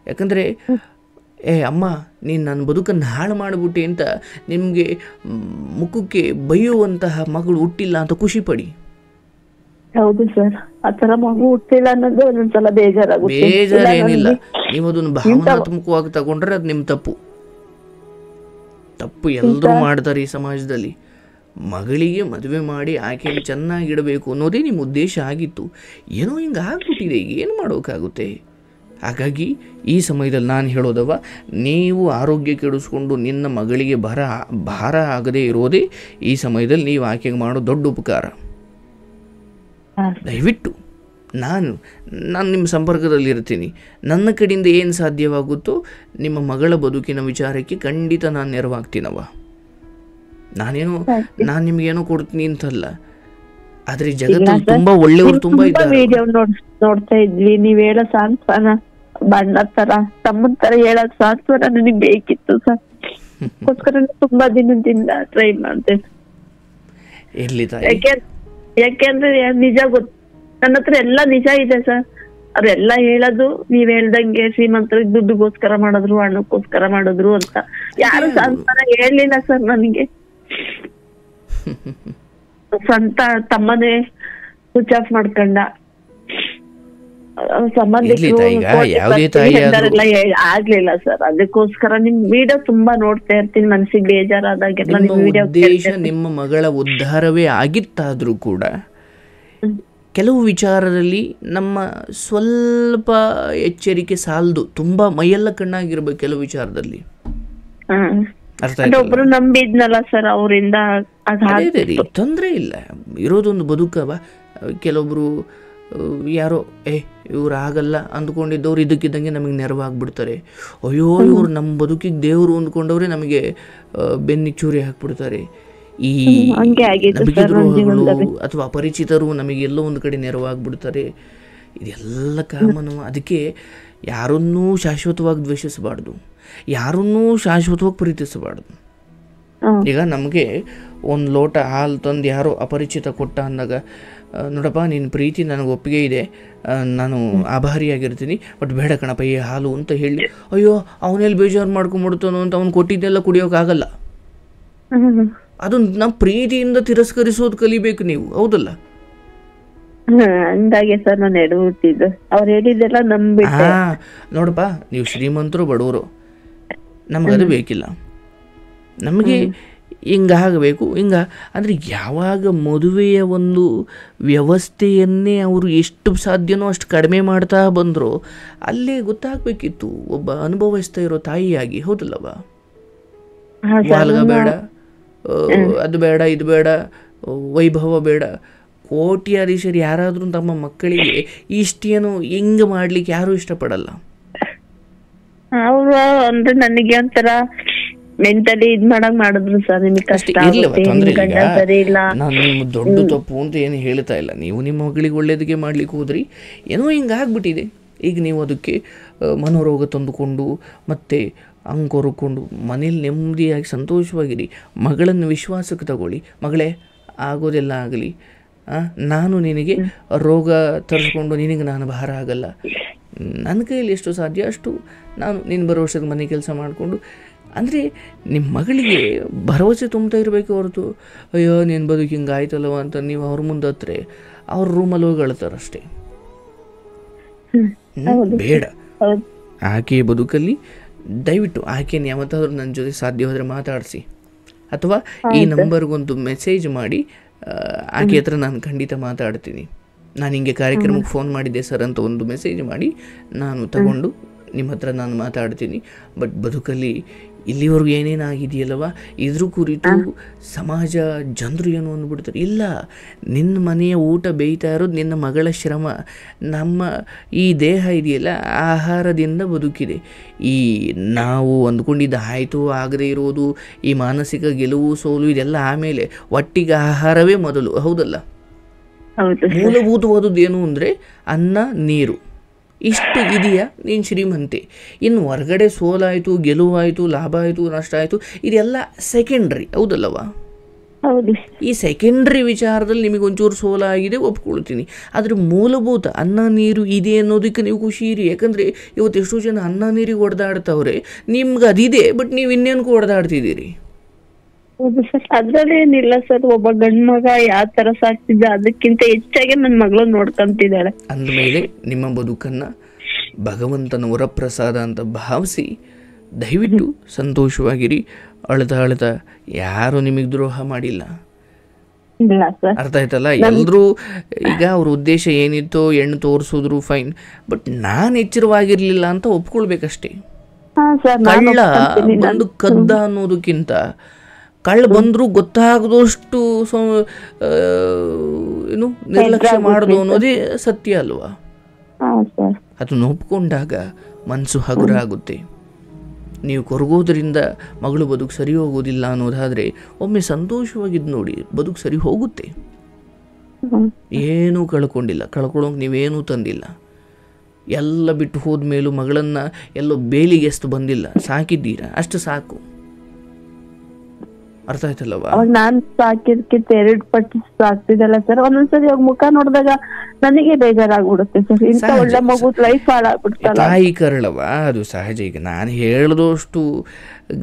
ಯಾಕಂದರೆ ಅಮ್ಮ ನೀನು ನನ್ನ ಬದುಕನ್ನು ಹಾಳು ಮಾಡಿಬಿಟ್ಟೆ ಅಂತ ನಿಮಗೆ ಮುಖಕ್ಕೆ ಬೈಯುವಂತಹ ಮಗಳು ಹುಟ್ಟಿಲ್ಲ ಅಂತ ಖುಷಿ ಪಡಿ. ಹೌದು ಸರ್, ಆ ಥರ ಮಗು ಹುಟ್ಟಿಲ್ಲ ಅನ್ನೋದು ಒಂದೊಂದ್ಸಲ ಬೇಜಾರಾಗುತ್ತೆ. ಬೇಜಾರೇನಿಲ್ಲ, ನೀವು ಅದನ್ನು ಭಾವನಾತ್ಮಕವಾಗಿ ತಗೊಂಡ್ರೆ ಅದು ನಿಮ್ಮ ತಪ್ಪು. ಎಲ್ಲರೂ ಮಾಡ್ತಾರೆ ಈ ಸಮಾಜದಲ್ಲಿ. ಮಗಳಿಗೆ ಮದುವೆ ಮಾಡಿ ಆಕೆಯನ್ನು ಚೆನ್ನಾಗಿಡಬೇಕು ಅನ್ನೋದೇ ನಿಮ್ಮ ಉದ್ದೇಶ ಆಗಿತ್ತು. ಏನೋ ಹಿಂಗೆ ಆಗ್ಬಿಟ್ಟಿದೆ, ಈಗ ಏನು ಮಾಡೋಕ್ಕಾಗುತ್ತೆ? ಹಾಗಾಗಿ ಈ ಸಮಯದಲ್ಲಿ ನಾನು ಹೇಳೋದವ, ನೀವು ಆರೋಗ್ಯ ಕೆಡಿಸ್ಕೊಂಡು ನಿನ್ನ ಮಗಳಿಗೆ ಭಾರ ಆಗದೇ ಇರೋದೇ ಈ ಸಮಯದಲ್ಲಿ ನೀವು ಆಕೆಗೆ ಮಾಡೋ ದೊಡ್ಡ ಉಪಕಾರ. ದಯವಿಟ್ಟು ನಾನು ನಿಮ್ಮ ಸಂಪರ್ಕದಲ್ಲಿ ಇರ್ತೀನಿ. ನನ್ನ ಕಡೆಯಿಂದ ಏನು ಸಾಧ್ಯವಾಗುತ್ತೋ ನಿಮ್ಮ ಮಗಳ ಬದುಕಿನ ವಿಚಾರಕ್ಕೆ ಖಂಡಿತ ನಾನು ನೆರವಾಗ್ತೀನವ. ನಾನು ನಿಮ್ಗೇನೋ ಕೊಡ್ತೀನಿ ಅಂತಲ್ಲ, ಆದ್ರೆ ಜಗತ್ತಲ್ಲಿ ತುಂಬಾ ಒಳ್ಳೆಯವರು ತುಂಬಾ ಇದ್ದಾರೆ. ನೋಡ್ತಾ ಇದ್ವಿ, ನೀವ್ ಹೇಳೋ ಸಾಂತ್ವನ ಬಣ್ಣ ತರ ತಮ್ಮನ್ ತರ ಹೇಳೋ ಸಾಂತ್ವನ ನನಗೆ ಬೇಕಿತ್ತು ಸರ್. ಅದಕ್ಕೋಸ್ಕರ ತುಂಬಾ ದಿನದಿಂದ ಟ್ರೈ ಮಾಡ್ತೇನೆ. ಯಾಕೆಂದ್ರೆ ನಿಜ ಗೊತ್ತು, ನನ್ನ ಹತ್ರ ಎಲ್ಲ ನಿಜ ಇದೆ ಸರ್. ಅವ್ರೆಲ್ಲ ಹೇಳೋದು ನೀವ್ ಹೇಳ್ದಂಗೆ ಶ್ರೀಮಂತರಿಗೆ ದುಡ್ಡುಗೋಸ್ಕರ ಮಾಡಿದ್ರು, ಹಣಕ್ಕೋಸ್ಕರ ಮಾಡಿದ್ರು ಅಂತ. ಯಾರು ಸಾಂತ್ವನ ಹೇಳಲಿಲ್ಲ ಸರ್ ನನಗೆ. ಸ್ವಂತ ತಮ್ಮನೇ ಸ್ವಿಚ್ ಆಫ್ ಮಾಡ್ಕೊಂಡ, ಸಂಬಂಧಿಕರು ಆಗ್ಲಿಲ್ಲ ಸರ್. ಅದಕ್ಕೋಸ್ಕರ ನಿಮ್ ವಿಡಿಯೋ ತುಂಬಾ ನೋಡ್ತಾ ಇರ್ತೀನಿ, ಮನ್ಸಿಗೆ ಬೇಜಾರಾದಾಗೆಲ್ಲ ನಿಮ್ ವಿಡಿಯೋ. ನಿಮ್ಮ ಮಗಳ ಉದ್ಧಾರವೇ ಆಗಿತ್ತಾದ್ರೂ ಕೂಡ ಕೆಲವು ವಿಚಾರದಲ್ಲಿ ನಮ್ಮ ಸ್ವಲ್ಪ ಎಚ್ಚರಿಕೆ ಸಾಲದು. ತುಂಬಾ ಮೈಯೆಲ್ಲ ಕಣ್ಣಾಗಿರ್ಬೇಕು ಕೆಲವು ವಿಚಾರದಲ್ಲಿ. ಒಬ್ರು ನಂಬಿದ್ನಲ್ಲ ಸರ್, ಅವರಿಂದ ತೊಂದರೆ ಇಲ್ಲ. ಇರೋದೊಂದು ಬದುಕವ. ಕೆಲವೊಬ್ರು ಯಾರೋ ಇವ್ರು ಆಗಲ್ಲ ಅಂದ್ಕೊಂಡಿದ್ದವ್ರು ಇದಕ್ಕಿದ್ದಂಗೆ ನಮಗೆ ನೆರವಾಗ್ಬಿಡ್ತಾರೆ. ಅಯ್ಯೋ ಇವ್ರು ನಮ್ಮ ಬದುಕಿಗೆ ದೇವರು ಅಂದ್ಕೊಂಡವ್ರೆ ನಮಗೆ ಬೆನ್ನಿಗೆ ಚೂರಿ ಹಾಕ್ಬಿಡ್ತಾರೆ. ಈ ನಂಬಿಕೆದ್ರೋಹಗಳು ಅಥವಾ ಅಪರಿಚಿತರು ನಮಗೆಲ್ಲೋ ಒಂದು ಕಡೆ ನೆರವಾಗ್ಬಿಡ್ತಾರೆ. ಇದೆಲ್ಲ ಕಾಮನು. ಅದಕ್ಕೆ ಯಾರನ್ನೂ ಶಾಶ್ವತವಾಗಿ ದ್ವೇಷಿಸಬಾರ್ದು, ಯಾರನ್ನೂ ಶಾಶ್ವತವಾಗಿ ಪ್ರೀತಿಸಬಾರ್ದು. ಈಗ ನಮಗೆ ಒಂದು ಲೋಟ ಹಾಲು ತಂದು ಯಾರೋ ಅಪರಿಚಿತ ಕೊಟ್ಟ ಅಂದಾಗ, ನೋಡಪ್ಪ ನಿನ್ನ ಪ್ರೀತಿ ನನಗೆ ಒಪ್ಪಿಗೆ ಇದೆ, ನಾನು ಆಭಾರಿಯಾಗಿರ್ತೀನಿ, ಬಟ್ ಬೇಡ ಕಣಪ್ಪ ಈ ಹಾಲು ಅಂತ ಹೇಳಿ ಅಯ್ಯೋ ಅವನೆಲ್ಲಿ ಬೇಜಾರು ಮಾಡ್ಕೊಂಡ್ಬಿಡ್ತಾನೋ ಅಂತ ಅವ್ನು ಕೊಟ್ಟಿದ್ದೆಲ್ಲ ಕುಡಿಯೋಕ್ಕಾಗಲ್ಲ. ಅದು ನಮ್ಮ ಪ್ರೀತಿಯಿಂದ ತಿರಸ್ಕರಿಸೋದು ಕಲಿಬೇಕು ನೀವು, ಹೌದಲ್ಲ? ಹಂಗಾಗಿ ಸರ್ ನಾನು ಎಡಬಿಟ್ಟಿದ್ದು, ಅವ್ರು ಹೇಳಿದ್ದೆಲ್ಲ ನಂಬಿಟ್ಟೆ. ನೋಡಪ್ಪ ನೀವು ಶ್ರೀಮಂತರು ಬಡವರು, ನಮಗದು ಬೇಕಿಲ್ಲ. ನಮಗೆ ಹಿಂಗಾಗಬೇಕು ಅಂದರೆ ಯಾವಾಗ ಮದುವೆಯ ಒಂದು ವ್ಯವಸ್ಥೆಯನ್ನೇ ಅವರು ಎಷ್ಟು ಸಾಧ್ಯನೋ ಅಷ್ಟು ಕಡಿಮೆ ಮಾಡ್ತಾ ಬಂದರು ಅಲ್ಲೇ ಗೊತ್ತಾಗಬೇಕಿತ್ತು ಒಬ್ಬ ಅನುಭವಿಸ್ತಾ ಇರೋ ತಾಯಿಯಾಗಿ, ಹೌದಲ್ಲವ? ವಾಲ್ಗ ಬೇಡ, ಅದು ಬೇಡ, ಇದು ಬೇಡ, ವೈಭವ ಬೇಡ. ಕೋಟ್ಯಾಧೀಶರು ಯಾರಾದರೂ ತಮ್ಮ ಮಕ್ಕಳಿಗೆ ಇಷ್ಟೇನು ಹಿಂಗೆ ಮಾಡ್ಲಿಕ್ಕೆ ಯಾರೂ ಇಷ್ಟಪಡಲ್ಲ. ಅವರು ಅಂದ್ರೆ ನನಗೆ ಒಂಥರ ಮೆಂಟಲಿ ಇದ್ ಮಾಡಕ್ ಮಾಡಿದ್ರು ಸರ್. ನಿಮಗೆ ಕಷ್ಟ ಇರ್ಲಿವ ಆಗುತ್ತೆ, ತೊಂದ್ರೆ ನಿಮ್ ಗಂಡ ಸರಿ ಇಲ್ಲ. ನಾನು ನಿಮ್ಮ ದೊಡ್ಡ ತಪ್ಪು ಅಂತ ಏನು ಹೇಳ್ತಾ ಇಲ್ಲ. ನೀವು ನಿಮ್ಮ ಮಗಳಿಗೆ ಒಳ್ಳೇದಕ್ಕೆ ಮಾಡ್ಲಿಕ್ಕೆ ಹೋದ್ರಿ, ಏನೋ ಹಿಂಗೆ ಆಗ್ಬಿಟ್ಟಿದೆ. ಈಗ ನೀವು ಅದಕ್ಕೆ ಮನೋರೋಗ ತಂದುಕೊಂಡು ಮತ್ತೆ ಅಂಕೊರ್ಕೊಂಡು ಮನೇಲಿ ನೆಮ್ಮದಿಯಾಗಿ ಸಂತೋಷವಾಗಿರಿ. ಮಗಳನ್ನು ವಿಶ್ವಾಸಕ್ಕೆ ತಗೊಳ್ಳಿ. ಮಗಳೇ, ಆಗೋದೆಲ್ಲ ಆಗಲಿ, ನಾನು ನಿನಗೆ ರೋಗ ತರಿಸ್ಕೊಂಡು ನಿನಗೆ ನಾನು ಭಾರ ಆಗಲ್ಲ. ನನ್ನ ಕೈಯಲ್ಲಿ ಎಷ್ಟು ಸಾಧ್ಯ ಅಷ್ಟು ನಾನು ನಿನ್ನ ಭರವಸೆಗೆ ಮನೆ ಕೆಲಸ ಮಾಡಿಕೊಂಡು, ಅಂದರೆ ನಿಮ್ಮ ಮಗಳಿಗೆ ಭರವಸೆ ತುಂಬ್ತಾ ಇರಬೇಕು ಹೊರತು ಅಯ್ಯೋ ನೀನು ಬದುಕು ಹಿಂಗೆ ಆಯ್ತಲ್ಲವ ಅಂತ ನೀವು ಅವ್ರ ಮುಂದೆ ಹತ್ರ ಅವ್ರ ರೂಮಲ್ಲಿ ಹೋಗಿ ಅಳ್ತಾರಷ್ಟೇ. ಬೇಡ. ಆಕೆ ಬದುಕಲ್ಲಿ ದಯವಿಟ್ಟು ಆಕೆನ ಯಾವತ್ತಾದ್ರೂ ನನ್ನ ಜೊತೆ ಸಾಧ್ಯವಾದರೆ ಮಾತಾಡಿಸಿ, ಅಥವಾ ಈ ನಂಬರ್ಗೊಂದು ಮೆಸೇಜ್ ಮಾಡಿ ಆಕೆ ಹತ್ರ ನಾನು ಖಂಡಿತ ಮಾತಾಡ್ತೀನಿ. ನಾನು ಹಿಂಗೆ ಕಾರ್ಯಕ್ರಮಕ್ಕೆ ಫೋನ್ ಮಾಡಿದ್ದೆ ಸರ್ ಅಂತ ಒಂದು ಮೆಸೇಜ್ ಮಾಡಿ ನಾನು ತಗೊಂಡು ನಿಮ್ಮ ಹತ್ರ ನಾನು ಮಾತಾಡ್ತೀನಿ. ಬಟ್ ಬದುಕಲ್ಲಿ ಇಲ್ಲಿವರೆಗೂ ಏನೇನಾಗಿದೆಯಲ್ಲವ ಇದ್ರ ಕುರಿತು ಸಮಾಜ ಜನರು ಏನು ಅಂದ್ಬಿಡ್ತಾರೆ. ಇಲ್ಲ, ನಿನ್ನ ಮನೆಯ ಊಟ ಬೇಯ್ತಾ ಇರೋದು ನಿನ್ನ ಮಗಳ ಶ್ರಮ. ನಮ್ಮ ಈ ದೇಹ ಇದೆಯಲ್ಲ ಆಹಾರದಿಂದ ಬದುಕಿದೆ. ಈ ನಾವು ಅಂದ್ಕೊಂಡಿದ್ದು ಆಯಿತು ಆಗದೇ ಇರೋದು, ಈ ಮಾನಸಿಕ ಗೆಲುವು ಸೋಲು ಇದೆಲ್ಲ ಆಮೇಲೆ, ಒಟ್ಟಿಗೆ ಆಹಾರವೇ ಮೊದಲು. ಹೌದಲ್ಲ? ಮೂಲಭೂತವಾದದ್ದು ಏನು ಅಂದರೆ ಅನ್ನ ನೀರು, ಇಷ್ಟು ಇದೆಯಾ ನೀನು ಶ್ರೀಮಂತೆ. ಇನ್ನು ಹೊರಗಡೆ ಸೋಲಾಯಿತು ಗೆಲುವಾಯಿತು ಲಾಭ ಆಯಿತು ನಷ್ಟ ಆಯಿತು ಇದೆಲ್ಲ ಸೆಕೆಂಡ್ರಿ. ಹೌದಲ್ಲವಾ? ಈ ಸೆಕೆಂಡ್ರಿ ವಿಚಾರದಲ್ಲಿ ನಿಮಗೆ ಒಂಚೂರು ಸೋಲಾಗಿದೆ ಒಪ್ಕೊಳ್ತೀನಿ. ಆದರೆ ಮೂಲಭೂತ ಅನ್ನ ನೀರು ಇದೆ ಅನ್ನೋದಕ್ಕೆ ನೀವು ಖುಷಿ ಇರಿ. ಯಾಕಂದರೆ ಇವತ್ತು ಎಷ್ಟೋ ಜನ ಅನ್ನ ನೀರಿಗೆ ಹೊಡೆದಾಡ್ತವ್ರೆ, ನಿಮ್ಗೆ ಅದಿದೆ ಬಟ್ ನೀವು ಇನ್ನೇನಕ್ಕೂ ಹೊಡೆದಾಡ್ತಿದ್ದೀರಿ. ಹೌದು ಸರ್, ಅದ್ರಲ್ಲೇನಿಲ್ಲ ಸರ್. ಒಬ್ಬ ಗಂಡ್ ಮಗ ಯಾವ ತರ ಸಾಕ್ತಿದ್ದ ಅದಕ್ಕಿಂತ ಹೆಚ್ಚಾಗಿ ನನ್ನ ಮಗಳು ನೋಡ್ಕೊಂತಿದ್ದಾಳೆ. ಅಂದಮೇಲೆ ನಿಮ್ಮ ಬದುಕನ್ನ ಭಗವಂತನ ವರಪ್ರಸಾದ ಅಂತ ಭಾವಿಸಿ ದಯವಿಟ್ಟು ಸಂತೋಷವಾಗಿರಿ. ಅಳ್ದ ಯಾರು ನಿಮಗೆ ದ್ರೋಹ ಮಾಡಿಲ್ಲ. ಅರ್ಥ ಆಯ್ತಲ್ಲ? ಎಲ್ಲರೂ ಈಗ ಅವ್ರ ಉದ್ದೇಶ ಏನಿತ್ತೋ ಹೆಣ್ಣು ತೋರಿಸಿದ್ರು ಫೈನ್, ಬಟ್ ನಾನು ಎಚ್ಚರವಾಗಿರ್ಲಿಲ್ಲ ಅಂತ ಒಪ್ಕೊಳ್ಬೇಕಷ್ಟೇ. ಕಳ್ಳ ಬಂದು ಕದ್ದ ಅನ್ನೋದಕ್ಕಿಂತ ಕಳ್ಳ ಬಂದರೂ ಗೊತ್ತಾಗದಷ್ಟು ಏನು ನಿರ್ಲಕ್ಷ್ಯ ಮಾಡೋದು ಅನ್ನೋದೇ ಸತ್ಯ ಅಲ್ವಾ? ಅದನ್ನು ಒಪ್ಕೊಂಡಾಗ ಮನಸ್ಸು ಹಗುರ ಆಗುತ್ತೆ. ನೀವು ಕೊರಗೋದ್ರಿಂದ ಮಗಳು ಬದುಕು ಸರಿ ಹೋಗೋದಿಲ್ಲ ಅನ್ನೋದಾದರೆ ಒಮ್ಮೆ ಸಂತೋಷವಾಗಿದ್ದು ನೋಡಿ, ಬದುಕು ಸರಿ ಹೋಗುತ್ತೆ. ಏನೂ ಕಳ್ಕೊಂಡಿಲ್ಲ, ಕಳ್ಕೊಳ್ಳೋಕೆ ನೀವೇನೂ ತಂದಿಲ್ಲ. ಎಲ್ಲ ಬಿಟ್ಟು ಹೋದ್ಮೇಲೂ ಮಗಳನ್ನು ಎಲ್ಲೋ ಬೇಲಿಗೆಸ್ತು ಬಂದಿಲ್ಲ, ಸಾಕಿದ್ದೀರಾ, ಅಷ್ಟು ಸಾಕು. ಅರ್ಥ ಆಯ್ತಲ್ಲವಾ? ಅವಾಗ ನಾನ್ ಸಾಕಿದ್ಕಿಂತ 2 ಪಟ್ಟು ಸಾಕ್ತಿದ್ದಲ್ಲ ಸರ್. ಒಂದೊಂದ್ಸರಿ ಅವಾಗ ಮುಖ ನೋಡಿದಾಗ ನನಗೆ ಬೇಜಾರಾಗ್ಬಿಡುತ್ತೆ ಸರ್. ಇಂಥ ಒಳ್ಳೆ ಮಗು ಲೈಫ್ ಹಾಳಾಗ್ಬಿಡ್ತಲ್ಲ. ತಾಯಿ ಕರಳವ, ಅದು ಸಹಜ. ಈಗ ನಾನು ಹೇಳಿದಷ್ಟು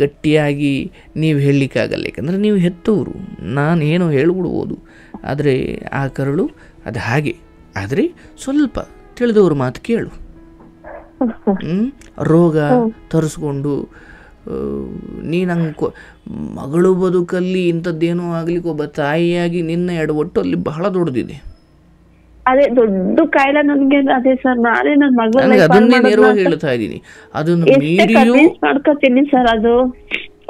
ಗಟ್ಟಿಯಾಗಿ ನೀವು ಹೇಳಲಿಕ್ಕಾಗಲ್ಲ, ಯಾಕಂದರೆ ನೀವು ಹೆತ್ತವರು. ನಾನು ಏನೋ ಹೇಳ್ಬಿಡ್ಬೋದು, ಆದರೆ ಆ ಕರಳು ಅದು ಹಾಗೆ. ಆದರೆ ಸ್ವಲ್ಪ ತಿಳಿದವ್ರ ಮಾತು ಕೇಳು. ರೋಗ ತರಿಸ್ಕೊಂಡು ನೀನು ಹಂಗೆ ಮಗಳು ಬದುಕಲ್ಲಿ ಇಂಥದ್ದೇನೋ ಆಗ್ಲಿಕ್ಕೆ ಒಬ್ಬ ತಾಯಿಯಾಗಿ ನಿನ್ನ ಎಡವಟ್ಟು ಅಲ್ಲಿ ಬಹಳ ದೊಡ್ಡದಿದೆ. ಅದೇ ದೊಡ್ಡ ಕಾಯಿಲೆ ನನಗೆ. ಅದೇ ಸರ್, ನಾನೇ ನನ್ನ ಮಗಳು ಅದನ್ನೇ ನೇರವಾಗಿ ಹೇಳ್ತಾ ಇದ್ದೀನಿ. ಅದನ್ನು ಮೀರಿಯೂ ಮಾಡ್ಕೋತೀನಿ ಸರ್. ಅದು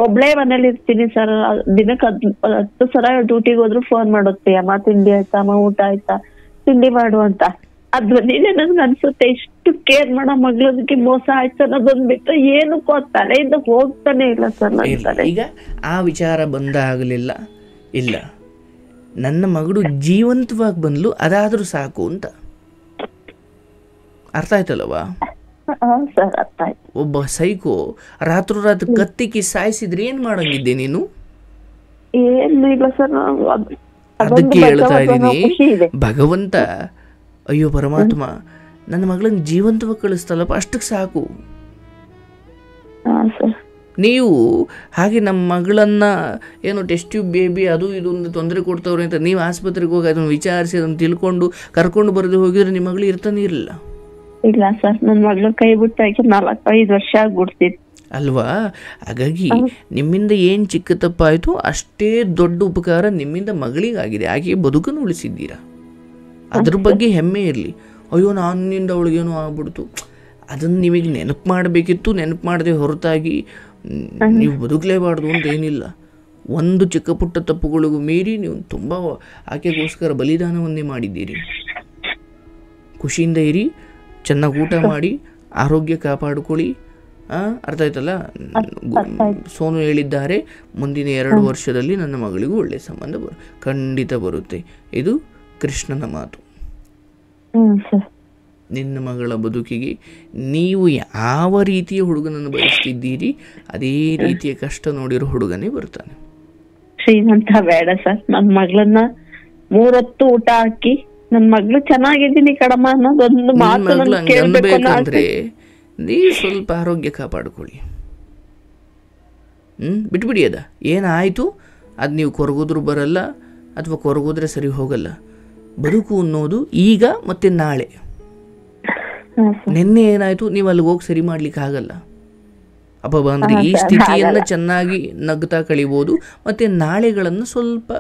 ಒಬ್ಳೇ ಮನೇಲಿ ಇರ್ತೀನಿ ಸರ್. ದಿನಕ್ಕೆ 10 ಸಲ ಡ್ಯೂಟಿಗೆ ಹೋದ್ರು ಫೋನ್ ಮಾಡುತ್ತೆ, ಅಮ್ಮ ತಿಂಡಿ ಆಯ್ತಾ, ಅಮ್ಮ ಊಟ ಆಯ್ತಾ, ತಿಂಡಿ ಮಾಡು ಅಂತ. ಅದ್ ನೀನೆ ನನ್ಗೆ ಅನ್ಸುತ್ತೆ, ಇಷ್ಟು ಕೇರ್ ಮಾಡೋ ಮಗಳದಕ್ಕೆ ಮೋಸ ಆಯ್ತು ಅನ್ನೋದೊಂದು ಬಿಟ್ಟು ಏನಕ್ಕೋ ತಲೆಯಿಂದ ಹೋಗ್ತಾನೆ ಇಲ್ಲ ಸರ್. ಈಗ ಆ ವಿಚಾರ ಬಂದಾಗಲಿಲ್ಲ, ಇಲ್ಲ ನನ್ನ ಮಗಳು ಜೀವಂತವಾಗಿ ಬಂದ್ಲು ಅದಾದ್ರೂ ಸಾಕು ಅಂತ. ಅರ್ಥ ಆಯ್ತಲ್ಲವಾ? ಒಬ್ಬ ಸೈಕೋ ರಾತ್ರಿ ಕತ್ತಿಕ್ಕಿ ಸಾಯಿಸಿದ್ರೆ ಏನ್ ಮಾಡಂಗಿದ್ದೆ ನೀನು? ಏನು ಇಲ್ಲ ಸರ್. ಅದಕ್ಕೆ ಹೇಳ್ತಾ ಇದ್ದೀನಿ, ಭಗವಂತ ಅಯ್ಯೋ ಪರಮಾತ್ಮ ನನ್ನ ಮಗಳನ್ನ ಜೀವಂತವಾಗಿ ಕಳಿಸ್ತಲ್ಲಪ್ಪ, ಅಷ್ಟಕ್ಕೆ ಸಾಕು. ನೀವು ಹಾಗೆ ನಮ್ಮ ಮಗಳನ್ನ ಏನೋ ಟೆಸ್ಟ್ ಟ್ಯೂಬ್ ಬೇಬಿ ಅದು ಇದು ತೊಂದರೆ ಕೊಡ್ತವ್ರೆ ಅಂತ ನೀವು ಆಸ್ಪತ್ರೆಗೆ ಹೋಗಿ ಅದನ್ನು ವಿಚಾರಿಸಿ ಅದನ್ನು ತಿಳ್ಕೊಂಡು ಕರ್ಕೊಂಡು ಬರದೆ ಹೋಗಿದ್ರೆ ನಿಮ್ಮ ಮಗಳು ಇರ್ತಾನೆ ಇರಲಿಲ್ಲ. ಇಲ್ಲ ಸರ್, ನನ್ನ ಮಗಳು ಕೈ ಬಿಟ್ಟಾಗಿ 4-5 ವರ್ಷ ಆಗ್ಬಿಡ್ತಿತ್ತು ಅಲ್ವಾ? ಹಾಗಾಗಿ ನಿಮ್ಮಿಂದ ಏನು ಚಿಕ್ಕ ತಪ್ಪಾಯಿತು ಅಷ್ಟೇ ದೊಡ್ಡ ಉಪಕಾರ ನಿಮ್ಮಿಂದ ಮಗಳಿಗಾಗಿದೆ. ಹಾಗೆ ಬದುಕನ್ನು ಉಳಿಸಿದ್ದೀರಾ, ಅದ್ರ ಬಗ್ಗೆ ಹೆಮ್ಮೆ ಇರಲಿ. ಅಯ್ಯೋ ನನ್ನಿಂದ ಅವಳಿಗೇನೋ ಆಗ್ಬಿಡ್ತು, ಅದನ್ನು ನಿಮಗೆ ನೆನಪು ಮಾಡಬೇಕಿತ್ತು. ನೆನಪು ಮಾಡದೆ ಹೊರತಾಗಿ ನೀವು ಬದುಕಲೇಬಾರ್ದು ಅಂತ ಏನಿಲ್ಲ. ಒಂದು ಚಿಕ್ಕ ಪುಟ್ಟ ತಪ್ಪುಗಳಿಗೂ ಮೀರಿ ನೀವು ತುಂಬ ಆಕೆಗೋಸ್ಕರ ಬಲಿದಾನವನ್ನೇ ಮಾಡಿದ್ದೀರಿ. ಖುಷಿಯಿಂದ ಇರಿ, ಚೆನ್ನಾಗಿ ಊಟ ಮಾಡಿ, ಆರೋಗ್ಯ ಕಾಪಾಡಿಕೊಳ್ಳಿ, ಅರ್ಥ ಆಯ್ತಲ್ಲ. ಸೋನು ಹೇಳಿದ್ದಾರೆ, ಮುಂದಿನ 2 ವರ್ಷದಲ್ಲಿ ನನ್ನ ಮಗಳಿಗೂ ಒಳ್ಳೆಯ ಸಂಬಂಧ ಖಂಡಿತ ಬರುತ್ತೆ. ಇದು ಕೃಷ್ಣನ ಮಾತು. ನಿನ್ನ ಮಗಳ ಬದುಕಿಗೆ ನೀವು ಯಾವ ರೀತಿಯ ಹುಡುಗನನ್ನು ಬಯಸ್ತಿದ್ದೀರಿ ಅದೇ ರೀತಿಯ ಕಷ್ಟ ನೋಡಿರೋ ಹುಡುಗನೇ ಬರ್ತಾನೆ. ಶ್ರೀಮಂತ ಬೇಡ ಸರ್, ನನ್ನ ಮಗಳನ್ನ 3 ಹೊತ್ತು ಊಟ ಹಾಕಿ ನನ್ನ ಮಗಳು ಚೆನ್ನಾಗಿದ್ದೀನಿ ಕಡಮ್ಮ ಅನ್ನೋದೊಂದು ಮಾತು ಅನ್ಬೇಕಂದ್ರೆ ನೀವು ಸ್ವಲ್ಪ ಆರೋಗ್ಯ ಕಾಪಾಡ್ಕೊಳ್ಳಿ. ಬಿಟ್ಬಿಡಿ. ಅದ ಏನಾಯಿತು ಅದು ನೀವು ಕೊರಗೋದ್ರೂ ಬರಲ್ಲ ಅಥವಾ ಕೊರಗೋದ್ರೆ ಸರಿ ಹೋಗಲ್ಲ. ಬದುಕು ಅನ್ನೋದು ಈಗ ಮತ್ತೆ ನಾಳೆ. ನಿನ್ನೆ ಏನಾಯಿತು ನೀವು ಅಲ್ಲಿಗೆ ಹೋಗಿ ಸರಿ ಮಾಡ್ಲಿಕ್ಕೆ ಆಗಲ್ಲ. ಅಪ್ಪ ಬಂದರೆ ಈ ಸ್ಥಿತಿಯನ್ನು ಚೆನ್ನಾಗಿ ನಗ್ತಾ ಕಳಿಬೋದು, ಮತ್ತು ನಾಳೆಗಳನ್ನು ಸ್ವಲ್ಪ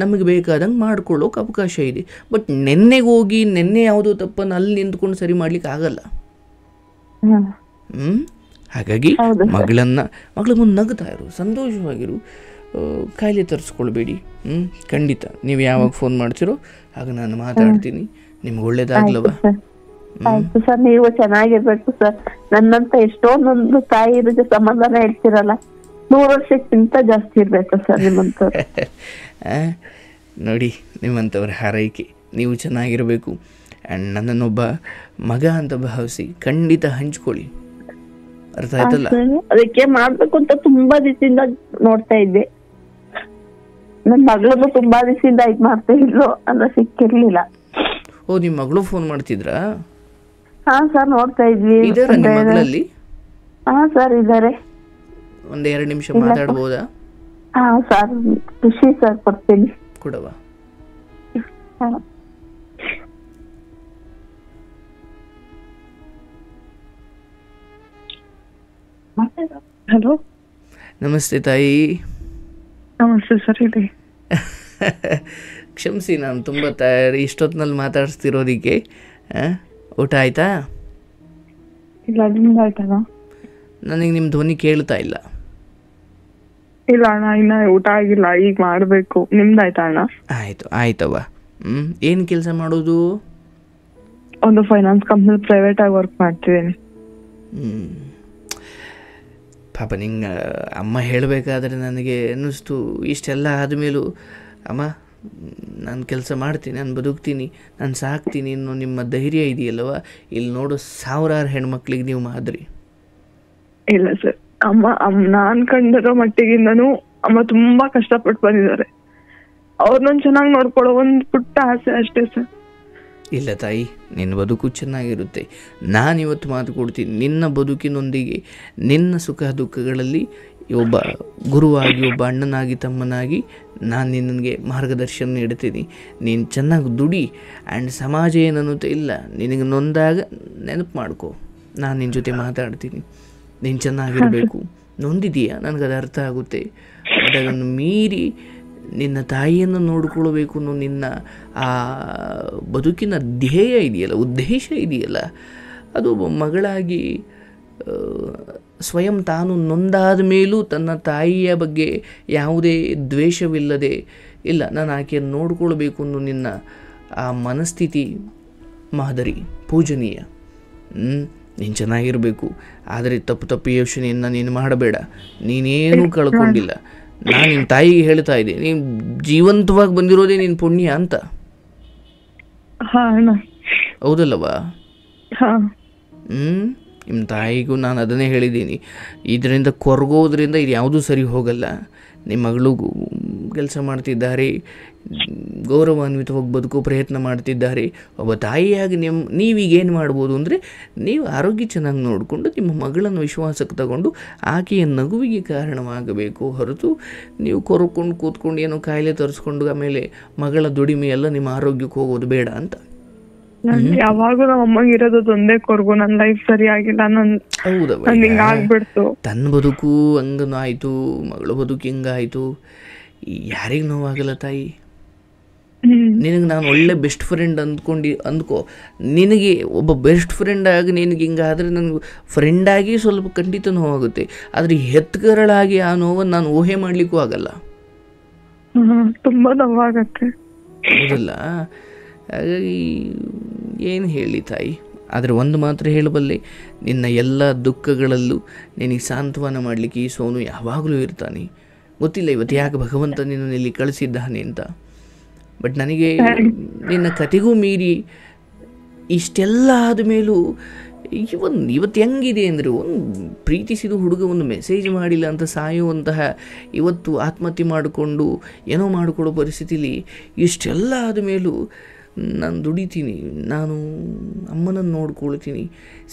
ನಮಗೆ ಬೇಕಾದಂಗೆ ಮಾಡ್ಕೊಳ್ಳೋಕೆ ಅವಕಾಶ ಇದೆ. ಬಟ್ ನೆನ್ನೆಗೆ ಹೋಗಿ ನೆನ್ನೆ ಯಾವುದೋ ತಪ್ಪನ್ನು ಅಲ್ಲಿ ನಿಂತ್ಕೊಂಡು ಸರಿ ಮಾಡ್ಲಿಕ್ಕೆ ಆಗಲ್ಲ. ಹಾಗಾಗಿ ಮಗಳ ಮುಂದೆ ನಗ್ತಾ ಇರು, ಸಂತೋಷವಾಗಿರು, ಕಾಯಿಲೆ ತರಿಸ್ಕೊಳ್ಬೇಡಿ. ಖಂಡಿತ ನೀವು ಯಾವಾಗ ಫೋನ್ ಮಾಡ್ತಿರೋ ಆಗ ನಾನು ಮಾತಾಡ್ತೀನಿ. ನಿಮ್ಗೆ ಒಳ್ಳೇದಾಗ್ಲವ? ಆಯ್ತು ಸರ್, ನೀವು ಚೆನ್ನಾಗಿರ್ಬೇಕು ಸರ್. ನನ್ನಂತ ಎಷ್ಟೊಂದೊಂದು ತಾಯಿ ಇರೋದು ಸಮಾಧಾನ ಹೇಳ್ತಿರಲ್ಲ, 100 ವರ್ಷಕ್ಕಿಂತ ಜಾಸ್ತಿ ಇರ್ಬೇಕು ಸರ್ ನಿಮ್ಮಂತವ್ರು. ನೋಡಿ, ನಿಮ್ಮಂಥವ್ರ ಹಾರೈಕೆ, ನೀವು ಚೆನ್ನಾಗಿರಬೇಕು. ಆ್ಯಂಡ್ ನನ್ನನ್ನೊಬ್ಬ ಮಗ ಅಂತ ಭಾವಿಸಿ ಖಂಡಿತ ಹಂಚ್ಕೊಳ್ಳಿ. ಅರ್ಥ ಆಯ್ತಲ್ಲ? ಅದಕ್ಕೆ ಮಾಡ್ಬೇಕು ಅಂತ ತುಂಬಾ ದಿವಸದಿಂದ ನೋಡ್ತಾ ಇದ್ದೆ. ನನ್ನ ಮಗಳದ್ದು ತುಂಬಾ ದಿವಸದಿಂದ ಇದು ಮಾಡ್ತಾ ಇದ್ಲು ಅಂದ್ರೆ ಸಿಕ್ಕಿರ್ಲಿಲ್ಲ. ಓ, ನಿಮ್ಮ ಮಗಳು ಫೋನ್ ಮಾಡ್ತಿದ್ರಾ? ಹಾ ಸರ್, ನೋಡ್ತಾ ಇದ್ವಿ. ಹಾ ಸರ್, ಇದಾರೆ. 1-2 ನಿಮಿಷ ಮಾತಾಡ್ಬೋದಾ? ಹಾ ಸರ್, ಖುಷಿ ಸರ್, ಕೊಡ್ತೀನಿ. ಕೊಡವಾ? ಹಲೋ, ನಮಸ್ತೆ ತಾಯಿ. ನಮಸ್ತೆ ಸರ್. ಹೇಳಿ. ಕ್ಷಮಿಸಿ, ನಾನು ತುಂಬ ಇಷ್ಟೊತ್ತಿನಲ್ಲಿ ಮಾತಾಡಿಸ್ತಿರೋದಕ್ಕೆ. ಊಟ ಆಯ್ತಾ? ಇಲ್ಲ, ನಿಮ್ದು ಆಯ್ತಲ್ಲ? ನನಗೆ ನಿಮ್ಮ ಧ್ವನಿ ಕೇಳ್ತಾ ಇಲ್ಲ. ಇಲ್ಲ ಅಣ್ಣ, ಇನ್ನ ಊಟ ಆಗಿಲ್ಲ, ಈಗ ಮಾಡಬೇಕು. ನಿಮ್ದಾಯ್ತಾ ಅಣ್ಣ? ಆಯ್ತವ. ಏನು ಕೆಲಸ ಮಾಡೋದು? ಒಂದು ಫೈನಾನ್ಸ್ ಕಂಪ್ನಿ ಪ್ರೈವೇಟ್ ಆಗಿ ವರ್ಕ್ ಮಾಡ್ತಿದ್ದೀನಿ. ಪಾಪ ನಿಂಗೆ ಅಮ್ಮ ಹೇಳಬೇಕಾದ್ರೆ ನನಗೆ ಅನ್ನಿಸ್ತು, ಇಷ್ಟೆಲ್ಲ ಆದಮೇಲೂ ಅಮ್ಮ ನಾನು ಕೆಲಸ ಮಾಡ್ತೀನಿ, ನಾನು ಬದುಕ್ತೀನಿ, ನಾನು ಸಾಕ್ತೀನಿ ಅನ್ನೋ ನಿಮ್ಮ ಧೈರ್ಯ ಇದೆಯಲ್ಲವ. ಇಲ್ಲಿ ನೋಡೋ 1000 ಹೆಣ್ಮಕ್ಳಿಗೆ ನೀವು ಮಾದರಿ. ಇಲ್ಲ ಸರ್, ಅಮ್ಮ ನಾನ್ ಕಂಡಿರೋ ಮಟ್ಟಿಗಿಂದನೂ ಅಮ್ಮ ತುಂಬಾ ಕಷ್ಟಪಟ್ಟು ಬಂದಿದ್ದಾರೆ. ಅವ್ರನ್ನ ಚೆನ್ನಾಗಿ ನೋಡ್ಕೊಳ್ಳೋ ಒಂದು ಪುಟ್ಟ ಆಸೆ ಅಷ್ಟೇ ಸರ್. ಇಲ್ಲ ತಾಯಿ, ನಿನ್ನ ಬದುಕು ಚೆನ್ನಾಗಿರುತ್ತೆ. ನಾನಿವತ್ತು ಮಾತು ಕೊಡ್ತೀನಿ, ನಿನ್ನ ಬದುಕಿನೊಂದಿಗೆ ನಿನ್ನ ಸುಖ ದುಃಖಗಳಲ್ಲಿ ಒಬ್ಬ ಗುರುವಾಗಿ, ಒಬ್ಬ ಅಣ್ಣನಾಗಿ, ತಮ್ಮನಾಗಿ ನಾನು ನಿನಗೆ ಮಾರ್ಗದರ್ಶನ ನೀಡ್ತೀನಿ. ನೀನು ಚೆನ್ನಾಗಿ ದುಡಿ. ಆ್ಯಂಡ್ ಸಮಾಜ ಏನನ್ನುತ್ತೆ ಇಲ್ಲ, ನಿನಗೆ ನೊಂದಾಗ ನೆನಪು ಮಾಡ್ಕೊ, ನಾನು ನಿನ್ನ ಜೊತೆ ಮಾತಾಡ್ತೀನಿ. ನೀನು ಚೆನ್ನಾಗಿರಬೇಕು. ನೊಂದಿದೆಯಾ, ನನಗದು ಅರ್ಥ ಆಗುತ್ತೆ. ಬಟ್ ಅದನ್ನು ಮೀರಿ ನಿನ್ನ ತಾಯಿಯನ್ನು ನೋಡಿಕೊಳ್ಬೇಕು ಅನ್ನೋ ನಿನ್ನ ಆ ಬದುಕಿನ ಧ್ಯೇಯ ಇದೆಯಲ್ಲ, ಉದ್ದೇಶ ಇದೆಯಲ್ಲ, ಅದು ಮಗಳಾಗಿ ಸ್ವಯಂ ತಾನು ನೊಂದಾದ ಮೇಲೂ ತನ್ನ ತಾಯಿಯ ಬಗ್ಗೆ ಯಾವುದೇ ದ್ವೇಷವಿಲ್ಲದೆ, ಇಲ್ಲ ನಾನು ಆಕೆಯನ್ನು ನೋಡಿಕೊಳ್ಬೇಕು ಅನ್ನೋ ನಿನ್ನ ಆ ಮನಸ್ಥಿತಿ ಮಾದರಿ, ಪೂಜನೀಯ. ನೀನು ಚೆನ್ನಾಗಿರಬೇಕು. ಆದರೆ ತಪ್ಪು ಯೋಚನೆಯನ್ನು ನೀನು ಮಾಡಬೇಡ. ನೀನೇನೂ ಕಳ್ಕೊಂಡಿಲ್ಲ. ನಾನು ನಿಮ್ಮ ತಾಯಿಗೆ ಹೇಳ್ತಾ ಇದ್ದೆ, ನೀನು ಜೀವಂತವಾಗಿ ಬಂದಿರೋದೇ ನಿನ್ನ ಪುಣ್ಯ ಅಂತ. ಹೌದಲ್ಲವಾ? ನಿಮ್ಮ ತಾಯಿಗೂ ನಾನು ಅದನ್ನೇ ಹೇಳಿದ್ದೀನಿ. ಇದರಿಂದ ಕೊರಗೋದ್ರಿಂದ ಇದು ಯಾವುದೂ ಸರಿ ಹೋಗಲ್ಲ. ನಿಮ್ಮ ಮಗಳು ಕೆಲಸ ಮಾಡ್ತಿದ್ದಾರೆ, ಗೌರವಾನ್ವಿತವಾಗಿ ಬದುಕೋ ಪ್ರಯತ್ನ ಮಾಡ್ತಿದ್ದಾರೆ. ಒಬ್ಬ ತಾಯಿಯಾಗಿ ನೀವೀಗೇನು ಮಾಡ್ಬೋದು ಅಂದರೆ, ನೀವು ಆರೋಗ್ಯ ಚೆನ್ನಾಗಿ ನೋಡಿಕೊಂಡು ನಿಮ್ಮ ಮಗಳನ್ನು ವಿಶ್ವಾಸಕ್ಕೆ ತಗೊಂಡು ಆಕೆಯ ನಗುವಿಗೆ ಕಾರಣವಾಗಬೇಕು ಹೊರತು ನೀವು ಕೊರಕೊಂಡು ಕೂತ್ಕೊಂಡು ಏನೋ ಕಾಯಿಲೆ ತರಿಸ್ಕೊಂಡು ಆಮೇಲೆ ಮಗಳ ದುಡಿಮೆ ಎಲ್ಲ ನಿಮ್ಮ ಆರೋಗ್ಯಕ್ಕೆ ಹೋಗೋದು ಬೇಡ ಅಂತ. ಯಾವಾಗೂ ನಮ್ಮ ಅಮ್ಮಗೆ ಇರೋದು ಒಂದೇ ಕೊರಗು, ನನ್ನ ಲೈಫ್ ಸರಿಯಾಗಿಲ್ಲ, ಆಗ್ಬಿಡ್ತು. ತನ್ನ ಬದುಕು ಹಂಗನಾಯ್ತು, ಮಗಳ ಬದುಕು ಹಿಂಗಾಯ್ತು, ಯಾರಿಗೆ ನೋವಾಗಲ್ಲ ತಾಯಿ? ನಿನಗೆ ನಾನು ಒಳ್ಳೆ ಬೆಸ್ಟ್ ಫ್ರೆಂಡ್ ಅಂದ್ಕೋ. ನಿನಗೆ ಒಬ್ಬ ಬೆಸ್ಟ್ ಫ್ರೆಂಡ್ ಆಗಿ ನಿನಗೆ ಹಿಂಗಾದರೆ ನನಗೆ ಫ್ರೆಂಡಾಗಿ ಸ್ವಲ್ಪ ಖಂಡಿತ ನೋವಾಗುತ್ತೆ. ಆದರೆ ಹೆತ್ಕರಳಾಗಿ ಆ ನೋವನ್ನು ನಾನು ಊಹೆ ಮಾಡಲಿಕ್ಕೂ ಆಗಲ್ಲ. ತುಂಬ ನೋವಾಗತ್ತೆ. ಹೌದಲ್ಲ? ಹಾಗಾಗಿ ಏನು ಹೇಳಿ ತಾಯಿ, ಆದರೆ ಒಂದು ಮಾತ್ರ ಹೇಳಬಲ್ಲೆ, ನಿನ್ನ ಎಲ್ಲ ದುಃಖಗಳಲ್ಲೂ ನಿನಗೆ ಸಾಂತ್ವನ ಮಾಡಲಿಕ್ಕೆ ಈ ಸೋನು ಯಾವಾಗಲೂ ಇರ್ತಾನೆ. ಗೊತ್ತಿಲ್ಲ ಇವತ್ತು ಯಾಕೆ ಭಗವಂತ ನಿನ್ನನ್ನು ಇಲ್ಲಿ ಕಳಿಸಿದ್ದಾನೆ ಅಂತ. ಬಟ್ ನನಗೆ ನಿನ್ನ ಕತೆಗೂ ಮೀರಿ ಇಷ್ಟೆಲ್ಲ ಆದಮೇಲೂ ಇವತ್ತು ಹೆಂಗಿದೆ ಅಂದರೆ, ಒಂದು ಪ್ರೀತಿಸಿದ ಹುಡುಗ ಒಂದು ಮೆಸೇಜ್ ಮಾಡಿಲ್ಲ ಅಂತ ಸಾಯುವಂತಹ, ಇವತ್ತು ಆತ್ಮಹತ್ಯೆ ಮಾಡಿಕೊಂಡು ಏನೋ ಮಾಡಿಕೊಳ್ಳೋ ಪರಿಸ್ಥಿತಿಲಿ ಇಷ್ಟೆಲ್ಲ ಆದಮೇಲೂ ನಾನು ದುಡಿತೀನಿ, ನಾನು ಅಮ್ಮನನ್ನು ನೋಡ್ಕೊಳ್ತೀನಿ.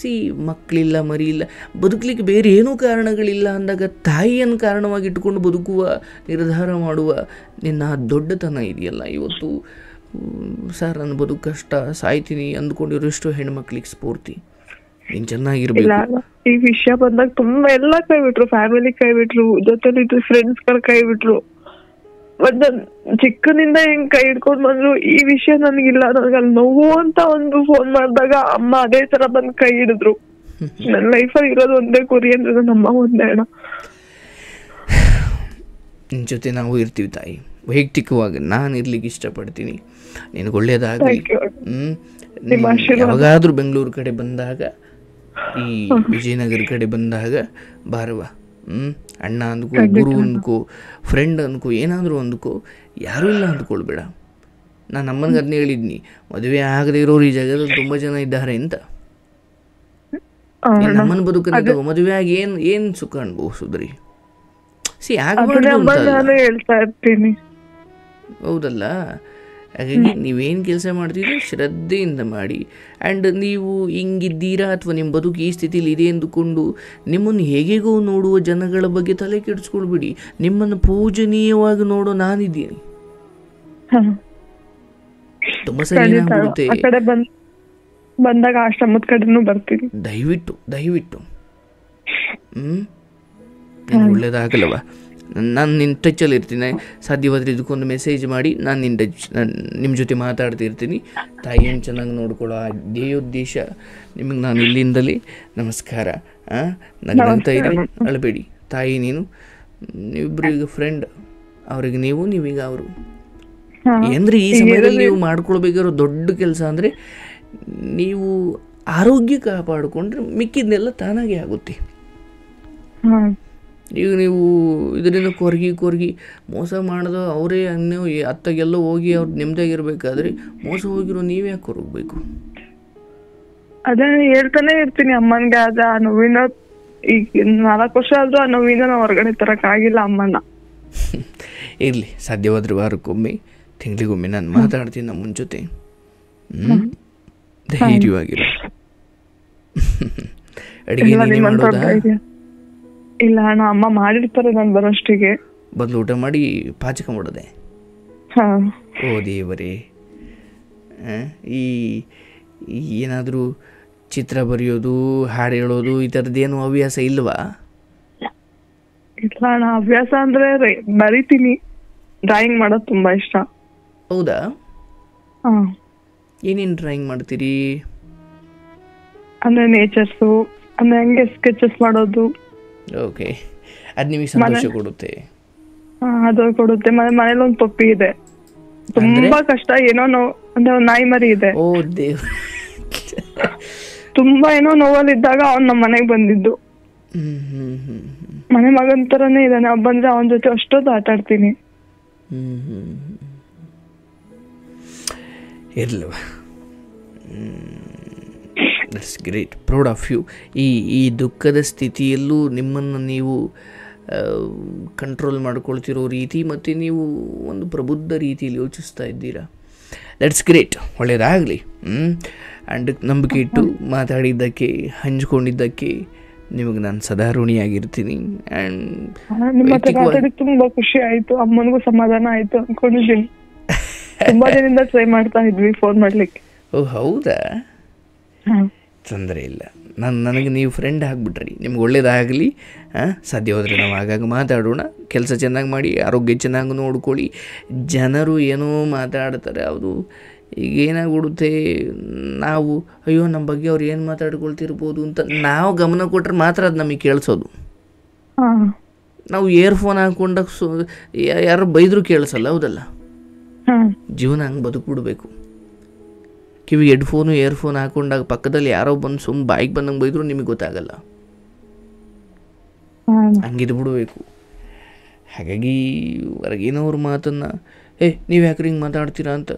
ಮಕ್ಕಳಿಲ್ಲ, ಮರಿ ಇಲ್ಲ, ಬದುಕಲಿಕ್ಕೆ ಬೇರೆ ಏನೂ ಕಾರಣಗಳಿಲ್ಲ ಅಂದಾಗ ತಾಯಿಯನ್ನು ಕಾರಣವಾಗಿ ಇಟ್ಕೊಂಡು ಬದುಕುವ ನಿರ್ಧಾರ ಮಾಡುವ ನಿನ್ನ ದೊಡ್ಡತನ ಇದೆಯಲ್ಲ. ಇವತ್ತು ಸರ್ ನನ್ನ ಬದುಕು ಕಷ್ಟ, ಸಾಯ್ತೀನಿ ಅಂದ್ಕೊಂಡಿರೋಷ್ಟು ಹೆಣ್ಮಕ್ಳಿಗೆ ಸ್ಫೂರ್ತಿ. ನೀನು ಚೆನ್ನಾಗಿರ್ಬೇಕು. ಈ ವಿಷಯ ಬಂದಾಗ ತುಂಬಾ ಎಲ್ಲ ಕೈ ಬಿಟ್ರು, ಫ್ಯಾಮಿಲಿ ಕೈ ಬಿಟ್ರು, ಜೊತೆಲಿದ್ದು ಫ್ರೆಂಡ್ಸ್ಗಳು ಕೈ ಬಿಟ್ರು. ಬಟ್ ಚಿಕ್ಕನಿಂದ ಹೆಂಗ್ ಕೈ ಹಿಡ್ಕೊಂಡ್ ಬಂದ್ರು, ಈ ವಿಷಯ ನನಗಿಲ್ಲ, ನನಗೆ ಅಲ್ಲಿ ನೋವು ಅಂತ ಒಂದು ಫೋನ್ ಮಾಡಿದಾಗ ಅಮ್ಮ ಅದೇ ತರ ಬಂದ್ ಕೈ ಹಿಡಿದ್ರು. ನನ್ನ ಲೈಫಲ್ಲಿ ಇರೋದು ಒಂದೇ ಗುರಿ ಅಂದ್ರೆ ನಮ್ಮ ಒಂದೇ ಅಣ್ಣ. ನಿನ್ನ ಜೊತೆ ನಾವು ಇರ್ತೀವಿ ತಾಯಿ. ವೈಯಕ್ತಿಕವಾಗಿ ನಾನು ಇರ್ಲಿಕ್ಕೆ ಇಷ್ಟಪಡ್ತೀನಿ. ನಿನಗೆ ಒಳ್ಳೇದಾಗಲಿ. ಯಾವಾಗಾದ್ರೂ ಬೆಂಗಳೂರು ಕಡೆ ಬಂದಾಗ, ಈ ವಿಜಯನಗರ ಕಡೆ ಬಂದಾಗ ಬಾರವ. ಅಣ್ಣ ಅಂದ್ಕೋ, ಗುರು ಅಂದ್ಕೋ, ಫ್ರೆಂಡ್ ಅಂದ್ಕೋ, ಏನಾದರೂ ಅಂದ್ಕೋ, ಯಾರೂ ಇಲ್ಲ ಅಂದ್ಕೊಳ್ಬೇಡ. ನಾನು ಅಮ್ಮನಿಗೆ ಅದನ್ನೇ ಹೇಳಿದ್ನಿ, ಮದುವೆ ಆಗದೆ ಇರೋರು ಈ ಜಗದಲ್ಲಿ ತುಂಬ ಜನ ಇದ್ದಾರೆ ಅಂತ. ನಮ್ಮನ ಬದುಕನ್ನ ಮದುವೆ ಆಗಿ ಏನು ಸುಖ ಅನ್ಭವಿಸಿದ್ರಿ? ಹೇಳ್ತಾ ಇರ್ತೀನಿ. ಹೌದಲ್ಲ? ಹಾಗಾಗಿ ನೀವೇನು ಕೆಲಸ ಮಾಡ್ತಿದ್ರೆ ಶ್ರದ್ಧೆಯಿಂದ ಮಾಡಿ. ಆ್ಯಂಡ್ ನೀವು ಹಿಂಗಿದ್ದೀರಾ ಅಥವಾ ನಿಮ್ಮ ಬದುಕು ಈ ಸ್ಥಿತಿಲಿ ಇದೆ ಎಂದುಕೊಂಡು ನಿಮ್ಮನ್ನು ಹೇಗೆಗೋ ನೋಡುವ ಜನಗಳ ಬಗ್ಗೆ ತಲೆ ಕೆಡಿಸ್ಕೊಳ್ಬಿಡಿ. ನಿಮ್ಮನ್ನು ಪೂಜನೀಯವಾಗಿ ನೋಡೋ ನಾನಿದ್ದೀನಿ. ತುಂಬ ಸರಿ ಆಗ್ಬಿಡುತ್ತೆ. ಬಂದಾಗ ಆಶ್ರಮದ ಕಡೆನೂ ಬರ್ತೀನಿ. ದಯವಿಟ್ಟು ಒಳ್ಳೇದಾಗಲ್ಲವ. ನಾನು ನಿನ್ನ ಟಚ್ಚಲ್ಲಿ ಇರ್ತೀನಿ. ಸಾಧ್ಯವಾದರೆ ಇದಕ್ಕೊಂದು ಮೆಸೇಜ್ ಮಾಡಿ ನಾನು ನಿಮ್ಮ ಜೊತೆ ಮಾತಾಡ್ತಿರ್ತೀನಿ. ತಾಯಿಯನ್ನು ಚೆನ್ನಾಗಿ ನೋಡ್ಕೊಳ್ಳೋ ಆ ಧ್ಯೇಯೋದ್ದೇಶ ನಿಮಗೆ ನಾನು ಇಲ್ಲಿಂದಲೇ ನಮಸ್ಕಾರ. ನಗಂತ ಇರಿ, ಅಳಬೇಡಿ. ತಾಯಿ ನೀವಿಬ್ಬರು ಈಗ ಫ್ರೆಂಡ್, ಅವ್ರಿಗೆ ನೀವೀಗ ಅವರು. ಅಂದರೆ ಈ ಸಮಯದಲ್ಲಿ ನೀವು ಮಾಡ್ಕೊಳ್ಬೇಕಾಗಿರೋ ದೊಡ್ಡ ಕೆಲಸ ಅಂದರೆ ನೀವು ಆರೋಗ್ಯ ಕಾಪಾಡಿಕೊಂಡ್ರೆ ಮಿಕ್ಕಿದ್ನೆಲ್ಲ ತಾನಾಗೆ ಆಗುತ್ತೆ. ಈಗ ನೀವು ಇದರಿಂದ ಕೊರಗಿ ಮೋಸ ಮಾಡಿದ ಅವರೇ ನೀವು ಅತ್ತಾಗೆಲ್ಲ ಹೋಗಿ ಅವ್ರು ನೆಮ್ಮದಿಯಾಗಿರ್ಬೇಕಾದ್ರೆ ಮೋಸ ಹೋಗಿರೋ ನೀವೇ ಯಾಕೆ ಕೊರಗಬೇಕು? ಅದೇ ಹೇಳ್ತಾನೆ ಇರ್ತೀನಿ ಅಮ್ಮನ್ಗೆ. ಅದ ಆ ನೋವಿನ ಈಗ 4 ವರ್ಷ ಆದ್ರೂ ಆ ನೋವಿನ ನಾವು ಹೊರಗಡೆ ತರಕ್ಕಾಗಿಲ್ಲ ಅಮ್ಮನ. ಇರಲಿ, ಸಾಧ್ಯವಾದ್ರೆ ವಾರಕ್ಕೊಮ್ಮೆ, ತಿಂಗಳಿಗೊಮ್ಮೆ ನಾನು ಮಾತಾಡ್ತೀನಿ ನಮ್ಮನ ಜೊತೆ. ಧೈರ್ಯವಾಗಿರೋ. ಅಡುಗೆ ನೀನೇ ಮಾಡೋದಾ? ಇಲ್ಲ ಅಣ್ಣ, ಅಮ್ಮ ಮಾಡಿರ್ತಾರೆ ನಾನು ಬರೋಷ್ಟಿಗೆ. ಬದಲು ಊಟ ಮಾಡಿ ಪಾಚಕ ಮಾಡೋದೆ? ಓ ದೇವರೇ. ಈ ಏನಾದರೂ ಚಿತ್ರ ಬರೆಯೋದು, ಹಾಡು ಹೇಳೋದು, ಈ ಥರದ್ದೇನು ಹವ್ಯಾಸ ಇಲ್ವಾ? ಇಲ್ಲ ಅಣ್ಣ, ಹವ್ಯಾಸ ಅಂದ್ರೆ ಬರಿತೀನಿ. ಡ್ರಾಯಿಂಗ್ ಮಾಡೋದು ತುಂಬಾ ಇಷ್ಟ. ಹೌದಾ? ಏನೇನು ಡ್ರಾಯಿಂಗ್ ಮಾಡ್ತೀರಿ? ಅಂದ್ರೆ ನೇಚರ್ಸು, ಅಂದ್ರೆ ಹಂಗೆ ಸ್ಕೆಚಸ್ ಮಾಡೋದು. ಓಕೆ, ಅದು ನಿಮಗೆ ಸಂತೋಷ ಕೊಡುತ್ತೆ? ಅದು ಕೊಡುತ್ತೆ. ಮನೇಲಿ ಒಂದು ಪಪ್ಪಿ ಇದೆ, ತುಂಬಾ ಕಷ್ಟ. ಏನೋ ನೋವು ಅಂದ್ರೆ ಒಂದು ನಾಯಿ ಮರಿ ಇದೆ. ಓ ದೇವ್. ತುಂಬಾ ಏನೋ ನೋವಲ್ಲಿದ್ದಾಗ ಅವ್ನು ನಮ್ಮ ಮನೆಗೆ ಬಂದಿದ್ದು. ಮನೆ ಮಗನ ತರನೇ ಇದ್ದಾನೆ. ಬಂದ್ರೆ ಅವನ ಜೊತೆ ಅಷ್ಟೊಂದು ಆಟ ಆಡ್ತೀನಿ. ಇರ್ಲವ. That's great, proud of you. ಈ ದುಃಖದ ಸ್ಥಿತಿಯಲ್ಲೂ ನಿಮ್ಮನ್ನು ನೀವು ಕಂಟ್ರೋಲ್ ಮಾಡ್ಕೊಳ್ತಿರೋ ರೀತಿ ಮತ್ತು ನೀವು ಒಂದು ಪ್ರಬುದ್ಧ ರೀತಿಯಲ್ಲಿ ಯೋಚಿಸ್ತಾ ಇದ್ದೀರಾ. ದಟ್ಸ್ ಗ್ರೇಟ್, ಒಳ್ಳೆಯದಾಗಲಿ. ಆ್ಯಂಡ್ ನಂಬಿಕೆ ಇಟ್ಟು ಮಾತಾಡಿದ್ದಕ್ಕೆ, ಹಂಚ್ಕೊಂಡಿದ್ದಕ್ಕೆ ನಿಮಗೆ ನಾನು ಸದಾ ಋಣಿಯಾಗಿರ್ತೀನಿ. ಆ್ಯಂಡ್ ತುಂಬಾ ಖುಷಿ ಆಯಿತು, ಅಮ್ಮನಿಗೂ ಸಮಾಧಾನ ಆಯಿತು ಅನ್ಕೊಂಡಿದ್ದೀನಿ. ತುಂಬಾ ದಿನದಿಂದ ಟ್ರೈ ಮಾಡ್ತಾ ಇದ್ವಿ ಫೋನ್ ಮಾಡ್ಲಿಕ್ಕೆ. ಓ ಹೌದಾ? ತೊಂದರೆ ಇಲ್ಲ. ನನಗೆ ನೀವು ಫ್ರೆಂಡ್ ಆಗಿಬಿಟ್ರಿ. ನಿಮ್ಗೆ ಒಳ್ಳೇದಾಗಲಿ. ಸಾಧ್ಯವಾದರೆ ನಾವು ಆಗಾಗ ಮಾತಾಡೋಣ. ಕೆಲಸ ಚೆನ್ನಾಗಿ ಮಾಡಿ, ಆರೋಗ್ಯ ಚೆನ್ನಾಗಿ ನೋಡ್ಕೊಳ್ಳಿ. ಜನರು ಏನೋ ಮಾತಾಡ್ತಾರೆ, ಅದು ಈಗ ಏನಾಗ್ಬಿಡುತ್ತೆ, ನಾವು ಅಯ್ಯೋ ನಮ್ಮ ಬಗ್ಗೆ ಅವ್ರು ಏನು ಮಾತಾಡ್ಕೊಳ್ತಿರ್ಬೋದು ಅಂತ ನಾವು ಗಮನ ಕೊಟ್ಟರೆ ಮಾತ್ರ ಅದು ನಮಗೆ ಕೇಳಿಸೋದು. ನಾವು ಇಯರ್ಫೋನ್ ಹಾಕ್ಕೊಂಡಾಗ ಯಾರು ಬೈದರೂ ಕೇಳಿಸಲ್ಲ, ಹೌದಲ್ಲ? ಜೀವನ ಹಂಗೆ ಬದುಕ್ಬಿಡ್ಬೇಕು. ಕಿವಿಗೆ ಹೆಡ್ಫೋನು ಇಯರ್ಫೋನ್ ಹಾಕೊಂಡಾಗ ಪಕ್ಕದಲ್ಲಿ ಯಾರೋ ಬಂದು ಬಾಯಿಗೆ ಬಂದಂಗೆ ಬೈದರೂ ನಿಮಗೆ ಗೊತ್ತಾಗಲ್ಲ. ಹಂಗಿದು ಬಿಡಬೇಕು. ಹಾಗಾಗಿ ಹೊರಗಿನವ್ರ ಮಾತನ್ನು ನೀವು ಯಾಕ್ರಿ ಹಿಂಗೆ ಮಾತಾಡ್ತೀರಾ ಅಂತ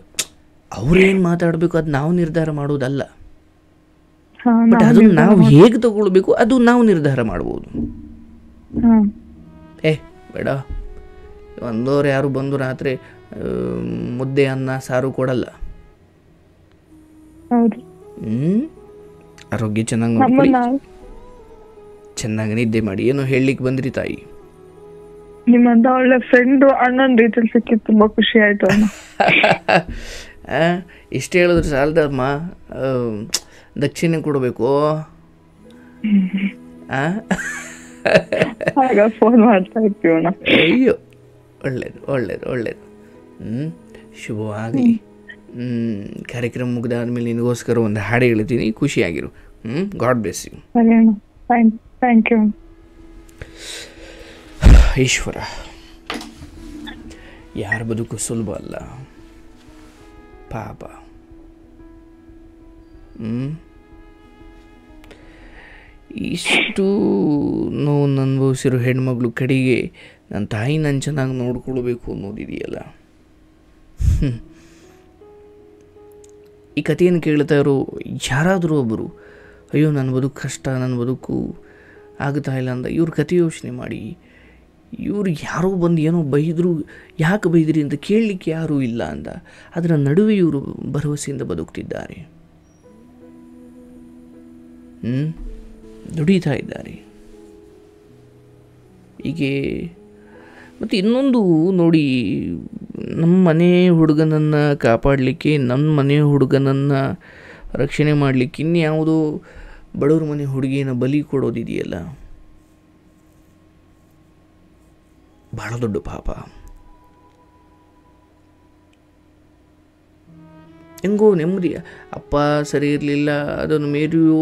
ಅವ್ರೇನು ಮಾತಾಡಬೇಕು ಅದು ನಾವು ನಿರ್ಧಾರ ಮಾಡೋದಲ್ಲ. ಬಟ್ ಅದನ್ನು ನಾವು ಹೇಗೆ ತಗೊಳ್ಬೇಕು ಅದು ನಾವು ನಿರ್ಧಾರ ಮಾಡ್ಬೋದು. ಬೇಡ ಒಂದವ್ರು ಯಾರು ಬಂದು ರಾತ್ರಿ ಮುದ್ದೆ ಅನ್ನ ಸಾರು ಕೊಡಲ್ಲ. ಆರೋಗ್ಯ ಚೆನ್ನಾಗಿ ನೋಡ್ಕೊಳ್ಳಿ, ಚೆನ್ನಾಗಿ ನಿದ್ದೆ ಮಾಡಿ. ಏನೋ ಹೇಳಲಿಕ್ಕೆ ಬಂದ್ರಿ ತಾಯಿ? ನಿಮ್ಮಂತ ಒಳ್ಳೆ ಫ್ರೆಂಡ್ ಅಣ್ಣನ ರೀತಿಯಲ್ಲಿ ಸಿಕ್ಕಿದ್ದು ತುಂಬಾ ಖುಷಿ ಆಯ್ತು. ಇಷ್ಟು ಹೇಳಿದ್ರೆ ಸಾಲದಮ್ಮ, ದಕ್ಷಿಣೆ ಕೊಡಬೇಕು. ಫೋನ್ ಮಾಡ್ತಾ ಇರ್ತೀವಣ್ಣ. ಅಯ್ಯೋ ಒಳ್ಳೇದು ಒಳ್ಳೇದು ಒಳ್ಳೇದು. ಶುಭವಾಗಲಿ. ಕಾರ್ಯಕ್ರಮ ಮುಗಿದಾದ್ಮೇಲೆ ನಿನಗೋಸ್ಕರ ಒಂದು ಹಾಡು ಹೇಳ್ತೀನಿ, ಖುಷಿಯಾಗಿರು. God bless you. Thank you. Ishwara, ಯಾರ ಬದುಕು ಸುಲಭ ಅಲ್ಲ ಪಾಪ. ಇಷ್ಟು ನೋವನ್ನು ಅನುಭವಿಸಿರೋ ಹೆಣ್ಮಗಳು ಕಡೆಗೆ ನನ್ನ ತಾಯಿ ನಾನು ಚೆನ್ನಾಗಿ ನೋಡ್ಕೊಳ್ಬೇಕು ಅನ್ನೋದಿದೆಯಲ್ಲ. ಈ ಕಥೆಯನ್ನು ಕೇಳ್ತಾ ಇರೋ ಯಾರಾದರೂ ಒಬ್ಬರು ಅಯ್ಯೋ ನನ್ನ ಬದುಕು ಕಷ್ಟ, ನನ್ನ ಬದುಕು ಆಗ್ತಾ ಇಲ್ಲ ಅಂತ ಇವ್ರ ಕಥೆ ಯೋಚನೆ ಮಾಡಿ. ಇವ್ರು ಯಾರೋ ಬಂದು ಏನೋ ಬೈದರು, ಯಾಕೆ ಬೈದ್ರಿ ಅಂತ ಕೇಳಲಿಕ್ಕೆ ಯಾರೂ ಇಲ್ಲ ಅಂತ. ಅದರ ನಡುವೆ ಇವರು ಭರವಸೆಯಿಂದ ಬದುಕ್ತಿದ್ದಾರೆ, ದುಡಿತಾ ಇದ್ದಾರೆ. ಹೀಗೆ ಮತ್ತು ಇನ್ನೊಂದು ನೋಡಿ, ನಮ್ಮ ಮನೆ ಹುಡುಗನನ್ನು ಕಾಪಾಡಲಿಕ್ಕೆ, ನಮ್ಮ ಮನೆ ಹುಡುಗನನ್ನು ರಕ್ಷಣೆ ಮಾಡಲಿಕ್ಕೆ ಇನ್ಯಾವುದೋ ಬಡವ್ರ ಮನೆ ಹುಡುಗಿಯನ್ನು ಬಲಿ ಕೊಡೋದಿದೆಯಲ್ಲ, ಭಾಳ ದೊಡ್ಡ ಪಾಪ. ಹೆಂಗೋ ನೆಮ್ಮದಿ, ಅಪ್ಪ ಸರಿ ಇರಲಿಲ್ಲ, ಅದನ್ನು ಮೇರಿಯು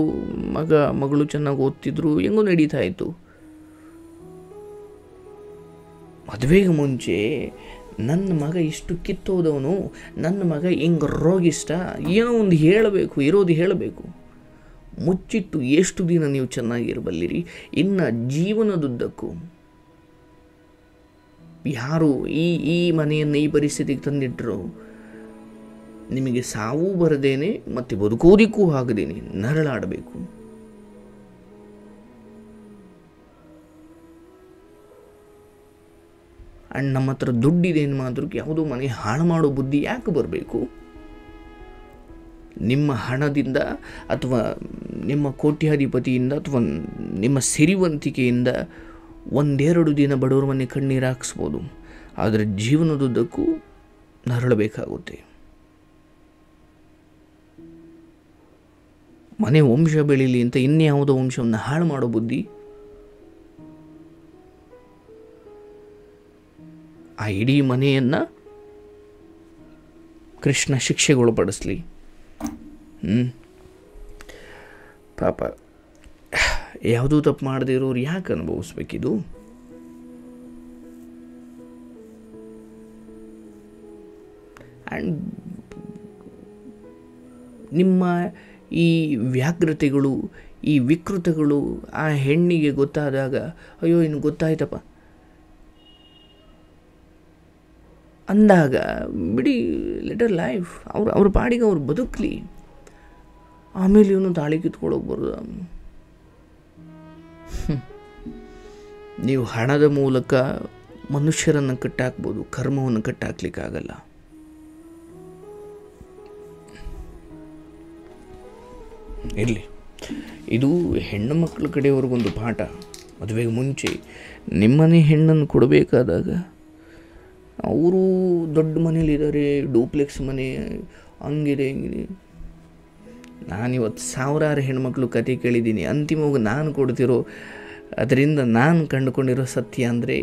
ಮಗಳು ಚೆನ್ನಾಗಿ ಓದ್ತಿದ್ರು, ಹೆಂಗೋ ನಡೀತಾ ಇತ್ತು. ಮದುವೆಗೆ ಮುಂಚೆ ನನ್ನ ಮಗ ಇಷ್ಟು ಕಿತ್ತೋದವನು, ನನ್ನ ಮಗ ಹೆಂಗೆ ರೋಗಿಷ್ಟ, ಏನೋ ಒಂದು ಹೇಳಬೇಕು, ಇರೋದು ಹೇಳಬೇಕು. ಮುಚ್ಚಿಟ್ಟು ಎಷ್ಟು ದಿನ ನೀವು ಚೆನ್ನಾಗಿರಬಲ್ಲಿರಿ? ಇನ್ನು ಜೀವನದುದ್ದಕ್ಕೂ ಯಾರು ಈ ಮನೆಯನ್ನು ಈ ಪರಿಸ್ಥಿತಿಗೆ ತಂದಿಟ್ಟರು, ನಿಮಗೆ ಸಾವು ಬರದೇನೆ ಮತ್ತು ಬದುಕೋದಿಕ್ಕೂ ಆಗದೇನೆ ನರಳಾಡಬೇಕು. ಆ್ಯಂಡ್ ನಮ್ಮ ಹತ್ರ ದುಡ್ಡಿದೆ ಮಾತ್ರ ಯಾವುದೋ ಮನೆ ಹಾಳು ಮಾಡೋ ಬುದ್ಧಿ ಯಾಕೆ ಬರಬೇಕು? ನಿಮ್ಮ ಹಣದಿಂದ ಅಥವಾ ನಿಮ್ಮ ಕೋಟ್ಯಾಧಿಪತಿಯಿಂದ ಅಥವಾ ನಿಮ್ಮ ಸಿರಿವಂತಿಕೆಯಿಂದ ಒಂದೆರಡು ದಿನ ಬಡವರ ಮನೆ ಕಣ್ಣೀರು ಹಾಕಿಸ್ಬೋದು, ಆದರೆ ಜೀವನದುದ್ದಕ್ಕೂ ನರಳಬೇಕಾಗುತ್ತೆ. ಮನೆ ವಂಶ ಬೆಳೀಲಿ ಅಂತ ಇನ್ಯಾವುದೋ ವಂಶವನ್ನು ಹಾಳು ಮಾಡೋ ಬುದ್ಧಿ, ಆ ಇಡೀ ಮನೆಯನ್ನು ಕೃಷ್ಣ ಶಿಕ್ಷೆಗೊಳಪಡಿಸ್ಲಿ. ಪಾಪ, ಯಾವುದೂ ತಪ್ಪು ಮಾಡದೇ ಇರೋರು ಯಾಕೆ ಅನುಭವಿಸ್ಬೇಕಿದು? ಆ್ಯಂಡ್ ನಿಮ್ಮ ಈ ವ್ಯಾಘ್ರತೆಗಳು, ಈ ವಿಕೃತಗಳು ಆ ಹೆಣ್ಣಿಗೆ ಗೊತ್ತಾದಾಗ ಅಯ್ಯೋ ಇನ್ನು ಗೊತ್ತಾಯ್ತಪ್ಪ ಅಂದಾಗ ಬಿಡಿ, ಲೆಟರ್ ಲೈಫ್, ಅವ್ರ ಪಾಡಿಗೆ ಅವ್ರು ಬದುಕಲಿ. ಆಮೇಲೆ ಇವನು ತಾಳಿ ಕಿತ್ಕೊಳ್ಳೋಕೆ ಬರೋದ? ನೀವು ಹಣದ ಮೂಲಕ ಮನುಷ್ಯರನ್ನು ಕಟ್ಟಾಕ್ಬೋದು, ಕರ್ಮವನ್ನು ಕಟ್ಟಾಕ್ಲಿಕ್ಕಾಗಲ್ಲ. ಇರಲಿ, ಇದು ಹೆಣ್ಣು ಮಕ್ಕಳ ಕಡೆಯವ್ರಿಗೊಂದು ಪಾಠ. ಮದುವೆಗೆ ಮುಂಚೆ ನಿಮ್ಮನೆ ಹೆಣ್ಣನ್ನು ಕೊಡಬೇಕಾದಾಗ ಅವರು ದೊಡ್ಡ ಮನೇಲಿದ್ದಾರೆ, ಡೂಪ್ಲೆಕ್ಸ್ ಮನೆ, ಹಂಗಿದೆ ಹಿಂಗಿದೆ. ನಾನಿವತ್ತು ಸಾವಿರಾರು ಹೆಣ್ಮಕ್ಳು ಕತೆ ಕೇಳಿದ್ದೀನಿ. ಅಂತಿಮವಾಗಿ ನಾನು ಕೊಡ್ತಿರೋ ಅದರಿಂದ ನಾನು ಕಂಡುಕೊಂಡಿರೋ ಸತ್ಯ ಅಂದರೆ,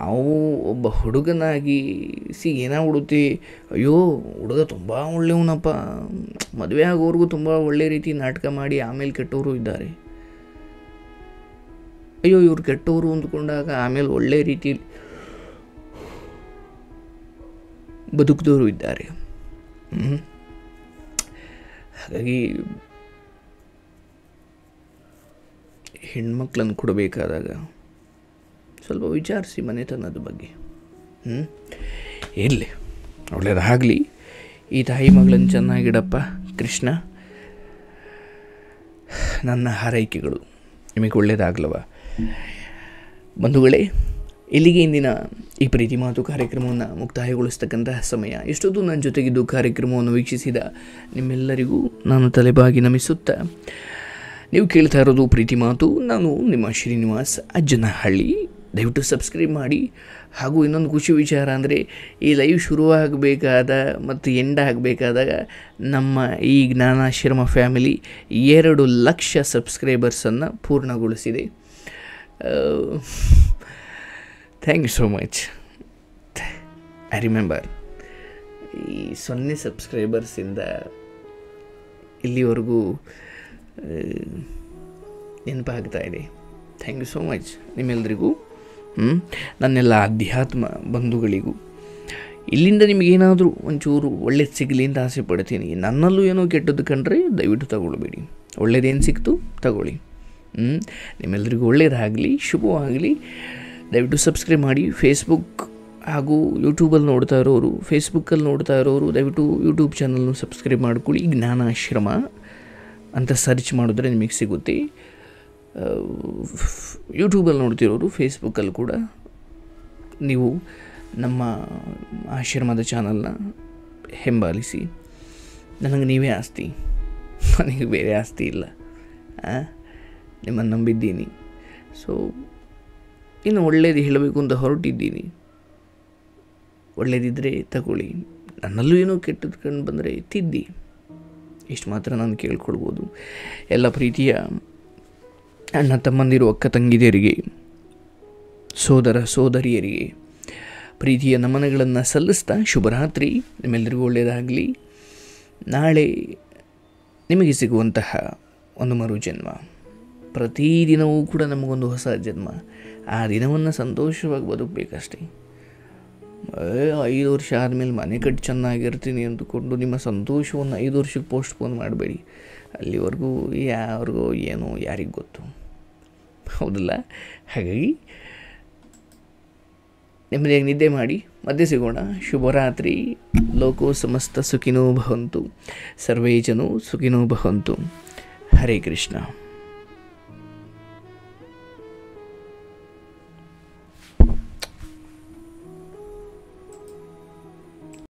ಅವು ಒಬ್ಬ ಹುಡುಗನಾಗಿ ಏನಾಗ್ಬಿಡುತ್ತೆ, ಅಯ್ಯೋ ಹುಡುಗ ತುಂಬ ಒಳ್ಳೆಯವನಪ್ಪ, ಮದುವೆ ಆಗೋವ್ರಿಗೂ ತುಂಬ ಒಳ್ಳೆ ರೀತಿ ನಾಟಕ ಮಾಡಿ ಆಮೇಲೆ ಕೆಟ್ಟವರು ಇದ್ದಾರೆ. ಅಯ್ಯೋ ಇವ್ರು ಕೆಟ್ಟವರು ಅಂದ್ಕೊಂಡಾಗ ಆಮೇಲೆ ಒಳ್ಳೆ ರೀತಿಯಲ್ಲಿ ಬದುಕಿದವರು ಇದ್ದಾರೆ. ಹಾಗಾಗಿ ಹೆಣ್ಮಕ್ಳನ್ನು ಕೊಡಬೇಕಾದಾಗ ಸ್ವಲ್ಪ ವಿಚಾರಿಸಿ ಮನೆತನದ ಬಗ್ಗೆ. ಇರಲಿ, ಒಳ್ಳೆಯದಾಗಲಿ. ಈ ತಾಯಿ ಮಗಳನ್ನು ಚೆನ್ನಾಗಿಡಪ್ಪ ಕೃಷ್ಣ. ನನ್ನ ಹಾರೈಕೆಗಳು ನಿಮಗೆ ಒಳ್ಳೆಯದಾಗಲವ. ಬಂಧುಗಳೇ, ಇಲ್ಲಿಗೆ ಇಂದಿನ ಈ ಪ್ರೀತಿ ಮಾತು ಕಾರ್ಯಕ್ರಮವನ್ನು ಮುಕ್ತಾಯಗೊಳಿಸ್ತಕ್ಕಂತಹ ಸಮಯ. ಇಷ್ಟೊತ್ತು ನನ್ನ ಜೊತೆಗಿದ್ದು ಕಾರ್ಯಕ್ರಮವನ್ನು ವೀಕ್ಷಿಸಿದ ನಿಮ್ಮೆಲ್ಲರಿಗೂ ನಾನು ತಲೆಬಾಗಿ ನಮಿಸುತ್ತಾ, ನೀವು ಕೇಳ್ತಾ ಇರೋದು ಪ್ರೀತಿ ಮಾತು. ನಾನು ನಿಮ್ಮ ಶ್ರೀನಿವಾಸ್ ಅಜ್ಜನಹಳ್ಳಿ. ದಯವಿಟ್ಟು ಸಬ್ಸ್ಕ್ರೈಬ್ ಮಾಡಿ. ಹಾಗೂ ಇನ್ನೊಂದು ಖುಷಿ ವಿಚಾರ ಅಂದರೆ, ಈ ಲೈವ್ ಶುರುವಾಗಬೇಕಾದ ಮತ್ತು ಎಂಡ್ ಆಗಬೇಕಾದಾಗ ನಮ್ಮ ಈ ಜ್ಞಾನಾಶ್ರಮ ಫ್ಯಾಮಿಲಿ 2 ಲಕ್ಷ ಸಬ್ಸ್ಕ್ರೈಬರ್ಸನ್ನು ಪೂರ್ಣಗೊಳಿಸಿದೆ. Thank you so much. I remember, ಈ 0 ಸಬ್ಸ್ಕ್ರೈಬರ್ಸಿಂದ ಇಲ್ಲಿವರೆಗೂ ನೆನಪಾಗ್ತಾ ಇದೆ. ಥ್ಯಾಂಕ್ ಯು ಸೋ ಮಚ್ ನಿಮ್ಮೆಲ್ಲರಿಗೂ. ನನ್ನೆಲ್ಲ ಅಧ್ಯಾತ್ಮ ಬಂಧುಗಳಿಗೂ ಇಲ್ಲಿಂದ ನಿಮಗೇನಾದರೂ ಒಂಚೂರು ಒಳ್ಳೇದು ಸಿಗಲಿ ಅಂತ ಆಸೆ ಪಡ್ತೀನಿ. ನನ್ನಲ್ಲೂ ಏನೋ ಕೆಟ್ಟದ್ದು ಕಂಡ್ರೆ ದಯವಿಟ್ಟು ತಗೊಳ್ಬೇಡಿ. ಒಳ್ಳೇದೇನು ಸಿಕ್ತು ತಗೊಳ್ಳಿ. ನಿಮ್ಮೆಲ್ಲರಿಗೂ ಒಳ್ಳೆಯದಾಗಲಿ, ಶುಭವಾಗಲಿ. ದಯವಿಟ್ಟು ಸಬ್ಸ್ಕ್ರೈಬ್ ಮಾಡಿ. ಫೇಸ್ಬುಕ್ ಹಾಗೂ ಯೂಟ್ಯೂಬಲ್ಲಿ ನೋಡ್ತಾ ಇರೋರು, ಫೇಸ್ಬುಕ್ಕಲ್ಲಿ ನೋಡ್ತಾ ಇರೋರು ದಯವಿಟ್ಟು ಯೂಟ್ಯೂಬ್ ಚಾನಲ್ನ ಸಬ್ಸ್ಕ್ರೈಬ್ ಮಾಡ್ಕೊಳ್ಳಿ. ಜ್ಞಾನಾಶ್ರಮ ಅಂತ ಸರ್ಚ್ ಮಾಡಿದ್ರೆ ನಿಮಗೆ ಸಿಗುತ್ತೆ. ಯೂಟ್ಯೂಬಲ್ಲಿ ನೋಡ್ತಿರೋರು ಫೇಸ್ಬುಕ್ಕಲ್ಲಿ ಕೂಡ ನೀವು ನಮ್ಮ ಆಶ್ರಮದ ಚಾನಲ್ನ ಹಿಂಬಾಲಿಸಿ. ನನಗೆ ನೀವೇ ಆಸ್ತಿ, ನನಗೆ ಬೇರೆ ಆಸ್ತಿ ಇಲ್ಲ. ನಿಮ್ಮನ್ನು ನಂಬಿದ್ದೀನಿ. ಸೊ ಇನ್ನು ಒಳ್ಳೇದು ಹೇಳಬೇಕು ಅಂತ ಹೊರಟಿದ್ದೀನಿ. ಒಳ್ಳೇದಿದ್ದರೆ ತಗೊಳ್ಳಿ. ನನ್ನಲ್ಲೂ ಏನೋ ಕೆಟ್ಟದ್ದು ಕಂಡು ಬಂದರೆ ತಿದ್ದಿ. ಇಷ್ಟು ಮಾತ್ರ ನಾನು ಕೇಳ್ಕೊಳ್ಬೋದು. ಎಲ್ಲ ಪ್ರೀತಿಯ ಅಣ್ಣ ತಮ್ಮಂದಿರು, ಅಕ್ಕ ತಂಗಿದಿಯರಿಗೆ, ಸೋದರ ಸೋದರಿಯರಿಗೆ ಪ್ರೀತಿಯ ನಮನಗಳನ್ನು ಸಲ್ಲಿಸ್ತಾ ಶುಭರಾತ್ರಿ. ನಿಮ್ಮೆಲ್ಲರಿಗೂ ಒಳ್ಳೆಯದಾಗಲಿ. ನಾಳೆ ನಿಮಗೆ ಸಿಗುವಂತಹ ಒಂದು ಮರು ಜನ್ಮ, ಪ್ರತಿದಿನವೂ ಕೂಡ ನಮಗೊಂದು ಹೊಸ ಜನ್ಮ. ಆ ದಿನವನ್ನು ಸಂತೋಷವಾಗಿ ಬದುಕಬೇಕಷ್ಟೇ. 5 ವರ್ಷ ಆದಮೇಲೆ ಮನೆ ಕಟ್ಟಿ ಚೆನ್ನಾಗಿರ್ತೀನಿ ಅಂದುಕೊಂಡು ನಿಮ್ಮ ಸಂತೋಷವನ್ನು 5 ವರ್ಷಕ್ಕೆ ಪೋಸ್ಟ್ಪೋನ್ ಮಾಡಬೇಡಿ. ಅಲ್ಲಿವರೆಗೂ ಯಾರಿಗೋ ಏನೋ ಯಾರಿಗೆ ಗೊತ್ತು, ಹೌದಲ್ಲ? ಹಾಗಾಗಿ ನೆಮ್ಮದಿಯಾಗಿ ನಿದ್ದೆ ಮಾಡಿ, ಮತ್ತೆ ಸಿಗೋಣ. ಶುಭರಾತ್ರಿ. ಲೋಕೋ ಸಮಸ್ತ ಸುಖಿನೋ ಭವಂತು, ಸರ್ವೇ ಜನೋ ಸುಖಿನೋ ಭವಂತು. ಹರೇ ಕೃಷ್ಣ.